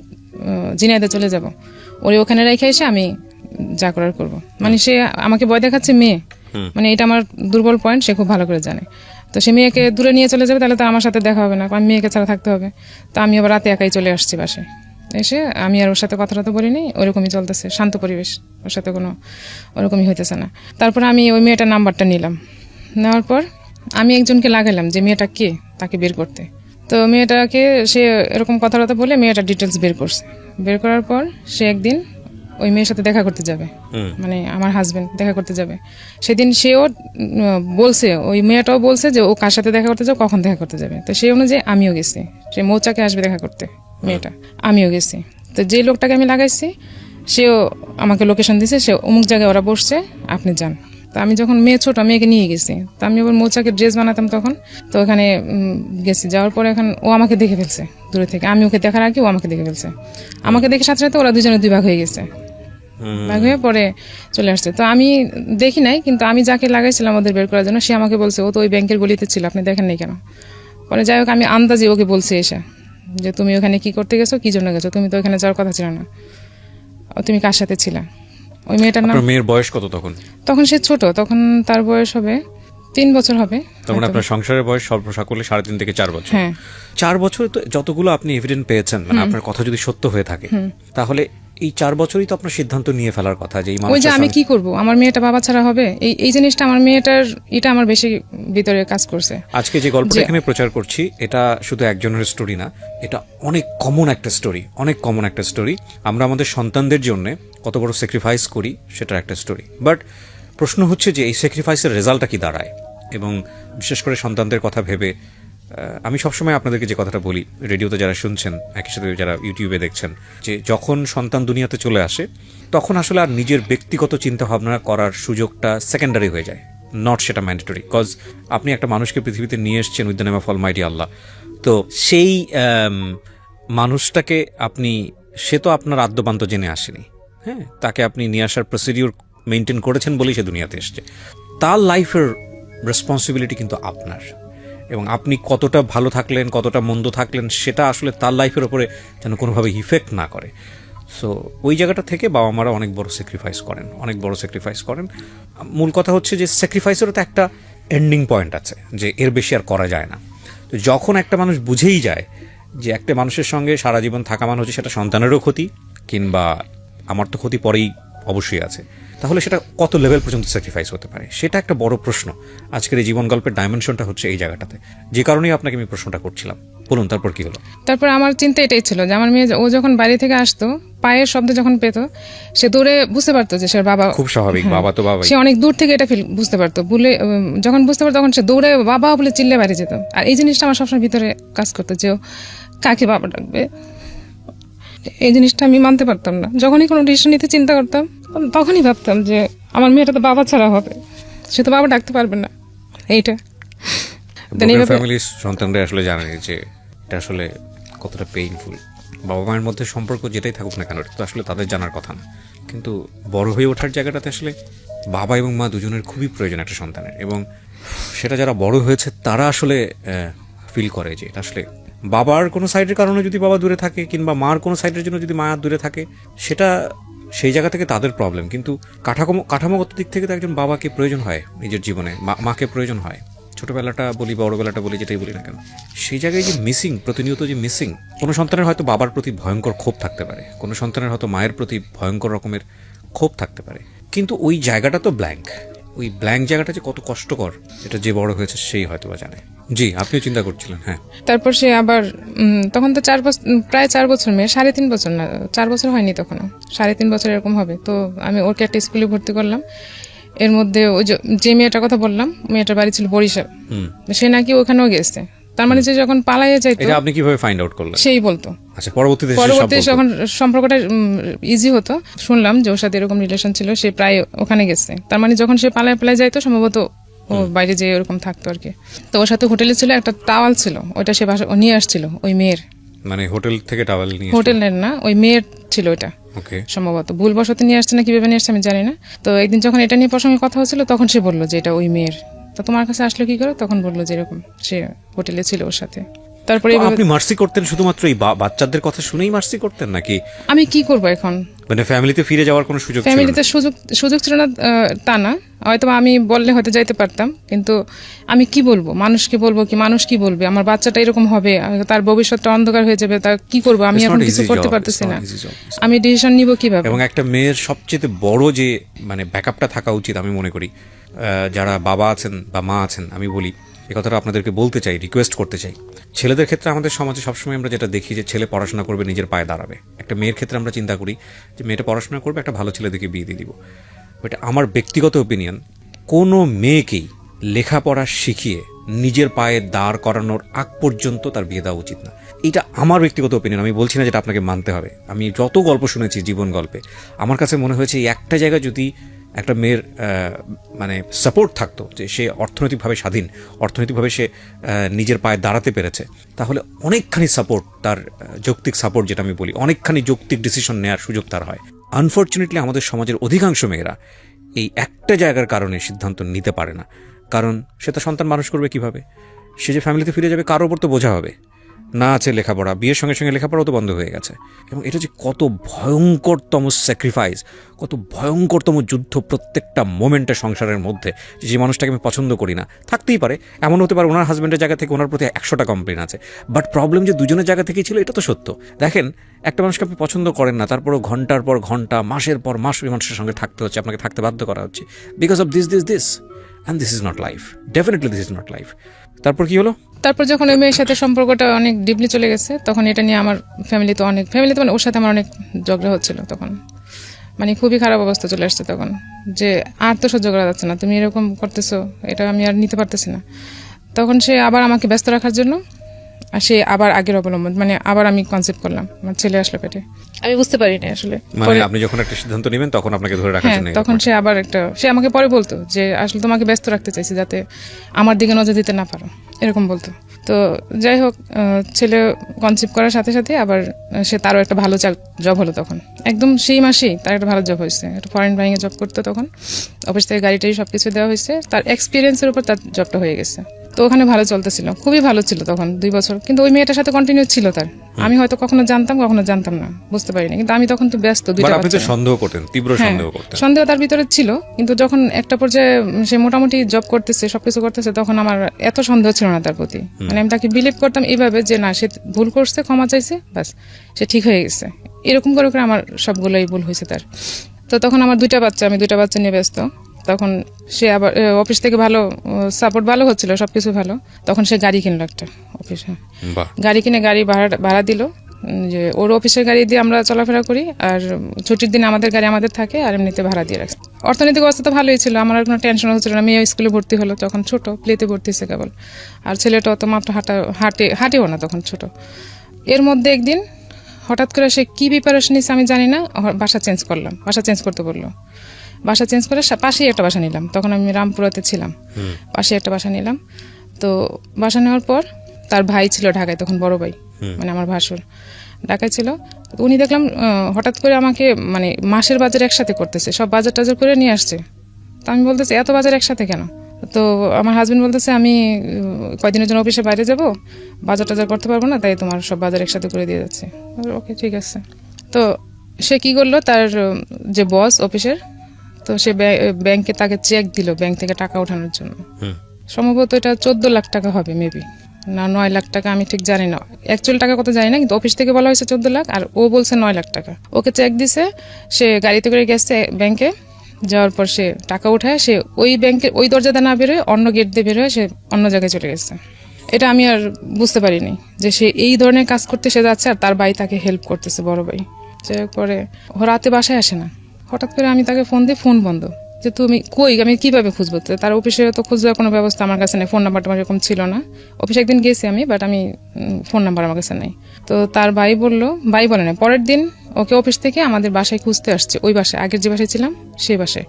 জিনাইদে চলে যাব, ওরে ওখানে রেখে এসে আমি যা করার করবো। মানে সে আমাকে ভয় দেখাচ্ছে মেয়ে, মানে এটা আমার দুর্বল পয়েন্ট, সে খুব ভালো করে জানে। তো সে মেয়েকে দূরে নিয়ে চলে যাবে, তাহলে তো আমার সাথে দেখা হবে না, আমি মেয়েকে ছাড়া থাকতে হবে। তো আমি আবার রাতে একাই চলে আসছি বাসায়। এসে আমি আর ওর সাথে কথাটা তো বলিনি, ওরকমই চলতেছে, শান্ত পরিবেশ, ওর সাথে কোনো ওরকমই হইতেছে না। তারপর আমি ওই মেয়েটার নাম্বারটা নিলাম, নেওয়ার পর আমি একজনকে লাগাইলাম যে মেয়েটা কে, তাকে বের করতে। তো মেয়েটাকে সে এরকম কথাবার্তা বলে মেয়েটার ডিটেলস বের করছে। বের করার পর সে একদিন ওই মেয়ের সাথে দেখা করতে যাবে, মানে আমার হাজবেন্ড দেখা করতে যাবে। সেদিন সেও বলছে, ওই মেয়েটাও বলছে যে ও কার সাথে দেখা করতে যাবে, কখন দেখা করতে যাবে। তো সেই অনুযায়ী আমিও গেছি, সে মৌচাকে আসবে দেখা করতে মেয়েটা, আমিও গেছি। তো যে লোকটাকে আমি লাগাইছি সেও আমাকে লোকেশন দিছে, সে অমুক জায়গায় ওরা বসছে, আপনি যান। তো আমি যখন মেয়ে ছোট, মেয়েকে নিয়ে গেছি, তো আমি আবার মৌচাকে ড্রেস বানাতাম তখন, তো ওখানে গেছি। যাওয়ার পরে এখন ও আমাকে দেখে ফেলছে দূরে থেকে, আমি ওকে দেখার আগে ও আমাকে দেখে ফেলছে। আমাকে দেখে সাথে সাথে ওরা দুজনে দুই ভাগ হয়ে গেছে, ভাগ হয়ে পরে চলে আসছে। তো আমি দেখি নাই, কিন্তু আমি যাকে লাগাইছিলাম ওদের বের করার জন্য, সে আমাকে বলছে ও তো ওই ব্যাংকের গলিতে ছিল, আপনি দেখেন নাই কেন। পরে যাই হোক আমি আন্দাজে ওকে বলছি এসে যে তুমি ওখানে কি করতে গেছো, কি জন্য গেছো, তুমি তো ওখানে যাওয়ার কথা ছিল না, তুমি কার সাথে ছিলা। ওই মেয়েটার নাম, মেয়ের বয়স কত তখন? তখন সে ছোট, তখন তার বয়স হবে 3 বছর হবে। তখন আপনার সংসারের বয়স স্বল্প সকলে 3.5 থেকে 4 বছর। হ্যাঁ, 4 বছরে তো যতগুলো আপনি এভিডেন্স পেয়েছেন, মানে আপনার কথা যদি সত্য হয়ে থাকে, তাহলে এই 4 বছরই তো আপনার সিদ্ধান্ত নিয়ে ফেলার কথা যে এই ওই যে মানুষটার আমি সঙ্গে- কি করব, আমার মেয়েটা বাবা ছাড়া হবে, এই জিনিসটা আমার মেয়েটার, এটা আমার বেশি ভিতরে কাজ করছে। আজকে যে গল্পটা এখানে প্রচার করছি, এটা শুধু একজনের স্টোরি না, এটা অনেক কমন একটা স্টোরি, অনেক কমন একটা স্টোরি। আমরা আমাদের সন্তানদের জন্য কত বড় স্যাক্রিফাইস করি সেটার একটা স্টোরি। বাট প্রশ্ন হচ্ছে যে এই স্যাক্রিফাইসের রেজাল্টটা কি দাঁড়ায়, এবং বিশেষ করে সন্তানদের কথা ভেবে আমি সবসময় আপনাদেরকে যে কথাটা বলি, রেডিওতে যারা শুনছেন, একই সাথে যারা ইউটিউবে দেখছেন, যে যখন সন্তান দুনিয়াতে চলে আসে তখন আসলে আর নিজের ব্যক্তিগত চিন্তা ভাবনা করার সুযোগটা সেকেন্ডারি হয়ে যায়, নট সেটা ম্যান্ডেটরি। কজ আপনি একটা মানুষকে পৃথিবীতে নিয়ে এসছেন with the name of almighty Allah. তো সেই মানুষটাকে আপনি, সে তো আপনার আদ্যপান্ত জেনে আসেনি, হ্যাঁ, তাকে আপনি নিয়ে আসার প্রসিডিউর মেনটেন করেছেন বলেই সে দুনিয়াতে এসছে। তার লাইফের রেসপন্সিবিলিটি কিন্তু আপনার, এবং আপনি কতটা ভালো থাকলেন, কতটা মন্দ থাকলেন, সেটা আসলে তার লাইফের ওপরে যেন কোনোভাবে ইফেক্ট না করে। সো ওই জায়গাটা থেকে বাবা মারা অনেক বড় স্যাক্রিফাইস করেন, অনেক বড় স্যাক্রিফাইস করেন। মূল কথা হচ্ছে যে স্যাক্রিফাইসেরও তো একটা এন্ডিং পয়েন্ট আছে, যে এর বেশি আর করা যায় না। তো যখন একটা মানুষ বুঝেই যায় যে একটা মানুষের সঙ্গে সারা জীবন থাকা মানে হচ্ছে সেটা সন্তানেরও ক্ষতি, কিংবা আমার তো ক্ষতি পরেই অবশ্যই আছে, তাহলে সেটা কত লেভেল পর্যন্ত স্যাক্রিফাইস হতে পারে, সেটা একটা বড় প্রশ্ন। আজকের এই জীবন গল্পের ডাইমেনশনটা হচ্ছে এই জায়গাটাতে, যে কারণেই আপনাকে আমি প্রশ্নটা করছিলাম। বলুন, তারপর কি হলো? তারপর আমার চিন্তা এটাই ছিল যে আমার মেয়ে, ও যখন বাইরে থেকে আসতো, পায়ের শব্দ যখন পেত, সে দৌড়ে বুঝতে পারতো যে সে বাবা। খুব স্বাভাবিক, বাবা তো বাবা। সে অনেক দূর থেকে এটা বুঝতে পারতো, যখন বুঝতে পারতো তখন সে দৌড়ে বাবা বলে চিল্লে বাইরে যেত। আর এই জিনিসটা আমার সবসময় ভিতরে কাজ করতো যে ও কাকে বাবা ডাকবে, এই জিনিসটা আমি মানতে পারতাম না। যখনই কোনো ডিসিশন নিতে চিন্তা করতাম, তখনই ভাবতাম যে আমার মেয়েটা তো বাবা ছাড়া হবে, সে তো বাবা ডাকতে পারবে না। এইটা ফ্যামিলির সন্তানরা আসলে জানে যে এটা আসলে কতটা পেইনফুল। বাবা মায়ের মধ্যে সম্পর্ক যেটাই থাকুক না কেন, এটা তো আসলে তাদের জানার কথা না। কিন্তু বড় হয়ে ওঠার জায়গাটাতে আসলে বাবা এবং মা দুজনের খুবই প্রয়োজন একটা সন্তানের, এবং সেটা যারা বড় হয়েছে তারা আসলে ফিল করে যে এটা আসলে বাবার কোনো সাইডের কারণে যদি বাবা দূরে থাকে, কিংবা মার কোনো সাইডের জন্য যদি মা দূরে থাকে, সেটা সেই জায়গা থেকে তাদের প্রবলেম। কিন্তু কাঠামোগত দিক থেকে তো একজন বাবাকে প্রয়োজন হয় নিজের জীবনে, মাকে প্রয়োজন হয়। ছোটবেলাটা বলি, বড়বেলাটা বলি, যেটাই বলি না কেন, সেই জায়গায় যে মিসিং, প্রতিনিয়ত যে মিসিং। কোনো সন্তানের হয়তো বাবার প্রতি ভয়ঙ্কর ক্ষোভ থাকতে পারে, কোনো সন্তানের হয়তো মায়ের প্রতি ভয়ঙ্কর রকমের ক্ষোভ থাকতে পারে, কিন্তু ওই জায়গাটা তো ব্ল্যাঙ্ক। ওই ব্ল্যাঙ্ক জায়গাটা যে কত কষ্টকর, এটা যে বড় হয়েছে সেই হয়তো বা জানে। জি, আপনিও চিন্তা করছিলেন। হ্যাঁ, তারপর সে আবার তখন তো 4 বছর, প্রায় 4 বছর মেয়ে, 3.5 বছর না, 4 বছর হয়নি তখনও, 3.5 বছর এরকম হবে। তো আমি ওকে একটা স্কুলে ভর্তি করলাম। এর মধ্যে ওই যে মেয়েটার কথা বললাম, মেয়েটার বাড়ি ছিল বরিশাল, সে নাকি ওখানেও গেছে। তার মানে যে যখন পালাইয়ে যাইতো, এটা আপনি কিভাবে ফাইন্ড আউট করলেন? সেই বলতো। আচ্ছা, পরবর্তীতে যখন সম্পর্কটা ইজি হতো, শুনলাম যে ওর সাথে এরকম রিলেশন ছিল, সে প্রায় ওখানে গেছে। তার মানে যখন সে পালায় যাইতো, সম্ভবত ও বাইরে যেয়ে ওরকম থাকতো আর কি। তো ওর সাথে হোটেলে ছিল একটা টাওয়াল ছিল, ওইটা সে ও নিয়ে আসছিল ওই মেয়ের, মানে হোটেল থেকে টাওয়াল নিয়ে, হোটেলের না, ওই মেয়ের ছিল ওইটা সম্ভবত। ভুলবশত নিয়ে আসছে না কিভাবে নিয়ে আসছে আমি জানি না। তো একদিন যখন এটা নিয়ে প্রসঙ্গে কথা হচ্ছিল, তখন সে বললো যে এটা ওই মেয়ের। তো তোমার কাছে আসলো কি করে? তখন বললো যে এরকম সে হোটেলে ছিল ওর সাথে। তারপরে তো আপনি মার্সি করতেন শুধুমাত্র এই বাচ্চাদের কথা শুনেই মার্সি করতেন নাকি আমি কি করব এখন, মানে ফ্যামিলিতে ফিরে যাওয়ার কোনো সুযোগ ছিল না? ফ্যামিলিতে সুযোগ ছিল না তা না, হয়তো আমি বললে হয়তো যাইতে পারতাম, কিন্তু আমি কি বলবো, মানুষকে বলবো কি, মানুষ কি বলবে, আমার বাচ্চাটা এরকম হবে, তার ভবিষ্যৎটা অন্ধকার হয়ে যাবে, তা কি করবো আমি, It's এখন not কিছু easy করতে job, পারতেছি it's না, not easy job. আমি ডিসিশন নিব কিভাবে। এবং একটা মেয়ের সবচেয়ে বড় যে মানে ব্যাকআপটা থাকা উচিত আমি মনে করি, যারা বাবা আছেন বা মা আছেন, আমি বলি এই কথাটা আপনাদেরকে বলতে চাই, রিকোয়েস্ট করতে চাই। ছেলেদের ক্ষেত্রে আমাদের সমাজে সবসময় আমরা যেটা দেখি যে ছেলে পড়াশোনা করবে, নিজের পায়ে দাঁড়াবে। একটা মেয়ের ক্ষেত্রে আমরা চিন্তা করি যে মেয়েটা পড়াশোনা করবে, একটা ভালো ছেলে দেখে বিয়ে দিয়ে দিব। বাট আমার ব্যক্তিগত ওপিনিয়ন, কোনো মেয়েকেই লেখাপড়া শিখিয়ে নিজের পায়ে দাঁড় করানোর আগ পর্যন্ত তার বিয়ে দেওয়া উচিত না। এটা আমার ব্যক্তিগত ওপিনিয়ন, আমি বলছি না যেটা আপনাকে মানতে হবে। আমি যত গল্প শুনেছি জীবন গল্পে, আমার কাছে মনে হয়েছে এই একটা জায়গায় যদি একটা মেয়ের মানে সাপোর্ট থাকতো, যে সে অর্থনৈতিকভাবে স্বাধীন, অর্থনৈতিকভাবে সে নিজের পায়ে দাঁড়াতে পেরেছে, তাহলে অনেকখানি সাপোর্ট, তার যৌক্তিক সাপোর্ট যেটা আমি বলি, অনেকখানি যৌক্তিক ডিসিশন নেওয়ার সুযোগ তার হয়। আনফর্চুনেটলি আমাদের সমাজের অধিকাংশ মেয়েরা এই একটা জায়গার কারণে সিদ্ধান্ত নিতে পারে না। কারণ সে তার সন্তান মানুষ করবে কিভাবে, সে যে ফ্যামিলিতে ফিরে যাবে কারোর ওপর তো বোঝা হবে না। আছে লেখাপড়া, বিয়ের সঙ্গে সঙ্গে লেখাপড়াও তো বন্ধ হয়ে গেছে। এবং এটা যে কত ভয়ঙ্করতম স্যাক্রিফাইস, কত ভয়ঙ্করতম যুদ্ধ প্রত্যেকটা মোমেন্টে সংসারের মধ্যে। যে মানুষটাকে আমি পছন্দ করি না, থাকতেই পারে, এমন হতে পারে ওনার হাজব্যান্ডের জায়গা থেকে ওনার প্রতি 100টা কমপ্লেন আছে, বাট প্রবলেম যে দুজনের জায়গা থেকেই ছিল, এটা তো সত্য। দেখেন, একটা মানুষকে আপনি পছন্দ করেন না, তারপরও ঘন্টার পর ঘন্টা, মাসের পর মাস ওই মানুষের সঙ্গে থাকতে হচ্ছে, আপনাকে থাকতে বাধ্য করা হচ্ছে because of this and this is not life, definitely this is not life. তারপর কি হলো? তারপর যখন ওই মেয়ের সাথে সম্পর্কটা অনেক ডিপলি চলে গেছে, তখন এটা নিয়ে আমার ফ্যামিলিতে মানে ওর সাথে আমার অনেক ঝগড়া হচ্ছিল তখন, মানে খুবই খারাপ অবস্থা চলে আসছে তখন, যে আর তো সহ্য করা যাচ্ছে না, তুমি এরকম করতেছো, এটা আমি আর নিতে পারতেছি না। তখন সে আবার আমাকে ব্যস্ত রাখার জন্য, আর সে আবার আগের অবলম্বন, মানে আবার আমি কনসেপ্ট করলাম, আমার ছেলে আসলো পেটে, আমি বুঝতে পারিনি আসলে। মানে আপনি যখন একটা সিদ্ধান্ত নেবেন তখন আপনাকে ধরে রাখার জন্য, তখন সে আবার সে আমাকে পরে বলতো যে আসলে তোমাকে ব্যস্ত রাখতে চাইছি যাতে আমার দিকে নজর দিতে না পারো, এরকম বলতো। তো যাই হোক, ছেলে কনসেপ্ট করার সাথে সাথে আবার সে তারও একটা ভালো জব হলো তখন, একদম সেই মাসেই তার একটা ভালো জব হয়েছে, একটা ফরেন বাইংয়ে জব করতো তখন, অফিস থেকে গাড়িটাই সবকিছু দেওয়া হয়েছে, তার এক্সপিরিয়েন্সের উপর তার জবটা হয়ে গেছে। তো ওখানে ভালো চলতেছিল, খুবই ভালো ছিল তখন 2 বছর, কিন্তু ওই মেয়েটার সাথে কন্টিনিউ ছিল তার। আমি হয়তো কখনো জানতাম কখনো জানতাম না, বুঝতে পারিনি, কিন্তু আমি তখন তো ব্যস্ত, সন্দেহ করতেন, তীব্র সন্দেহ করতেন। সন্দেহ তার ভিতরে ছিল, কিন্তু যখন একটা পর্যায়ে সে মোটামুটি জব করতেছে, সবকিছু করতেছে, তখন আমার এত সন্দেহ ছিল না তার প্রতি। মানে আমি তাকে বিলিভ করতাম এইভাবে যে না, সে ভুল করছে, ক্ষমা চাইছে, বাস সে ঠিক হয়ে গেছে, এরকম করে করে আমার সবগুলোই ভুল হয়েছে তার। তো তখন আমার 2টা বাচ্চা, আমি 2টা বাচ্চা নিয়ে ব্যস্ত, তখন সে আবার অফিস থেকে ভালো সাপোর্ট ভালো হচ্ছিল, সবকিছু ভালো, তখন সে গাড়ি কিনলো একটা অফিসে, গাড়ি কিনে গাড়ি ভাড়া দিল, যে ওর অফিসের গাড়ি দিয়ে আমরা চলাফেরা করি, আর ছুটির দিন আমাদের গাড়ি আমাদের থাকে, আর এমনিতে ভাড়া দিয়ে রাখছে। অর্থনৈতিক অবস্থা তো ভালোই ছিল, আমার আর কোনো টেনশন হচ্ছিল না। মেয়ে স্কুলে ভর্তি হলো তখন, ছোট প্লেতে ভর্তি হয়েছে কেবল, আর ছেলেটা অত মাত্র হাঁটেও না তখন, ছোট। এর মধ্যে একদিন হঠাৎ করে সে কি প্রিপারেশন নিচ্ছে আমি জানি না, বাসা চেঞ্জ করলাম, বাসা চেঞ্জ করতে বললো, বাসা চেঞ্জ করে পাশেই একটা বাসা নিলাম, তখন আমি রামপুরাতে ছিলাম, পাশে একটা বাসা নিলাম। তো বাসা নেওয়ার পর তার ভাই ছিল ঢাকায় তখন, বড় ভাই, মানে আমার ভাসুর ঢাকায় ছিল। উনি দেখলাম হঠাৎ করে আমাকে মানে মাসের বাজার একসাথে করতেছে, সব বাজার টাজার করে নিয়ে আসছে। তো আমি বলতেছি এত বাজার একসাথে কেন? তো আমার হাজবেন্ড বলতেছে আমি কয়দিনের জন্য অফিসে বাইরে যাব, বাজার টাজার করতে পারবো না, তাই তোমার সব বাজার একসাথে করে দিয়ে যাচ্ছে। ওকে, ঠিক আছে। তো সে কি করলো, তার যে বস অফিসের, তো সে ব্যাংকে তাকে চেক দিল ব্যাংক থেকে টাকা ওঠানোর জন্য। সম্ভবত এটা 14 লাখ টাকা হবে, মেবি না 9 লাখ টাকা, আমি ঠিক জানি না, অ্যাকচুয়াল টাকা কত জানি না, কিন্তু অফিস থেকে বলা হয়েছে 14 লাখ, আর ও বলছে 9 লাখ টাকা। ওকে চেক দিছে, সে গাড়িতে করে গেছে ব্যাংকে, যাওয়ার পর সে টাকা উঠায়, সে ওই ব্যাংকের ওই দরজাতে না বেরোয়, অন্য গেট দিয়ে বেরোয়, সে অন্য জায়গায় চলে গেছে। এটা আমি আর বুঝতে পারিনি যে সে এই ধরনের কাজ করতে সে যাচ্ছে, আর তার ভাই তাকে হেল্প করতেছে, বড় ভাই। যে পরে ও রাতে বাসায় আসে না, হঠাৎ করে আমি তাকে ফোন দিই, ফোন বন্ধ, যে তুমি কই, আমি কিভাবে খুঁজবো? তার অফিসে তো খুঁজবার কোনো ব্যবস্থা আমার কাছে নেই, ফোন নাম্বারটা আমার এরকম ছিল না। অফিসে একদিন গেছি আমি, বাট আমি ফোন নাম্বার আমার কাছে নেই। তো তার ভাই বলে না, পরের দিন ওকে অফিস থেকে আমাদের বাসায় খুঁজতে আসছে, ওই বাসায়, আগের যে বাসায় ছিলাম সেই বাসায়।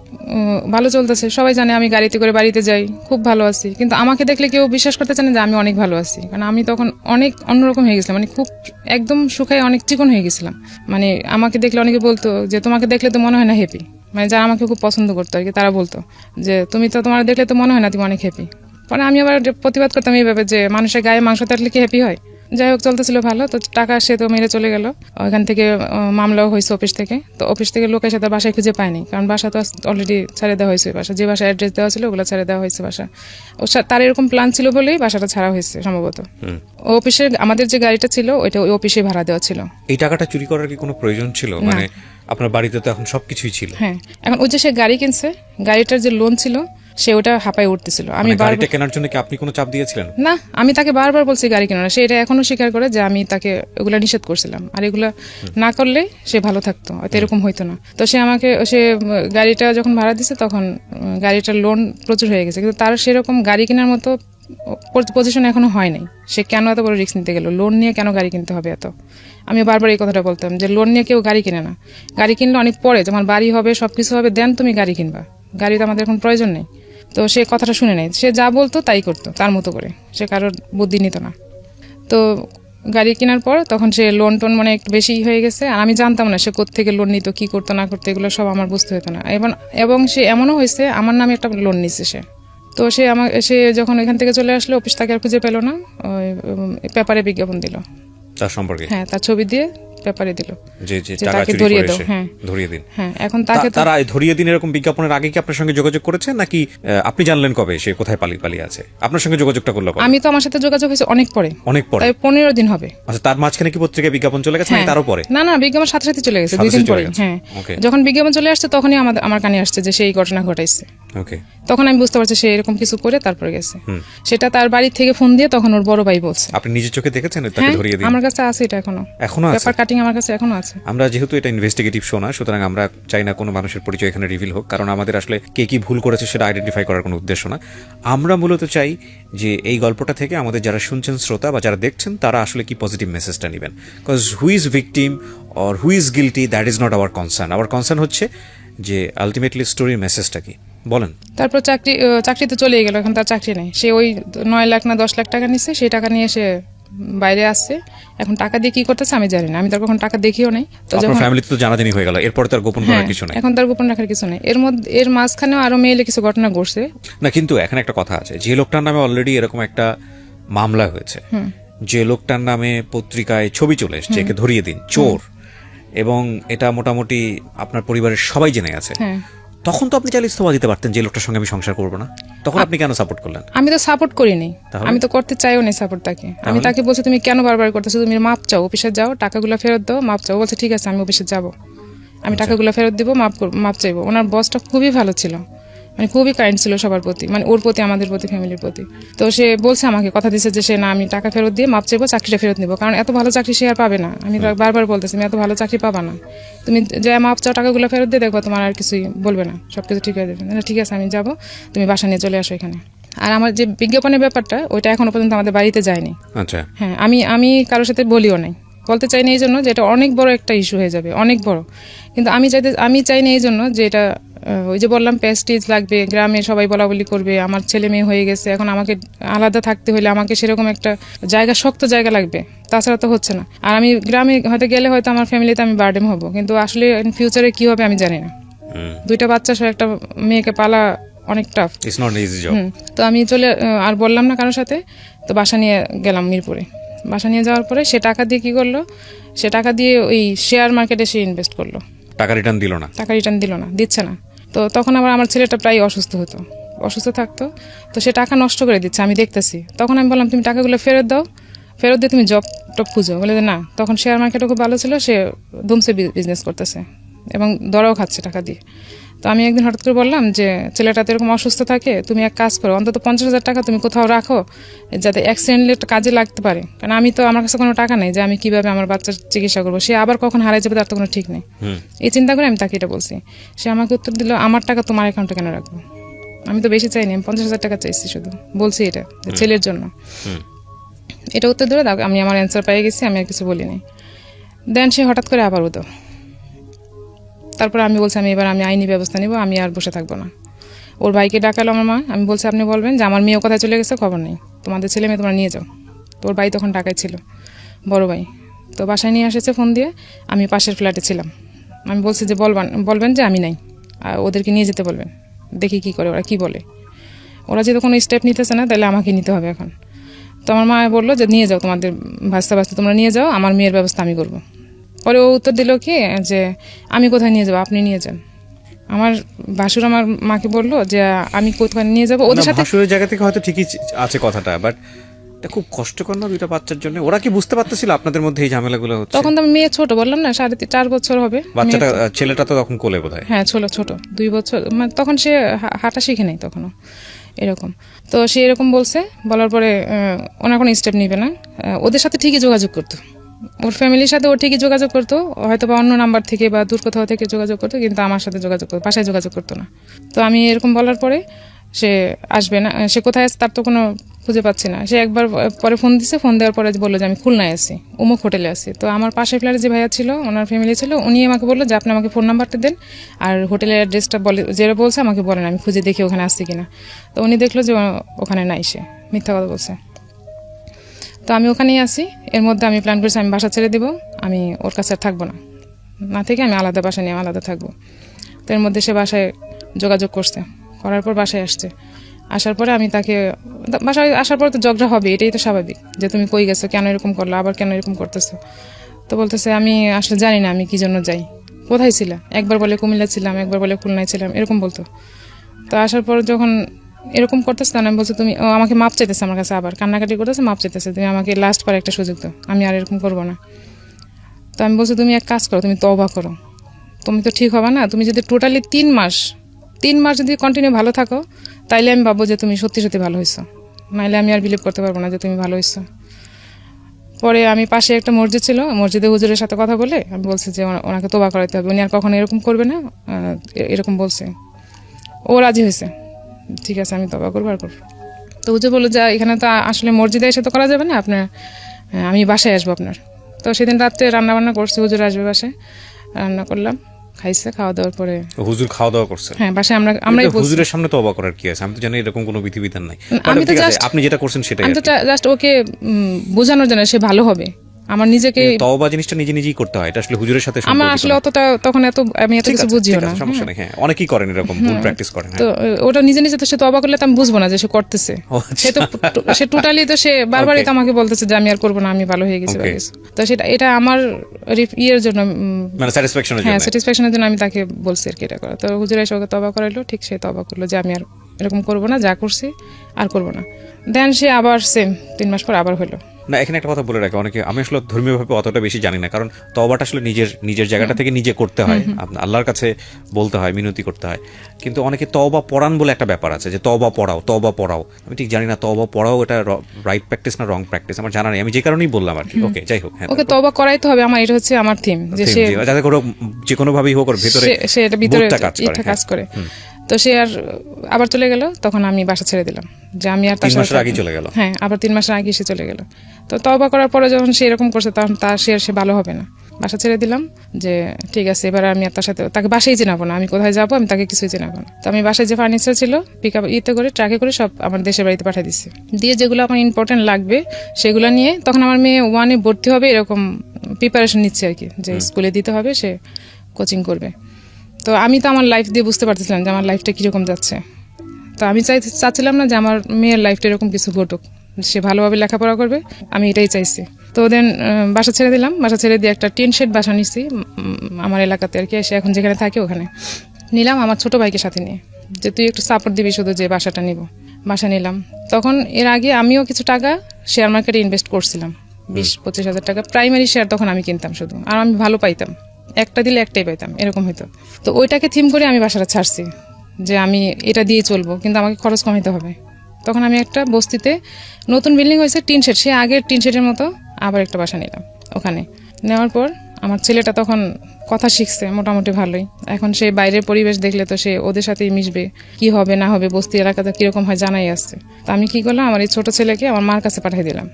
ভালো চলতেছে, সবাই জানে আমি গাড়িতে করে বাড়িতে যাই, খুব ভালো আছি, কিন্তু আমাকে দেখলে কেউ বিশ্বাস করতে চায় না যে আমি অনেক ভালো আছি, কারণ আমি তখন অনেক অন্যরকম হয়ে গেছিলাম, মানে খুব একদম শুকায় অনেক চিকন হয়ে গেছিলাম। মানে আমাকে দেখলে অনেকে বলতো যে তোমাকে দেখলে তো মনে হয় না হ্যাপি, মানে যারা আমাকে খুব পছন্দ করতো আর কি, তারা বলতো যে তুমি তো, তোমার দেখলে তো মনে হয় না তুমি অনেক হ্যাপি। পরে আমি আবার প্রতিবাদ করতাম এইভাবে যে মানুষের গায়ে মাংস থাকলে কি হ্যাপি হয়? যাই হোক চলতেছিল ভালো, তো টাকা সে তো মেরে চলে গেল। ওইখান থেকে মামলাও হয়েছে অফিস থেকে, তো অফিস থেকে লোক এসে তার বাসায় খুঁজে পায়নি, কারণ বাসা তো অলরেডি ছেড়ে দেওয়া হয়েছে, বাসা যে বাসায় অ্যাড্রেস দেওয়া ছিল ওগুলো ছেড়ে দেওয়া হয়েছে বাসা। তার এরকম প্ল্যান ছিল বলেই বাসাটা ছাড়া হয়েছে সম্ভবত। অফিসে আমাদের যে গাড়িটা ছিল ওইটা ওই অফিসে ভাড়া দেওয়া ছিল। এই টাকাটা চুরি করার কি কোনো প্রয়োজন ছিল? মানে আপনার বাড়িতে তো এখন সবকিছুই ছিল। হ্যাঁ, এখন ওই যে সে গাড়ি কিনছে, গাড়িটার যে লোন ছিল সে ওটা হাঁপায় উঠতেছিল। আমি গাড়িটা কেনার জন্য কি আপনি কোনো চাপ দিয়েছিলেন? না, আমি তাকে বারবার বলছি গাড়ি কেনা না, সে এটা এখনো স্বীকার করে যে আমি তাকে এগুলা নিষেধ করছিলাম, আর এগুলা না করলে সে ভালো থাকতো, হয়তো এরকম হইতো না। তো সে গাড়িটা যখন ভাড়া দিছে তখন গাড়িটার লোন প্রচুর হয়ে গেছে, কিন্তু তার সেরকম গাড়ি কেনার মতো পজিশন এখনো হয় নাই। সে কেন এত বড় রিস্ক নিতে গেল? লোন নিয়ে কেন গাড়ি কিনতে হবে এত? আমি বারবার এই কথাটা বলতাম যে লোন নিয়ে কেউ গাড়ি কিনে না, গাড়ি কিনলে অনেক পরে যখন বাড়ি হবে সবকিছু হবে দেন তুমি গাড়ি কিনবা, গাড়ি তো আমাদের এখন প্রয়োজন নেই। তো সে কথাটা শুনে নেই, সে যা বলতো তাই করতো তার মতো করে, সে কারোর বুদ্ধি নিত না। তো গাড়ি কেনার পর তখন সে লোন টোন মানে একটু বেশি হয়ে গেছে, আর আমি জানতাম না সে কোত্থেকে লোন নিত, কি করতো না করতো, এগুলো সব আমার বুঝতে হতো না। এবং সে এমনও হয়েছে আমার নামে একটা লোন নিচ্ছে সে। তো সে যখন এখান থেকে চলে আসলো অফিস তাকে আর খুঁজে পেল না, ওই পেপারে বিজ্ঞাপন দিল তার সম্পর্কে, হ্যাঁ তার ছবি দিয়ে পেপারে দিল যে তাকে ধরিয়ে দাও, হ্যাঁ ধরিয়ে দিন। হ্যাঁ, এখন তারা ধরিয়ে দিন এরকম বিজ্ঞাপনের আগে কি আপনার সঙ্গে যোগাযোগ করেছে, নাকি আপনি জানলেন কবে সে কোথায় পালিয়ে আছে? আপনার সঙ্গে যোগাযোগটা করলো? আমি তো আমার সাথে যোগাযোগ হয়েছে অনেক পরে, তাই 15 দিন হবে। আচ্ছা, তার মাঝখানে কি পত্রিকায় বিজ্ঞাপন চলে গেছে? তারও পরে? না, বিজ্ঞাপন সাথে সাথে চলে গেছে, 2 দিন পরে। হ্যাঁ, যখন বিজ্ঞাপন চলে আসছে তখনই আমার কানে আসছে যে সেই ঘটনা ঘটাইছে। ওকে, তখন আমি বুঝতে পারছি সে এরকম কিছু করে তারপরে গেছে। সেটা তার বাড়ি থেকে ফোন দিয়ে তখন ওর বড় ভাই বলছে। আপনি নিজের চোখে দেখেছেন তাকে ধরিয়ে দিন? আমার কাছে আছে, এটা এখনো আছে, পেপার কাটিং আমার কাছে এখনো আছে। আমরা যেহেতু এটা ইনভেস্টিগেটিভ শো না, সুতরাং আমরা চাই না কোনো মানুষের পরিচয় এখানে রিভিল হোক, কারণ আমাদের আসলে কে কি ভুল করেছে সেটা আইডেন্টিফাই করার কোনো উদ্দেশ্য না। আমরা মূলত চাই যে এই গল্পটা থেকে আমাদের যারা শুনছেন শ্রোতা বা যারা দেখছেন তারা আসলে কি পজিটিভ মেসেজটা নেবেন। Because who is victim or who is guilty that is not our concern. Hour concern হচ্ছে যে আলটিমেটলি স্টোরির মেসেজটা কি। বলেন। তারপর চাকরিতে চলে গেল, এখন তার চাকরি নেই। সে ওই 9 লাখ না 10 লাখ টাকা নিচ্ছে, সেই টাকা নিয়ে সে বাইরে আসছে। এখন টাকা দিয়ে কি করতেছে আমি জানি না, আমি তার কখন টাকা দেখিও নাই। তো যখন ফ্যামিলিতে তো জানাজানি হয়ে গেল, এরপর তার গোপন করার কিছু নাই। এখন তার গোপন রাখার কিছু নেই। এর মাঝখানেও আরো মেইলে কিছু ঘটনা ঘটছে না, কিন্তু এখানে একটা কথা আছে, যে লোকটার নামে অলরেডি এরকম একটা মামলা হয়েছে, যে লোকটার নামে পত্রিকায় ছবি চলে এসেছে একে ধরিয়ে দিন চোর, এবং এটা মোটামুটি আপনার পরিবারের সবাই জেনে গেছে, তখন তো আপনি চাইলে ইস্তফা দিতে পারতেন যে লোকটার সঙ্গে আমি সংসার করবো না। তখন আপনি কেন সাপোর্ট করলেন? আমি তো সাপোর্ট করিনি, আমি তো করতে চাইও না সাপোর্ট তাকে। আমি তাকে বলছি তুমি কেন বারবার করতেছো, তুমি মাপ চাও, অফিসে যাও, টাকাগুলো ফেরত দাও, মাপ চাও। বলছে ঠিক আছে আমি অফিসে যাব, আমি টাকাগুলো ফেরত দিব, মাপ চাইবো। ওনার বসটা খুবই ভালো ছিল, মানে খুবই কাইন্ড ছিল সবার প্রতি, মানে ওর প্রতি, আমাদের প্রতি, ফ্যামিলির প্রতি। তো সে বলছে আমাকে, কথা দিচ্ছে যে সে না, আমি টাকা ফেরত দিয়ে মাপ চাইবো, চাকরিটা ফেরত নিবো, কারণ এত ভালো চাকরি সে আর পাবে না। আমি বারবার বলতেছি তুমি এত ভালো চাকরি পাবা না, তুমি যে মাপ চাও, টাকাগুলো ফেরত দিয়ে দেখবো তোমার আর কিছুই বলবে না, সবকিছু ঠিক হয়ে যাবে। ঠিক আছে আমি যাবো, তুমি বাসা নিয়ে চলে আসো এখানে। আর আমার যে বিজ্ঞাপনের ব্যাপারটা, ওইটা এখনো পর্যন্ত আমাদের বাড়িতে যায়নি। আচ্ছা, হ্যাঁ, আমি কারোর সাথে বলিও নাই, বলতে চাই না এই জন্য যে এটা অনেক বড় একটা ইস্যু হয়ে যাবে, অনেক বড়। কিন্তু আমি চাই না এই জন্য যে এটা, ওই যে বললাম প্রেস্টিজ লাগবে, গ্রামে সবাই বলা বলি করবে, আমার ছেলে মেয়ে হয়ে গেছে, এখন আমাকে আলাদা থাকতে হলে আমাকে সেরকম একটা জায়গা, শক্ত জায়গা লাগবে, তাছাড়া তো হচ্ছে না। আর আমি গ্রামে হয়তো গেলে হয়তো আমার ফ্যামিলিতে আমি বার্ডেন হব, কিন্তু আসলে ফিউচারে কি হবে আমি জানি না। 2টা বাচ্চা সহ একটা মেয়েকে পালা অনেক tough, it's not easy job. তো আমি আর বললাম না কারোর সাথে, তো বাসা নিয়ে গেলাম মিরপুরে। বাসা নিয়ে যাওয়ার পরে সে টাকা দিয়ে কি করলো, সে টাকা দিয়ে ওই শেয়ার মার্কেটে সে ইনভেস্ট করলো। টাকা রিটার্ন দিল না, দিচ্ছে না। তো তখন আবার আমার ছেলেটা প্রায় অসুস্থ থাকতো, তো সে টাকা নষ্ট করে দিচ্ছে, আমি দেখতেছি। তখন আমি বললাম তুমি টাকাগুলো ফেরত দাও, ফেরত দিয়ে তুমি জব টপ খুঁজো। বলে যে না, তখন শেয়ার মার্কেটও খুব ভালো ছিল, সে ধুমসে বিজনেস করতেছে এবং দরাও খাচ্ছে টাকা দিয়ে। তো আমি একদিন হঠাৎ করে বললাম যে ছেলেটা তো এরকম অসুস্থ থাকে, তুমি এক কাজ করো, অন্তত 50,000 টাকা তুমি কোথাও রাখো, যাতে অ্যাক্সিডেন্টলি কাজে লাগতে পারে। কারণ আমার কাছে কোনো টাকা নেই যে আমি কিভাবে আমার বাচ্চার চিকিৎসা করবো, সে আবার কখন হারাই যাবে তার তো কোনো ঠিক নেই। এই চিন্তা করে আমি তাকে এটা বলছি। সে আমাকে উত্তর দিল, আমার টাকা তোমার অ্যাকাউন্টে কেন রাখবো? আমি তো বেশি চাইনি, আমি 50,000 টাকা চাইছি, শুধু বলছি এটা ছেলের জন্য। এটা উত্তর ধরে আমি আমার অ্যান্সার পেয়ে গেছি, আমি আর কিছু বলিনি। দেন সে হঠাৎ করে আবার উদো। তারপর আমি বলছি এবার আমি আইনি ব্যবস্থা নিব, আমি আর বসে থাকবো না। ওর ভাইকে ডাকালো আমার মা, আমি বলছি আপনি বলবেন যে আমার মেয়েও কোথায় চলে গেছে, খবর নেই, তোমাদের ছেলে মেয়ে তোমরা নিয়ে যাও। তো ওর ভাই তখন ঢাকায় ছিল, বড় ভাই। তো বাসায় নিয়ে এসেছে ফোন দিয়ে, আমি পাশের ফ্ল্যাটে ছিলাম। আমি বলছি যে বলবেন যে আমি নাই, আর ওদেরকে নিয়ে যেতে বলবেন, দেখি কি করে, ওরা কি বলে। ওরা যেহেতু কোনো স্টেপ নিতেছে না, তাহলে আমাকে নিতে হবে এখন। তো আমার মা বললো যে নিয়ে যাও, তোমাদের ভাস্তা ভাস্তা তোমরা নিয়ে যাও, আমার মেয়ের ব্যবস্থা আমি করবো। পরে ও উত্তর দিল কি যে আমি কোথায় নিয়ে যাবো, আপনি নিয়ে যান। আমার ভাসুর আমার মাকে বললো যে আমি কোথায় নিয়ে যাবো ওদের সাথে। ভাসুরের জায়গা থেকে হয়তো ঠিকই আছে কথাটা, বাট এটা খুব কষ্টকর না দুইটা বাচ্চার জন্য? ওরা কি বুঝতে পারতেছিল আপনাদের মধ্যে এই ঝামেলাগুলো হচ্ছে? তখন তো আমি মেয়ে ছোট, বললাম না 4.5 বছর হবে বাচ্চাটা, ছেলেটা তো তখন কোলে বোধহয়। হ্যাঁ ছোট 2 বছর, মানে তখন সে হাঁটা শিখে নাই তখনও এরকম। তো সে এরকম বলছে, বলার পরে ওনার কোনো স্টেপ নিবে না। ওদের সাথে ঠিকই যোগাযোগ করতো, ওর ফ্যামিলির সাথে ও ঠিকই যোগাযোগ করতো, হয়তো বা অন্য নাম্বার থেকে বা দূর কোথাও থেকে যোগাযোগ করতো, কিন্তু আমার সাথে যোগাযোগ করতো, বাসায় যোগাযোগ করতো না। তো আমি এরকম বলার পরে সে আসবে না, সে কোথায় আছে তার তো কোনো খুঁজে পাচ্ছি না। সে একবার পরে ফোন দিছে, ফোন দেওয়ার পরে বললো যে আমি খুলনায় আছি, অমুক হোটেলে আছি। তো আমার পাশের ফ্ল্যাটে যে ভাইয়া ছিল, ওনার ফ্যামিলি ছিল, উনি আমাকে বললো যে আপনি আমাকে ফোন নাম্বারটা দেন আর হোটেলের অ্যাড্রেসটা বলে, যেটা বলছে আমাকে বলেন, আমি খুঁজে দেখি ওখানে আসছি কিনা। তো উনি দেখলো যে ওখানে নাই, সে মিথ্যা কথা বলছে। তো আমি ওখানেই আছি। এর মধ্যে আমি প্ল্যান করছি আমি বাসা ছেড়ে দিব, আমি ওর কাছে আর থাকবো না, না থেকে আমি আলাদা বাসা নিয়ে আলাদা থাকবো। তো এর মধ্যে সে বাসায় যোগাযোগ করছে, করার পর বাসায় আসছে। আসার পরে আমি তাকে, বাসায় আসার পর তো ঝগড়া হবে, এটাই তো স্বাভাবিক, যে তুমি কই গেছো, কেন এরকম করলো, আবার কেন এরকম করতেছো। তো বলতেছে আমি আসলে জানি না আমি কি জন্য যাই, কোথায় ছিলাম, একবার বলে কুমিল্লা ছিলাম, একবার বলে খুলনায় ছিলাম, এরকম বলতো। তো আসার পর যখন এরকম করতেছে, তখন আমি বলছি তুমি, আমাকে মাপ চাইতেছে আমার কাছে, আবার কান্নাকাটি করতেছে, মাপ চাইতেছে, তুমি আমাকে লাস্ট বার একটা সুযোগ দাও, আমি আর এরকম করবো না। তো আমি বলছি তুমি এক কাজ করো, তুমি তওবা করো, তুমি তো ঠিক হবে না, তুমি যদি টোটালি 3 মাস যদি কন্টিনিউ ভালো থাকো, তাইলে আমি ভাববো যে তুমি সত্যি সত্যি ভালো হয়েছো, নাইলে আমি আর বিলিভ করতে পারবো না যে তুমি ভালো হয়েছো। পরে আমি পাশে একটা মসজিদ ছিল, মসজিদে হুজুরের সাথে কথা বলে আমি বলছি যে ওনাকে তোবা করাইতে হবে, উনি আর কখনো এরকম করবে না, এরকম বলছে। ও রাজি হয়েছে, ঠিক আছে আমি তবা করবো আর করবো। তো হুজুর বললো যে এখানে তো আসলে মসজিদে এসে তো করা যাবে না, আপনার আমি বাসায় আসবো আপনার। তো সেদিন রাত্রে রান্না বান্না করছি, হুজুর আসবে বাসায়, রান্না করলাম, খাইছে, খাওয়া দাওয়ার পরে হুজুর খাওয়া দাওয়া করছে? হ্যাঁ বাসায় আমরাই হুজুরের সামনে তওবা করার কি আছে? আমি তো জানি এরকম কোনো বিধিবিধান নাই। আমি তো জাস্ট, আপনি যেটা করছেন সেটাই, আমি তো জাস্ট ওকে বোঝানোর জন্য সে ভালো হবে। আমার নিজেকে তওবা জিনিসটা নিজে নিজেই করতে হয়, এটা আসলে হুজুরের সাথে আমার আসলে অতটা তখন আমি এত কিছু বুঝিও না, সমস্যা নেই। হ্যাঁ অনেকেই করেন এরকম, ভুল প্র্যাকটিস করেন। তো ওটা নিজে নিজে তো সে তওবা করলে তো আমি বুঝবো না যে সে করতেছে, সে তো সে টোটালি তো সে বারবারই তো আমাকে বলতেছে যে আমি আর করবো না, আমি ভালো হয়ে গেছি। তো সেটা এটা আমার ইয়ের জন্য, মানে স্যাটিসফ্যাকশনের জন্য, হ্যাঁ স্যাটিসফ্যাকশনের জন্য আমি তাকে বলছি আর কি এটা করা। তো হুজুর এসে ওকে তওবা করাইলো, ঠিক সে তওবা করলো যে আমি আর এরকম করবো না, যা করছি আর করবো না। দেন সে আবার সেম 3 মাস পর আবার হলো। না এখানে একটা কথা বলে রাখি, অনেকে, আমি আসলে ধর্মীয়ভাবে অতটা বেশি জানি না, কারণ তওবাটা আসলে নিজের জায়গাটা থেকে নিজে করতে হয়, আল্লাহর কাছে বলতে হয়, মিনতি করতে হয়। কিন্তু অনেকে তওবা পড়ান বলে একটা ব্যাপার আছে, যে তওবা পড়াও। আমি ঠিক জানি না তওবা পড়াও এটা রাইট প্র্যাকটিস না রং প্র্যাকটিস, আমার জানা নেই, আমি যে কারণেই বললাম আর কি। ওকে যাই হোক, হ্যাঁ ওকে তওবা করাইতে হবে, আমার এটা হচ্ছে আমার থিম, যে সে যাতে করে যে কোনো ভাবেই হোক ওর ভিতরে সে এটা ভিতরে কাজ হ্যাঁ। করে। তো সে আর আবার চলে গেল, তখন আমি বাসা ছেড়ে দিলাম, যে আমি আর 3 মাসের আগে চলে গেল। হ্যাঁ আবার 3 মাসের আগে সে চলে গেল। তো তওবা করার পরে যখন সে এরকম করছে, তখন সে ভালো হবে না, বাসা ছেড়ে দিলাম, যে ঠিক আছে এবার আমি আর তার সাথে তাকে বাসায় চেনাবো না, আমি কোথায় যাবো আমি তাকে কিছুই চেনাবো না। তো আমি বাসায় যে ফার্নিচার ছিল পিক আপ করে ট্রাকে করে সব আমার দেশের বাড়িতে পাঠিয়ে দিচ্ছি, দিয়ে যেগুলো আমার ইম্পর্টেন্ট লাগবে সেগুলো নিয়ে, তখন আমার মেয়ে 1-এ ভর্তি হবে, এরকম প্রিপারেশন নিচ্ছে আর কি, যে স্কুলে দিতে হবে, সে কোচিং করবে। তো আমি তো আমার লাইফ দিয়ে বুঝতে পারতেছিলাম যে আমার লাইফটা কীরকম যাচ্ছে। তো আমি চাচ্ছিলাম না যে আমার মেয়ের লাইফটা এরকম কিছু ঘটুক, সে ভালোভাবে লেখাপড়া করবে, আমি এটাই চাইছি। তো দেন বাসা ছেড়ে দিলাম, বাসা ছেড়ে দিয়ে একটা টিন শেড বাসা নিচ্ছি আমার এলাকাতে আর কি, সে এখন যেখানে থাকে ওখানে নিলাম, আমার ছোট ভাইকে সাথে নিয়ে, যে তুই একটু সাপোর্ট দিবি শুধু, যে বাসাটা নিব। বাসা নিলাম, তখন এর আগে আমিও কিছু টাকা শেয়ার মার্কেটে ইনভেস্ট করছিলাম, 20-25 হাজার টাকা প্রাইমারি শেয়ার তখন আমি কিনতাম শুধু, আর আমি ভালো পাইতাম, একটা দিলে একটাই পাইতাম, এরকম হইতো। তো ওইটাকে থিম করে আমি বাসাটা ছাড়ছি, যে আমি এটা দিয়ে চলবো, কিন্তু আমাকে খরচ কমাইতে হবে। তখন আমি একটা বস্তিতে, নতুন বিল্ডিং হয়েছে টিন শেড, সে আগের টিন শেডের মতো আবার একটা বাসা নিলাম। ওখানে নেওয়ার পর আমার ছেলেটা তখন কথা শিখছে মোটামুটি ভালোই, এখন সে বাইরের পরিবেশ দেখলে তো সে ওদের সাথেই মিশবে, কি হবে না হবে, বস্তি এলাকাতে কিরকম হয় জানাই আসছে। তো আমি কি করলাম, আমার এই ছোট ছেলেকে আমার মার কাছে পাঠিয়ে দিলাম,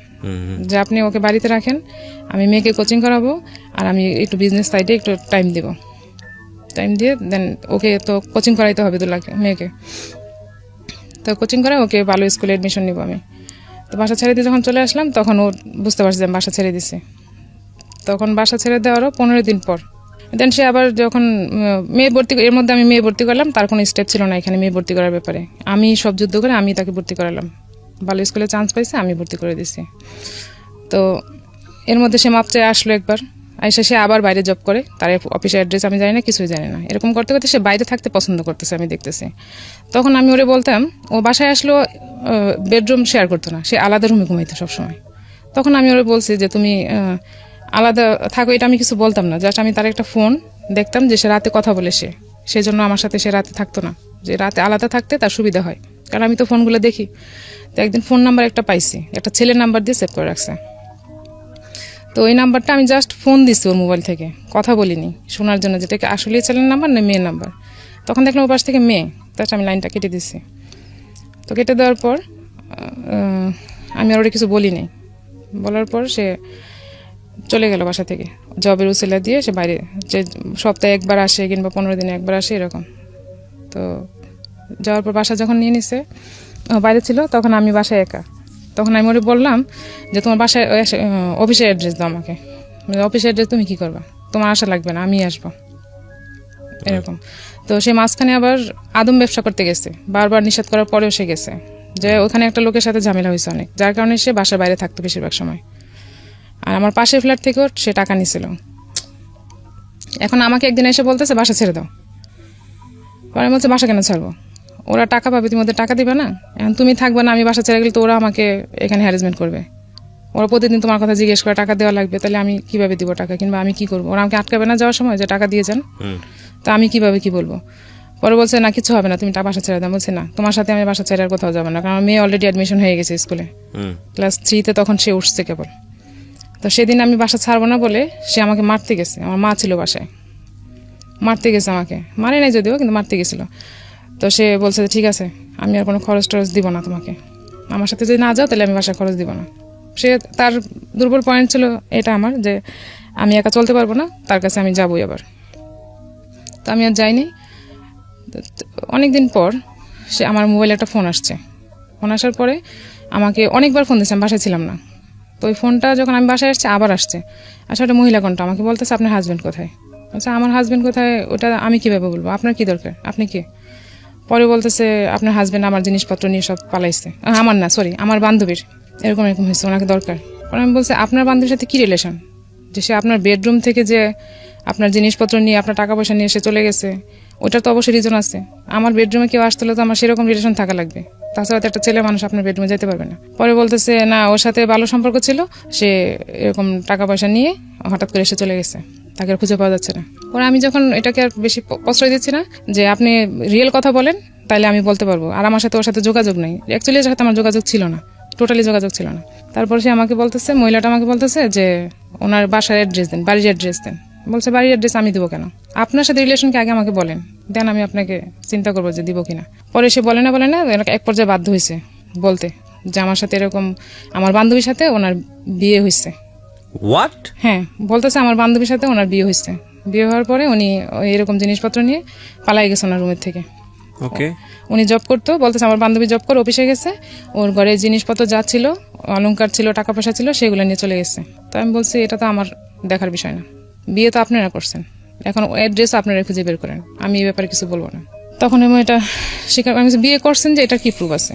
যে আপনি ওকে বাড়িতে রাখেন, আমি মেয়েকে কোচিং করাবো, আর আমি একটু বিজনেস সাইডে একটু টাইম দিয়ে দেন ওকে তো কোচিং করাইতে হবে 2 লাখ মেয়েকে, তো কোচিং করে ওকে ভালো স্কুলে অ্যাডমিশন নিব আমি। তো বাসা ছেড়ে দিয়ে যখন চলে আসলাম, তখন ও বুঝতে পারছে যে আমি বাসা ছেড়ে দিছি। তখন বাসা ছেড়ে দেওয়ারও 15 দিন পর দেন সে আবার যখন মেয়ে ভর্তি, এর মধ্যে আমি মেয়ে ভর্তি করলাম, তার কোনো স্টেপ ছিল না এখানে মেয়ে ভর্তি করার ব্যাপারে, আমি সব যুদ্ধ করে আমি তাকে ভর্তি করালাম ভালো স্কুলে চান্স পাইছে, আমি ভর্তি করে দিছি। তো এর মধ্যে সে মাপ চেয়ে আসলো একবার, আইসা সে আবার বাইরে জব করে, তার অফিসের অ্যাড্রেস আমি জানি না, কিছুই জানি না। এরকম করতে করতে সে বাইরে থাকতে পছন্দ করতেছে, আমি দেখতেছি। তখন আমি ওরে বলতাম, ও বাসায় আসলো বেডরুম শেয়ার করতো না, সে আলাদা রুমে ঘুমাইতো সবসময়। তখন আমি ওরে বলছি যে তুমি আলাদা থাকো, এটা আমি কিছু বলতাম না, জাস্ট আমি তার একটা ফোন দেখতাম যে সে রাতে কথা বলে, সেই জন্য আমার সাথে সে রাতে থাকতো না, যে রাতে আলাদা থাকতে তার সুবিধা হয়, কারণ আমি তো ফোনগুলো দেখি। তো একদিন ফোন নাম্বার একটা পাইছি, একটা ছেলের নাম্বার দিয়ে সেভ করে রাখছে। তো ওই নাম্বারটা আমি জাস্ট ফোন দিচ্ছি ওর মোবাইল থেকে, কথা বলিনি, শোনার জন্য যেটা আসলে ছেলের নাম্বার না মেয়ের নাম্বার। তখন দেখলাম ওর পাশ থেকে মেয়ে, তার আমি লাইনটা কেটে দিচ্ছি। তো কেটে দেওয়ার পর আমি আর ওটা কিছু বলিনি। বলার পর সে চলে গেল বাসা থেকে, জবের উসিলা দিয়ে সে বাইরে, যে সপ্তাহে একবার আসে কিংবা 15 দিনে একবার আসে এরকম। তো যাওয়ার পর বাসা যখন নিয়ে নিছে, বাইরে ছিল, তখন আমি বাসায় একা। তখন আমি ওরে বললাম যে তোমার বাসায় অফিসের অ্যাড্রেস দাও আমাকে। অফিসের অ্যাড্রেস তুমি কি করবা, তোমার আসা লাগবে না, আমি আসবো, এরকম। তো সে মাঝখানে আবার আদম ব্যবসা করতে গেছে, বারবার নিষেধ করার পরেও সে গেছে, যে ওখানে একটা লোকের সাথে ঝামেলা হয়েছে অনেক, যার কারণে সে বাসার বাইরে থাকতো বেশিরভাগ সময়। আর আমার পাশের ফ্ল্যাট থেকেও সে টাকা নিছিল। এখন আমাকে একদিন এসে বলতেছে বাসা ছেড়ে দাও। পরে বলছে বাসা কেন ছাড়বো, ওরা টাকা পাবে, তুমি ওদের টাকা দিবে না, এখন তুমি থাকবে না, আমি বাসা ছেড়ে গেলে তো ওরা আমাকে এখানে হ্যারাসমেন্ট করবে, ওরা প্রতিদিন তোমার কথা জিজ্ঞেস করে টাকা দেওয়া লাগবে, তাহলে আমি কিভাবে দিব টাকা, কিংবা আমি কি করবো, ওরা আমাকে আটকাবে না যাওয়ার সময় যে টাকা দিয়ে যান, তা আমি কিভাবে কি বলবো। পরে বলছে না কিছু হবে না, তুমি বাসা ছেড়ে দাও। বলছে না, তোমার সাথে আমি বাসা ছেড়ে আর কোথাও যাবো না, কারণ মেয়ে অলরেডি অ্যাডমিশন হয়ে গেছে স্কুলে, ক্লাস 3-তে, তখন সে উঠছে কেবল। তো সেদিন আমি বাসা ছাড়বো না বলে সে আমাকে মারতে গেছে, আমার মা ছিল বাসায়, মারতে গেছে আমাকে, মারে নাই যদিও, কিন্তু মারতে গেছিল। তো সে বলছে ঠিক আছে, আমি আর কোনো খরচ টরচ দিব না তোমাকে, আমার সাথে যদি না যাও তাহলে আমি বাসায় খরচ দিব না। সে তার দুর্বল পয়েন্ট ছিল এটা আমার, যে আমি একা চলতে পারবো না, তার কাছে আমি যাবোই আবার। তো আমি আর যাইনি। অনেকদিন পর সে আমার মোবাইলে একটা ফোন আসছে, ফোন আসার পরে আমাকে অনেকবার ফোন দিয়েছে, আমি বাসায় ছিলাম না। তো ওই ফোনটা যখন আমি বাসায় আসছে, আবার আসছে, আসলে একটা মহিলা কণ্ঠ, আমাকে বলতেছে আপনার হাজব্যান্ড কোথায়। আচ্ছা আমার হাজব্যান্ড কোথায় ওটা আমি কীভাবে বলবো, আপনার কি দরকার, আপনি কে। পরে বলতেছে আপনার হাজব্যান্ড আমার জিনিসপত্র নিয়ে সব পালাইছে, আমার না সরি আমার বান্ধবীর, এরকম এরকম হয়েছে, ওনাকে দরকার। পরে আমি বলছি আপনার বান্ধবীর সাথে কী রিলেশন, যে সে আপনার বেডরুম থেকে যে আপনার জিনিসপত্র নিয়ে আপনার টাকা পয়সা নিয়ে সে চলে গেছে, ওটার তো অবশ্যই রিজন আছে। আমার বেডরুমে কেউ আসতে হলে তো আমার সেরকম রিলেশন থাকা লাগবে, তাছাড়া তো একটা ছেলে মানুষ আপনার বেডরুমে যেতে পারবে না। পরে বলতেছে না ওর সাথে ভালো সম্পর্ক ছিল, সে এরকম টাকা পয়সা নিয়ে হঠাৎ করে এসে চলে গেছে, তাকে আর খুঁজে পাওয়া যাচ্ছে না। পরে আমি যখন এটাকে আর বেশি প্রশ্রয় দিচ্ছি না, যে আপনি রিয়েল কথা বলেন তাইলে আমি বলতে পারবো, আর আমার সাথে ওর সাথে যোগাযোগ নেই, অ্যাকচুয়ালি এর সাথে আমার যোগাযোগ ছিল না, টোটালি যোগাযোগ ছিল না। তারপর সে আমাকে বলতেছে, মহিলাটা আমাকে বলতেছে যে ওনার বাসার অ্যাড্রেস দেন, বাড়ির অ্যাড্রেস দেন। বলছে বাড়ির অ্যাড্রেস আমি দিব কেন, আপনার সাথে রিলেশনকে আগে আমাকে বলেন, দেন আমি আপনাকে চিন্তা করবো যে দিব কিনা। পরে সে বলে না এক পর্যায়ে বাধ্য হয়েছে বলতে যে আমার সাথে এরকম, আমার বান্ধবীর সাথে ওনার বিয়ে হয়েছে। হোয়াট? হ্যাঁ বলতেছে আমার বান্ধবীর সাথে ওনার বিয়ে হয়েছে, বিয়ে হওয়ার পরে উনি এরকম জিনিসপত্র নিয়ে পালাই গেছে ওনার রুমের থেকে। ওকে, উনি জব করতো, বলতেছে আমার বান্ধবী জব করে অফিসে গেছে, ওর ঘরে জিনিসপত্র যা ছিল, অলংকার ছিল, টাকা পয়সা ছিল, সেগুলো নিয়ে চলে গেছে। তো আমি বলছি এটা তো আমার দেখার বিষয় না, বিয়ে তো আপনারা করছেন, এখন অ্যাড্রেস আপনারা খুঁজে বের করেন, আমি এই ব্যাপারে কিছু বলবো না। তখন আমি এটা স্বীকার, আমি বিয়ে করছেন যে এটা কি প্রুফ আছে,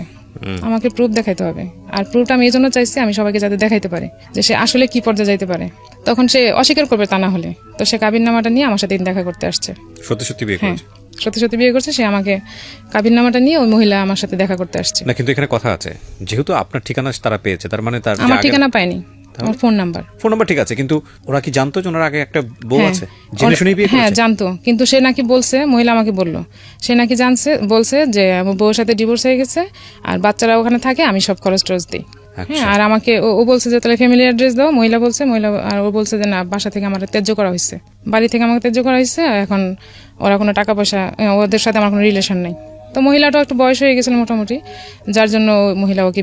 আমাকে প্রুফ দেখাইতে হবে। আর প্রুফটা আমি এই জন্য চাইছি আমি সবাইকে যাতে দেখাইতে পারে যে সে আসলে কি পর্যায়ে যাইতে পারে। তখন সে অস্বীকার করবে তা না হলে, তো সে কাবিননামাটা নিয়ে আমার সাথে দেখা করতে আসছে। সত্যি সত্যি বিয়ে হ্যাঁ করেছে? সত্যি সত্যি বিয়ে করছে, সে আমাকে কাবিননামাটা নিয়ে ওই মহিলা আমার সাথে দেখা করতে আসছে। না কিন্তু এখানে কথা আছে, যেহেতু আপনার ঠিকানা তারা পেয়েছে, তার মানে তার আমার ঠিকানা পায়নি, আমার ফোন নাম্বার ঠিক আছে, কিন্তু ওরা কি জানতো যে ওনার আগে একটা বউ আছে, জেনে শুনেই বিয়ে করেছে? হ্যাঁ জানতো, কিন্তু সে নাকি বলছে, মহিলা আমাকে বললো, সে নাকি বলছে যে আমার বউর সাথে ডিভোর্স হয়ে গেছে আর বাচ্চারা ওখানে থাকে, আমি সব খরচ টরচ দিই। হ্যাঁ আর আমাকে ও বলছে যে তাহলে ফ্যামিলি অ্যাড্রেস দাও, মহিলা বলছে, আর ও বলছে যে না বাসা থেকে আমার ত্যায্য করা হয়েছে, বাড়ি থেকে আমাকে ত্যায্য করা হয়েছে, এখন ওরা কোনো টাকা পয়সা, ওদের সাথে আমার কোনো রিলেশন নেই। তো মহিলাটাও একটু বয়স হয়ে গেছিল মোটামুটি, যার জন্য মহিলা ওকে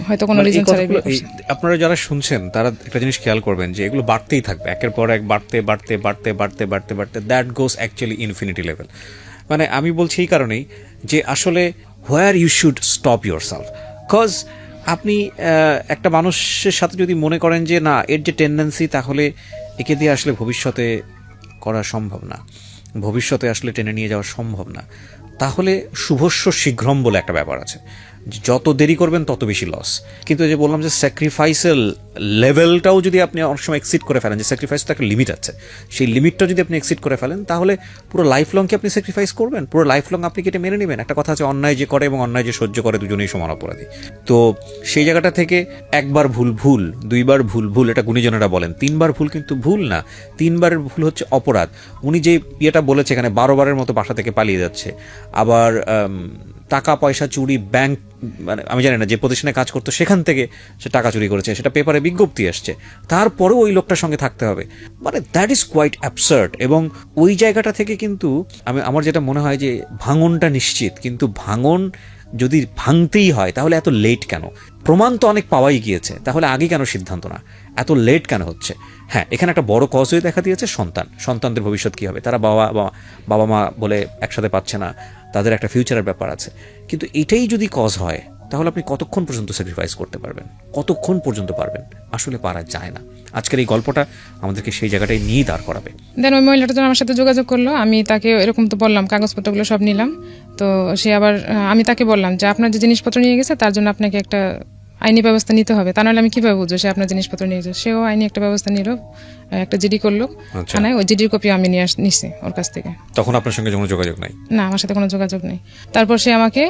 হয়তো কোনো রিজন ছাড়াই বিয়ে করছে। আপনারা যারা শুনছেন তারা একটা জিনিস খেয়াল করবেন যে এগুলো বাড়তেই থাকবে, একের পর এক বাড়তে বাড়তে বাড়তে বাড়তে বাড়তে বাড়তে that goes actually infinity level. মানে আমি বলছি এই কারণেই যে আসলে where you should stop yourself, cause আপনি একটা মানুষের সাথে যদি মনে করেন যে না এর যে টেন্ডেন্সি, তাহলে একে দিয়ে আসলে ভবিষ্যতে করা সম্ভব না, ভবিষ্যতে আসলে টেনে নিয়ে যাওয়া সম্ভব না, তাহলে শুভস্য শীঘ্রম বলে একটা ব্যাপার আছে, যত দেরি করবেন তত বেশি লস। কিন্তু এই যে বললাম যে স্যাক্রিফাইসের লেভেলটাও যদি আপনি অনেক সময় এক্সিড করে ফেলেন, যে স্যাক্রিফাইস তো একটা লিমিট আছে, সেই লিমিটটা যদি আপনি এক্সিড করে ফেলেন তাহলে পুরো লাইফ লং কি আপনি স্যাক্রিফাইস করবেন? পুরো লাইফ লং আপনি কি এটা মেনে নেবেন? একটা কথা আছে, অন্যায় যে করে এবং অন্যায় যে সহ্য করে দুজনেই সমান অপরাধী। তো সেই জায়গাটা থেকে একবার ভুল ভুল, দুইবার ভুল ভুল, এটা গুণীজনেরা বলেন। 3বার ভুল কিন্তু ভুল না, 3বারের ভুল হচ্ছে অপরাধ। উনি যে ইয়েটা বলেছে এখানে 12 বারের মতো বাসা থেকে পালিয়ে যাচ্ছে, আবার টাকা পয়সা চুরি, ব্যাংক, মানে আমি জানি না যে প্রতিষ্ঠানে কাজ করতো সেখান থেকে সে টাকা চুরি করেছে, সেটা পেপারে বিজ্ঞপ্তি আসছে, তারপরেও ওই লোকটার সঙ্গে থাকতে হবে, মানে দ্যাট ইজ কোয়াইট অ্যাবসার্ড। এবং ওই জায়গাটা থেকে কিন্তু আমার যেটা মনে হয় যে ভাঙনটা নিশ্চিত, কিন্তু ভাঙন যদি ভাঙতেই হয় তাহলে এত লেট কেন? প্রমাণ তো অনেক পাওয়াই গিয়েছে, তাহলে আগে কেন সিদ্ধান্ত না? এত লেট কেন হচ্ছে? হ্যাঁ, এখানে একটা বড় কজ হয়ে দেখা দিয়েছে সন্তানদের ভবিষ্যৎ কী হবে, তারা বাবা মা বলে একসাথে পাচ্ছে না, তাদের একটা ফিউচারের ব্যাপার আছে। কিন্তু এটাই যদি কজ হয় তাহলে আপনি কতক্ষণ পর্যন্ত স্যাক্রিফাইস করতে পারবেন? কতক্ষণ পর্যন্ত পারবেন? আসলে পারা যায় না। আজকের এই গল্পটা আমাদেরকে সেই জায়গাটাই নিয়েই দাঁড় করাবে। দেন ওই মহিলাটা যখন আমার সাথে যোগাযোগ করলো, আমি তাকে এরকম তো বললাম, কাগজপত্রগুলো সব নিলাম। তো সে আবার আমি তাকে বললাম যে আপনার যে জিনিসপত্র নিয়ে গেছে তার জন্য আপনাকে একটা আইনি ব্যবস্থা নিতে হবে, তা নাহলে আমি কিভাবে বুঝবো সে আপনার জিনিসপত্র নিয়ে গেছে। সেও আইনি একটা ব্যবস্থা নিল, একটা জিডি করলো থানায়। ওই জিডির কপি আমি নিছি ওর কাছ থেকে। তখন আপনার সঙ্গে কোনো যোগাযোগ নাই? না, আমার সাথে কোনো যোগাযোগ নেই। তারপর সে আমাকে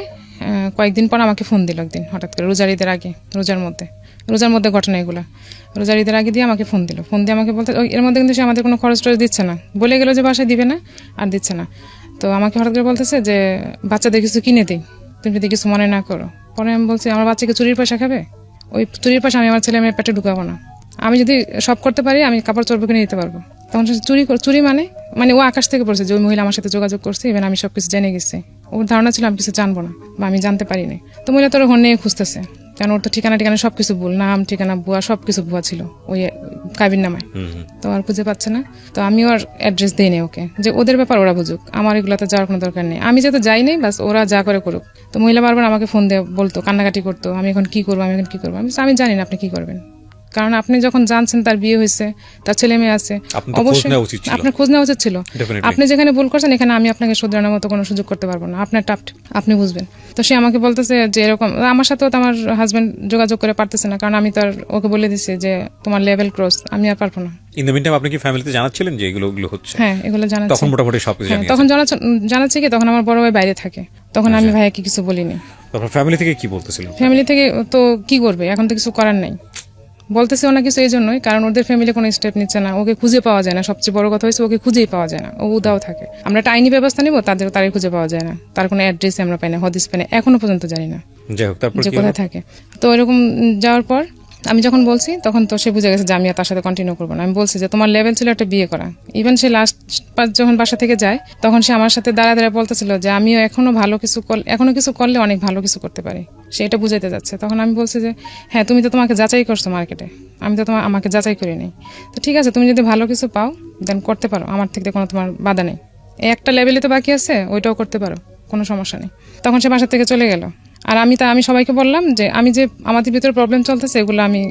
কয়েকদিন পর আমাকে ফোন দিল একদিন হঠাৎ করে, রোজার ঈদের আগে, রোজার মধ্যে ঘটনা এগুলো। রোজার ঈদের আগে দিয়ে আমাকে ফোন দিয়ে আমাকে বলতে, এর মধ্যে কিন্তু সে আমাদের কোনো খরচ টরচ দিচ্ছে না, বলে গেলো যে বাসায় দিবে না, আর দিচ্ছে না। তো আমাকে হঠাৎ করে বলতেছে যে বাচ্চাদের কিছু কিনে দিই, তুমি যদি কিছু মনে না করো। পরে আমি বলছি আমার বাচ্চাকে চুরির পয়সা খাবে? ওই চুরির পয়সা আমি আমার ছেলে মেয়ের পেটে ঢুকাবো না। আমি যদি সব করতে পারি আমি কাপড় চোপড় কিনে দিতে পারবো। তখন সে চুরি মানে ও আকাশ থেকে পড়ছে যে ওই মহিলা আমার সাথে যোগাযোগ করছে, ইভেন আমি সবকিছু জেনে গেছি। ওর ধারণা ছিল আমি কিছু জানবো না বা আমি জানতে পারি না। তো মহিলা তোর ঘর নিয়ে খুঁজতেছে, কারণ ওর তো ঠিকানা সবকিছু ভুল, নাম ঠিকানা ভুয়া, সবকিছু ভুয়া ছিল ওই কাবির নামায়। তো আর খুঁজে পাচ্ছে না। তো আমি ওর অ্যাড্রেস দিই নি ওকে, যে ওদের ব্যাপার ওরা বুঝুক, আমার এগুলোতে যাওয়ার কোনো দরকার নেই, আমি যেহেতু যাই নাই, বাস ওরা যা করে করুক। তো মহিলা বারবার আমাকে ফোন দিয়ে বলতো, কান্নাকাটি করতো, আমি এখন কি করবো, আমি জানি না আপনি কি করবেন, কারণ আপনি যখন জানছেন তার বিয়ে হয়েছে, তার ছেলে মেয়ে আছে, অবশ্যই আপনার খোঁজ নেওয়া উচিত ছিল। আপনি যেখানে ভুল করছেন এখানে আমি আপনাকে শুধরানোর মতো কোনো সুযোগ করতে পারবো না, আপনার টাফট আপনি বুঝবেন। তো সে আমাকে বলতেছে যে এরকম, আমার সাথেও তো আমার হাজবেন্ড যোগাযোগ করে পারতেছে না, কারণ আমি তো আর ওকে বলে দিছি যে তোমার লেভেল ক্রস, আমি আর পারবো না। ইন দ্য মিনটাইম আপনি কি ফ্যামিলিতে জানাচ্ছিলেন যে এগুলো হচ্ছে? হ্যাঁ, এগুলো জানাচ্ছি। তখন মোটামুটি সবকিছু জানিয়েছেন? তখন জানাচ্ছি কি, তখন আমার বড় ভাই বাইরে থাকে, তখন আমি ভাইয়াকে কিছু বলিনি। তারপর ফ্যামিলি থেকে কি বলতেছিলেন? ফ্যামিলি থেকে তো কি করবে, এখন তো কিছু করার নাই, বলতেছে না কিছু এই জন্যই, কারণ ওদের ফ্যামিলি কোনো স্টেপ নিচ্ছে না, ওকে খুঁজে পাওয়া যায় না। সবচেয়ে বড় কথা হয়েছে ওকে খুঁজেই পাওয়া যায় না, ও উদাও থাকে। আমরা একটা আইনি ব্যবস্থা নিব, তারই খুঁজে পাওয়া যায় না, তার কোনো অ্যাড্রেস আমরা পাই না, হদিস পাই না, এখনো পর্যন্ত জানি না যে কোথায় থাকে। তো এরকম যাওয়ার পর আমি যখন বলছি তখন তো সে বুঝে গেছে যে আমি আর তার সাথে কন্টিনিউ করবো না। আমি বলছি যে তোমার লেভেল ছিল একটা বিয়ে করা। ইভেন সে লাস্ট যখন বাসা থেকে যায় তখন সে আমার সাথে দাঁড়া বলতেছিল যে আমিও এখনো কিছু করলে অনেক ভালো কিছু করতে পারি, সে এটা বুঝাইতে যাচ্ছে। তখন আমি বলছি যে হ্যাঁ, তুমি তো তোমাকে যাচাই করছো মার্কেটে, আমি তো আমাকে যাচাই করি নাই। তো ঠিক আছে, তুমি যদি ভালো কিছু পাও দেন করতে পারো, আমার থেকে কোনো তোমার বাধা নেই। একটা লেভেলে তো বাকি আছে, ওইটাও করতে পারো, কোনো সমস্যা নেই। তখন সে বাসা থেকে চলে গেল। আর আমি সবাইকে বললাম যে আমি যে আমাদের ভিতরে প্রবলেম চলতেছে এগুলো আমি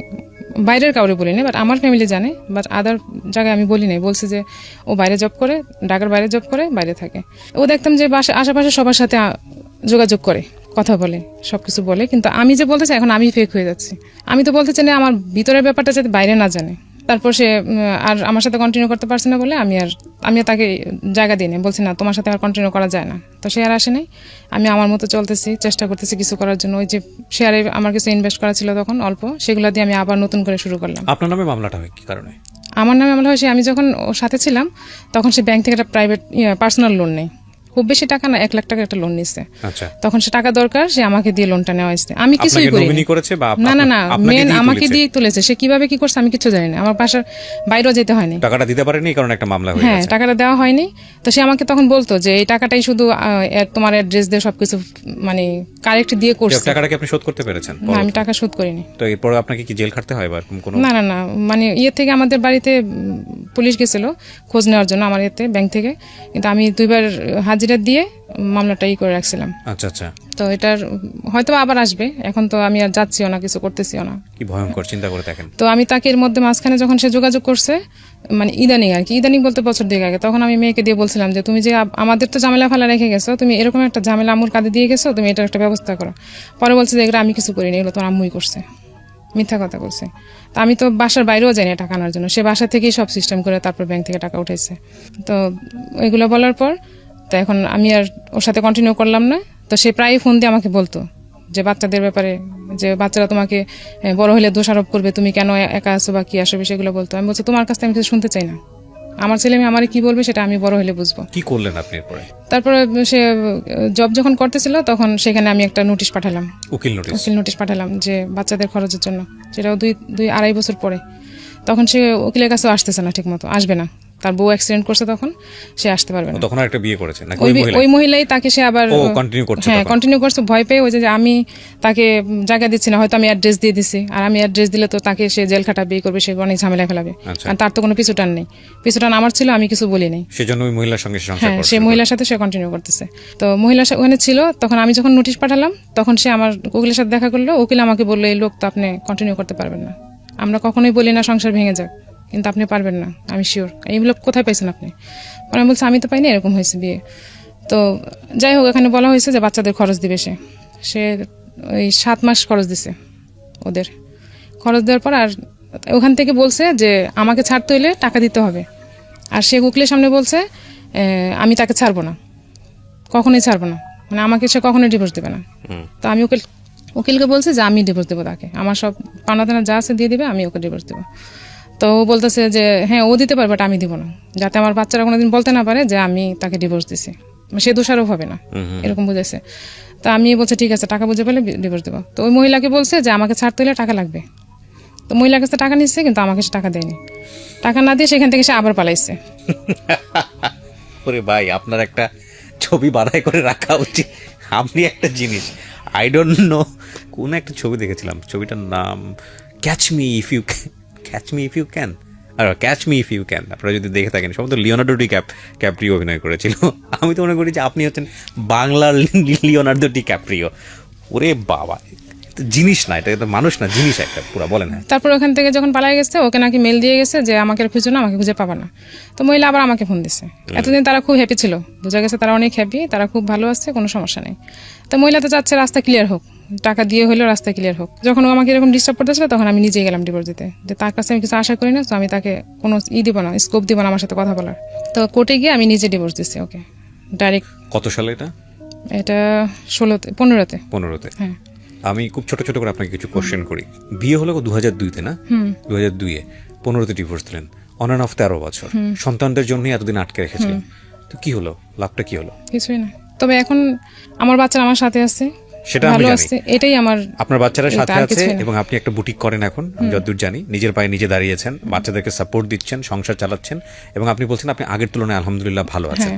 বাইরের কাউরে বলি না, বাট আমার ফ্যামিলি জানে, বাট আদার জায়গায় আমি বলি নাই। বলছি যে ও বাইরে জব করে, ঢাকার বাইরে জব করে, বাইরে থাকে। ও দেখতাম যে আশেপাশে সবার সাথে যোগাযোগ করে, কথা বলে, সবকিছু বলে, কিন্তু আমি যে বলতেছি এখন আমি ফেক হয়ে যাচ্ছি। আমি তো বলতে চাই না আমার ভিতরের ব্যাপারটা যাতে বাইরে না জানে। তারপর সে আর আমার সাথে কন্টিনিউ করতে পারছে না বলে আমি তাকে জায়গা দিই না, বলছি না তোমার সাথে আর কন্টিনিউ করা যায় না। তো সে আর আসে নাই, আমি আমার মতো চলতেছি, চেষ্টা করতেছি কিছু করার জন্য। ওই যে শেয়ারে আমার কিছু ইনভেস্ট করা ছিল তখন অল্প, সেগুলো দিয়ে আমি আবার নতুন করে শুরু করলাম। আপনার নামে মামলাটা হয় কি কারণে? আমার নামে মামলা হয়, আমি যখন ওর সাথে ছিলাম তখন সে ব্যাংক থেকে একটা প্রাইভেট পার্সোনাল লোন নেই, খুব বেশি টাকা না, 1 লাখ টাকা একটা লোন নিচ্ছে। তখন সে টাকা দরকার, সে আমাকে দিয়ে লোনটা নেওয়া হয়েছে। আমি কিছুই করি না, মেন আমাকে দিয়ে তুলেছে। সে কিভাবে কি করছে আমি কিছু জানি না, আমার বাসার বাইরেও যেতে হয়নি, টাকাটা দিতে পারেনি কারণ একটা মামলা হয়ে গেছে। হ্যাঁ, টাকাটা দেওয়া হয়নি। তো সে আমাকে তখন বলতো যে এই টাকাটাই শুধু তোমার অ্যাড্রেস দিয়ে সবকিছু মানে কারেক্ট দিয়ে করছে। টাকাটা কি আপনি শোধ করতে পেরেছেন? না, আমি টাকা শোধ করিনি। তো এরপর আপনাকে কি জেল খাটতে হয় বা কোনো? না, মানে থেকে আমাদের বাড়িতে পুলিশ গেছিল খোঁজ নেওয়ার জন্য আমার ব্যাংক থেকে, কিন্তু আমি 2বার হাজিরা দিয়ে মামলাটাই করে রাখছিলাম। আচ্ছা আচ্ছা। তো এটার হয়তো আবার আসবে, এখন তো আমি আর যাচ্ছিও না, কিছু করতেছিও না। কি ভয়ঙ্কর, চিন্তা করে দেখেন। তো আমি তাকে এর মধ্যে মাঝখানে যখন সে যোগাযোগ করছে, মানে ইদানিং আর কি, ইদানিং বলতে বছর দিকে আগে, তখন আমি মেয়েকে দিয়ে বলছিলাম যে তুমি যে আমাদের তো ঝামেলা ফেলা রেখে গেছো, তুমি এরকম একটা ঝামেলা আম্মুর কাঁধে দিয়ে গেছো, তুমি এটার একটা ব্যবস্থা করো। পরে বলছে যে এগুলো আমি কিছু করিনি, এগুলো তোমার আম্মুই করছে, মিথ্যা কথা বলছে। তা আমি তো বাসার বাইরেও যাইনি টাকা আনার জন্য, সে বাসা থেকেই সব সিস্টেম করে তারপর ব্যাংক থেকে টাকা উঠেছে। তো এগুলো বলার পর তো এখন আমি আর ওর সাথে কন্টিনিউ করলাম না। তো সে প্রায় ফোন দিয়ে আমাকে বলতো যে বাচ্চাদের ব্যাপারে, যে বাচ্চারা তোমাকে বড় হলে দোষারোপ করবে, তুমি কেন একা আসো বা কি আসবে, সেগুলো বলতো। আমি বলছি তোমার কাছ থেকে আমি কিছু শুনতে চাই না, আমার ছেলে মেয়ে আমারে কি বলবে সেটা আমি বড় হলে বুঝবো। কি করলেন আপনি এরপরে? তারপরে সে জব যখন করতেছিল তখন সেখানে আমি একটা নোটিশ পাঠালাম, উকিল নোটিশ পাঠালাম যে বাচ্চাদের খরচের জন্য, সেটাও 2-2.5 বছর পরে। তখন সে উকিলের কাছেও আসতেছে না, ঠিক মতো আসবে না, তার বউ অ্যাক্সিডেন্ট করছে, তখন সে আসতে পারবে না। তখন একটা বিয়ে করেছে নাকি ওই মহিলাই তাকে সে আবার কন্টিনিউ করছে ভয় পেয়ে, ওই যে আমি তাকে জায়গা দিচ্ছি না, হয়তো আমি অ্যাড্রেস দিয়ে দিছি, আর আমি অ্যাড্রেস দিলে তো তাকে সে জেল খাটাবে, বিয়ে করবে, সে অনেক ঝামেলা ফেলাবে, কারণ তার তো কোনো পিছুটান নেই। পিছুটান আমার ছিল, আমি কিছু বলি নাই, সেজন্য ওই মহিলার সঙ্গে হ্যাঁ সেই মহিলার সাথে সে কন্টিনিউ করতেছে। তো মহিলা ওখানে ছিল, তখন আমি যখন নোটিশ পাঠালাম তখন সে আমার উকিলের সাথে দেখা করলো। উকিল আমাকে বললো এই লোক তো আপনি কন্টিনিউ করতে পারবেন না, আমরা কখনোই বলি না সংসার ভেঙে যাক, কিন্তু আপনি পারবেন না, আমি শিওর। এই লোক কোথায় পাইছেন আপনি? আমি বলছি আমি তো পাইনি, এরকম হয়েছে বিয়ে। তো যাই হোক, এখানে বলা হয়েছে যে বাচ্চাদের খরচ দিবে সে ওই 7 মাস খরচ দিছে, ওদের খরচ দেওয়ার পর আর ওখান থেকে বলছে যে আমাকে ছাড়তে হইলে টাকা দিতে হবে। আর সে উকিলের সামনে বলছে আমি তাকে ছাড়বো না, কখনোই ছাড়বো না, মানে আমাকে সে কখনোই ডিভোর্স দেবে না। তো আমি উকিলকে বলছি যে আমি ডিভোর্স দেবো তাকে, আমার সব পাওনা দানা যা আছে দিয়ে দিবে, আমি ওকে ডিভোর্স দেবো। তো ও বলতেছে যে হ্যাঁ ও দিতে পারবে, বাট আমি দিব না, যাতে আমার বাচ্চারা কোনোদিন বলতে না পারে যে আমি তাকে ডিভোর্স দিছি, সে দোষারোপ হবে না, এরকম বুঝেছে। তো আমি বলছি ঠিক আছে, টাকা বুঝে পেলে ডিভোর্স দেবো। তো ওই মহিলাকে বলছে যে আমাকে ছাড়তে হলে টাকা লাগবে। তো মহিলার কাছে টাকা নিচ্ছে, কিন্তু আমাকে সে টাকা দেয়নি, টাকা না দিয়ে সেখান থেকে সে আবার পালাইছে। ওরে ভাই, আপনার একটা ছবি বাড়াই করে রাখা উচিত। আপনি একটা জিনিস, আই ডোন্ট নো, কোন একটা ছবি দেখেছিলাম, ছবিটার নাম catch me if you can, আর catch me if you can, আপনারা যদি দেখে থাকেন, সম্ভবত লিওনার্দো ডিক্যাপ্রিও অভিনয় করেছিল। আমি তো মনে করি যে আপনি হচ্ছেন বাংলার লিওনার্দো ডিক্যাপ্রিও। ওরে বাবা, জিনিস না, এটা তো মানুষ না, জিনিস একটা পুরো। বলেন। হ্যাঁ, তারপর ওখান থেকে যখন পালাই গেছে, ওকে নাকি মেল দিয়ে গেছে যে আমাকে খুঁজো না, আমাকে খুঁজে পাবা না। তো মহিলা আবার আমাকে ফোন দিছে। এতদিন তারা খুব হ্যাপি ছিল, বোঝা গেছে তারা অনেক হ্যাপি, তারা খুব ভালো আছে, কোনো সমস্যা নেই। তো মহিলা তো চাচ্ছে রাস্তা ক্লিয়ার হোক, টাকা দিয়ে হলেও রাস্তা ক্লিয়ার হোক। যখন ও আমাকে এরকম ডিস্টার্ব করতেছিল, তখন আমি নিজেই গেলাম ডিভোর্স দিতে, যে তার কাছে আমি কিছু আশা করি না, তো আমি তাকে কোনো দিব না, স্কোপ দিব না আমার সাথে কথা বলার। তো কোর্টে গিয়ে আমি নিজে ডিভোর্স দিচ্ছি ওকে ডাইরেক্ট। কত সালে এটা? এটা 15তে। হ্যাঁ। আমি খুব ছোট ছোট করে আপনাকে কিছু কোশ্চেন করি। বিয়ে হলো 2002-তে না? 2002-এ 15তে ডিভোর্স দিলেন, অন অ্যান্ড অফ 13 বছর, সন্তানদের জন্যই এতদিন আটকে রেখেছিলেন। তো কি হলো, লাভটা কি হলো? কিছুই না, তবে এখন আমার বাচ্চারা আমার সাথে আছে, সেটা আমি জানি, এটাই আমার। আপনার বাচ্চারা সাথে আছে এবং আপনি একটা বুটিক করেন এখন, আমি যতদূর জানি, নিজের পায়ে নিজে দাঁড়িয়েছেন, বাচ্চাদেরকে সাপোর্ট দিচ্ছেন, সংসার চালাচ্ছেন, এবং আপনি বলছেন আপনি আগের তুলনায় আলহামদুলিল্লাহ ভালো আছেন।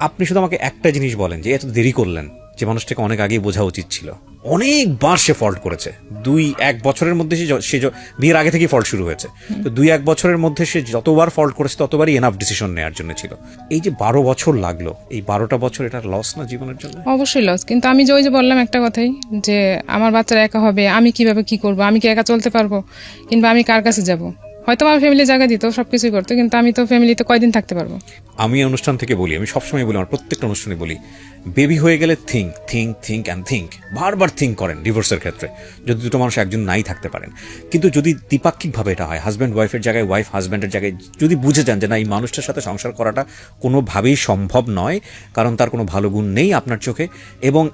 আপনি শুধু আমাকে একটা জিনিস বলেন, যে এত দেরি করলেন, যে মানুষটাকে অনেক আগেই বোঝা উচিত ছিল। অনেকবার সে ফল্ট করেছে, 2-1 বছরের মধ্যে সে বিয়ের আগে থেকেই ফল্ট শুরু হয়েছে। তো 2-1 বছরের মধ্যে সে যতবার ফল্ট করেছে ততবারই এনাফ ডিসিশন নেওয়ার জন্য ছিল। এই যে 12 বছর লাগলো, এই 12টা বছর এটা লস না জীবনের জন্য? অবশ্যই লস, কিন্তু আমি যে ওই যে বললাম একটা কথাই, যে আমার বাচ্চারা একা হবে, আমি কিভাবে কি করব, আমি কি একা চলতে পারবো, কিংবা আমি কার কাছে যাব? হয়তো আমার ফ্যামিলি জায়গা দিত, সবকিছুই করতো, কিন্তু আমি তো ফ্যামিলিতে কয়দিন থাকতে পারবো? আমি অনুষ্ঠান থেকে বলি, আমি সবসময় বলি, আমার প্রত্যেকটা অনুষ্ঠানে বলি, বেবি হয়ে গেলে থিঙ্ক, বারবার থিঙ্ক করেন ডিভোর্সের ক্ষেত্রে, যদি দুটো মানুষ একজন নাই থাকতে পারেন। কিন্তু যদি দ্বিপাক্ষিকভাবে এটা হয়, হাজব্যান্ড ওয়াইফের জায়গায়, ওয়াইফ হাজব্যান্ডের জায়গায়, যদি বুঝে যান যে না, এই মানুষটার সাথে সংসার করাটা কোনোভাবেই সম্ভব নয়, কারণ তার কোনো ভালো গুণ নেই আপনার চোখে, এবং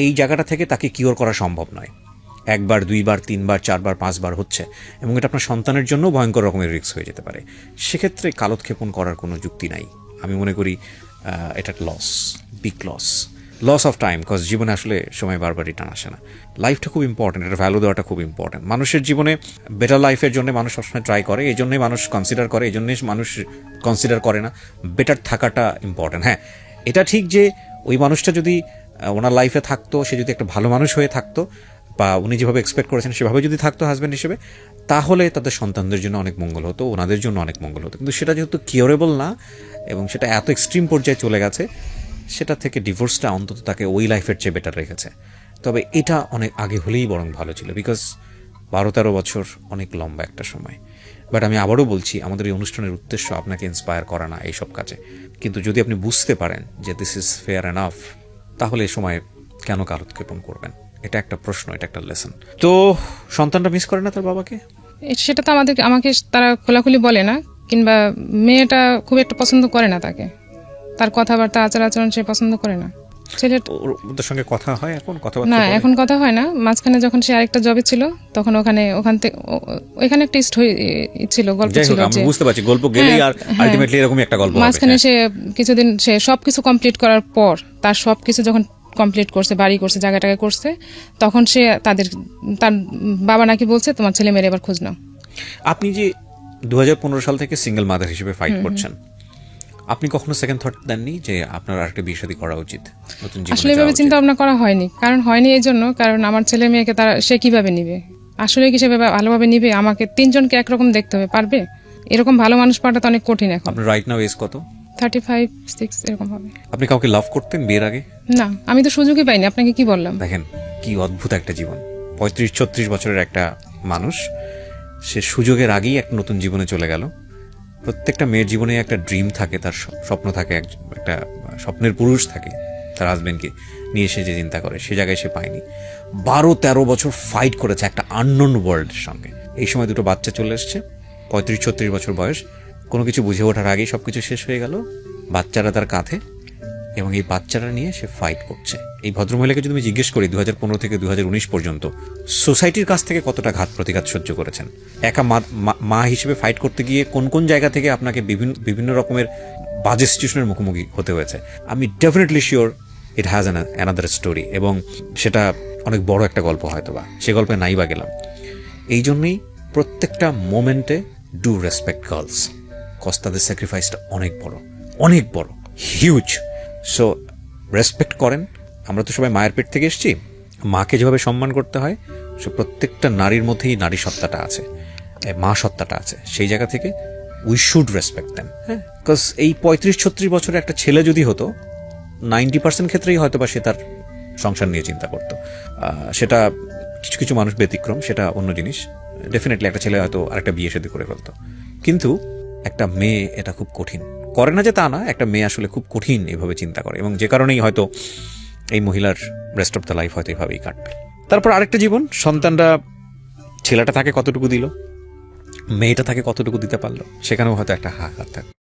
এই জায়গাটা থেকে তাকে কিওর করা সম্ভব নয়, 1বার 2বার 3বার 4বার 5বার হচ্ছে, এবং এটা আপনার সন্তানের জন্য ভয়ঙ্কর রকমের রিস্ক হয়ে যেতে পারে, সেক্ষেত্রে কালোৎক্ষেপণ করার কোনো যুক্তি নাই। আমি মনে করি এটা loss, big loss of time, cause জীবনে আসলে সময় বারবার রিটার্ন আসে না। লাইফটা খুব ইম্পর্টেন্ট, এটা ভ্যালু দেওয়াটা খুব ইম্পর্টেন্ট। মানুষের জীবনে বেটার লাইফের জন্য মানুষ সবসময় ট্রাই করে, এই জন্যই মানুষ কনসিডার করে, এই জন্যই মানুষ কনসিডার করে না বেটার থাকাটা ইম্পর্টেন্ট। হ্যাঁ, এটা ঠিক যে ওই মানুষটা যদি ওনার লাইফে থাকতো, সে যদি একটা ভালো মানুষ হয়ে থাকতো, বা উনি যেভাবে এক্সপেক্ট করেছেন সেভাবে যদি থাকতো হাজব্যান্ড হিসেবে, তাহলে তাদের সন্তানদের জন্য অনেক মঙ্গল হতো, ওনাদের জন্য অনেক মঙ্গল হতো। কিন্তু সেটা যেহেতু কিওরেবল না, এবং সেটা এত এক্সট্রিম পর্যায়ে চলে গেছে, সেটা থেকে ডিভোর্সটা অন্তত তাকে ওই লাইফের চেয়ে বেটার রেখেছে। তবে এটা অনেক আগে হলেই বরং ভালো ছিল, বিকজ 12-13 বছর অনেক লম্বা একটা সময়। বাট আমি আবারও বলছি, আমাদের এই অনুষ্ঠানের উদ্দেশ্য আপনাকে ইন্সপায়ার করা না এইসব কাজে, কিন্তু যদি আপনি বুঝতে পারেন যে দিস ইজ ফেয়ার এনাফ, তাহলে এ সময় কেন কালক্ষেপণ করবেন? এটা একটা প্রশ্ন, এটা একটা লেসন। তো সন্তানটা মিস করে না তার বাবাকে? সেটা তো আমাকে তারা খোলাখুলি বলে না, কিংবা মেয়েটা খুব একটা পছন্দ করে না তাকে, তার কথাবার্তা আচার আচরণ সে পছন্দ করে না। ওদের সঙ্গে কথা হয় এখন? না, এখন কথা হয় না। মাঝখানে যখন সে আরেকটা জবে ছিল, তখন ওইখানে একটা ছিল, গল্প ছিল, বুঝতে পারছি গল্প গেলেই আর আলটিমেটলি এরকমই একটা গল্প। মাঝখানে সে কিছুদিন সে সবকিছু কমপ্লিট করার পর, তার সবকিছু যখন কমপ্লিট করছে, বাড়ি করছে, জায়গাটাকে করছে, তখন সে তার বাবা নাকি বলছে তোমার ছেলে মেয়ের এবার খোঁজ নাও। আপনি যে 2015 সাল থেকে সিঙ্গেল মাদার হিসেবে ফাইট করছেন, আপনি কখনো সেকেন্ড থট দেননি যে আপনার আরেকটা বিয়ে শাদী করা উচিত? আসলে এভাবে চিন্তা ভাবনা করা হয়নি। কারণ এই জন্য, কারণ আমার ছেলে মেয়েকে সে কিভাবে নিবে? আসলে কি সে ভালোভাবে নিবে? আমাকে 3 জনকে একরকম দেখতে হবে, পারবে? এরকম ভালো মানুষ পাওয়াটা তো অনেক কঠিন এখন। আপনার রাইট নাও এজ কত? 35-6 এরকম হবে। আপনি কাউকে লাভ করতেন বিয়ের আগে? না, আমি তো সুযোগই পাইনি। আপনাকে কি বললাম? দেখেন কি অদ্ভুত একটা জীবন। 35-36 বছরের একটা মানুষ, সে সুযোগের আগেই একটা নতুন জীবনে চলে গেল। প্রত্যেকটা মেয়ের জীবনে একটা ড্রিম থাকে, তার স্বপ্ন থাকে, একটা স্বপ্নের পুরুষ থাকে, তার হাজবেন্ডকে নিয়ে সে যে চিন্তা করে, সে জায়গায় সে পায়নি। 12-13 বছর ফাইট করেছে একটা আননোন ওয়ার্ল্ডের সঙ্গে। এই সময় দুটো বাচ্চা চলে এসছে, 35-36 বছর বয়স, কোনো কিছু বুঝে ওঠার আগেই সবকিছু শেষ হয়ে গেল। বাচ্চারা তার কাঁধে, এবং এই বাচ্চারা নিয়ে সে ফাইট করছে। এই ভদ্রমহিলাকে যদি আমি জিজ্ঞেস করি 2015 থেকে 2019 পর্যন্ত সোসাইটির কাছ থেকে কতটা ঘাত প্রতিঘাত সহ্য করেছেন, একা মা হিসেবে ফাইট করতে গিয়ে কোন কোন জায়গা থেকে আপনাকে বিভিন্ন রকমের বাজে সিচুয়েশনের মুখোমুখি হতে হয়েছে, আমি definitely sure it has another story, এবং সেটা অনেক বড় একটা গল্প হয়তো বা, সে গল্পে নাই বা গেলাম। এই জন্যই প্রত্যেকটা মোমেন্টে ডু রেসপেক্ট গার্লস, কজ তাদের স্যাক্রিফাইসটা অনেক বড়, হিউজ। সো রেসপেক্ট করেন। আমরা তো সবাই মায়ের পেট থেকে এসেছি, মাকে যেভাবে সম্মান করতে হয়, সে প্রত্যেকটা নারীর মধ্যেই নারী সত্তাটা আছে, মা সত্তাটা আছে। সেই জায়গা থেকে উই শুড রেসপেক্ট দেম। হ্যাঁ, বিকজ এই 35-36 বছরের একটা ছেলে যদি হতো, 90% ক্ষেত্রেই হয়তো বা সে তার সংসার নিয়ে চিন্তা করতো। সেটা কিছু কিছু মানুষ ব্যতিক্রম, সেটা অন্য জিনিস। ডেফিনেটলি একটা ছেলে হয়তো আরেকটা বিয়ে শাদী করে ফেলতো, কিন্তু একটা মেয়ে এটা খুব কঠিন করে না, যে তা না, একটা মেয়ে আসলে খুব কঠিন এভাবে চিন্তা করে, এবং যে কারণেই হয়তো এই মহিলার রেস্ট অফ দ্য লাইফ হয়তো এভাবেই কাটবে। তারপর আরেকটা জীবন, সন্তানরা, ছেলেটা তাকে কতটুকু দিল, মেয়েটা তাকে কতটুকু দিতে পারলো, সেখানেও হয়তো একটা হাহাকার থাকবে।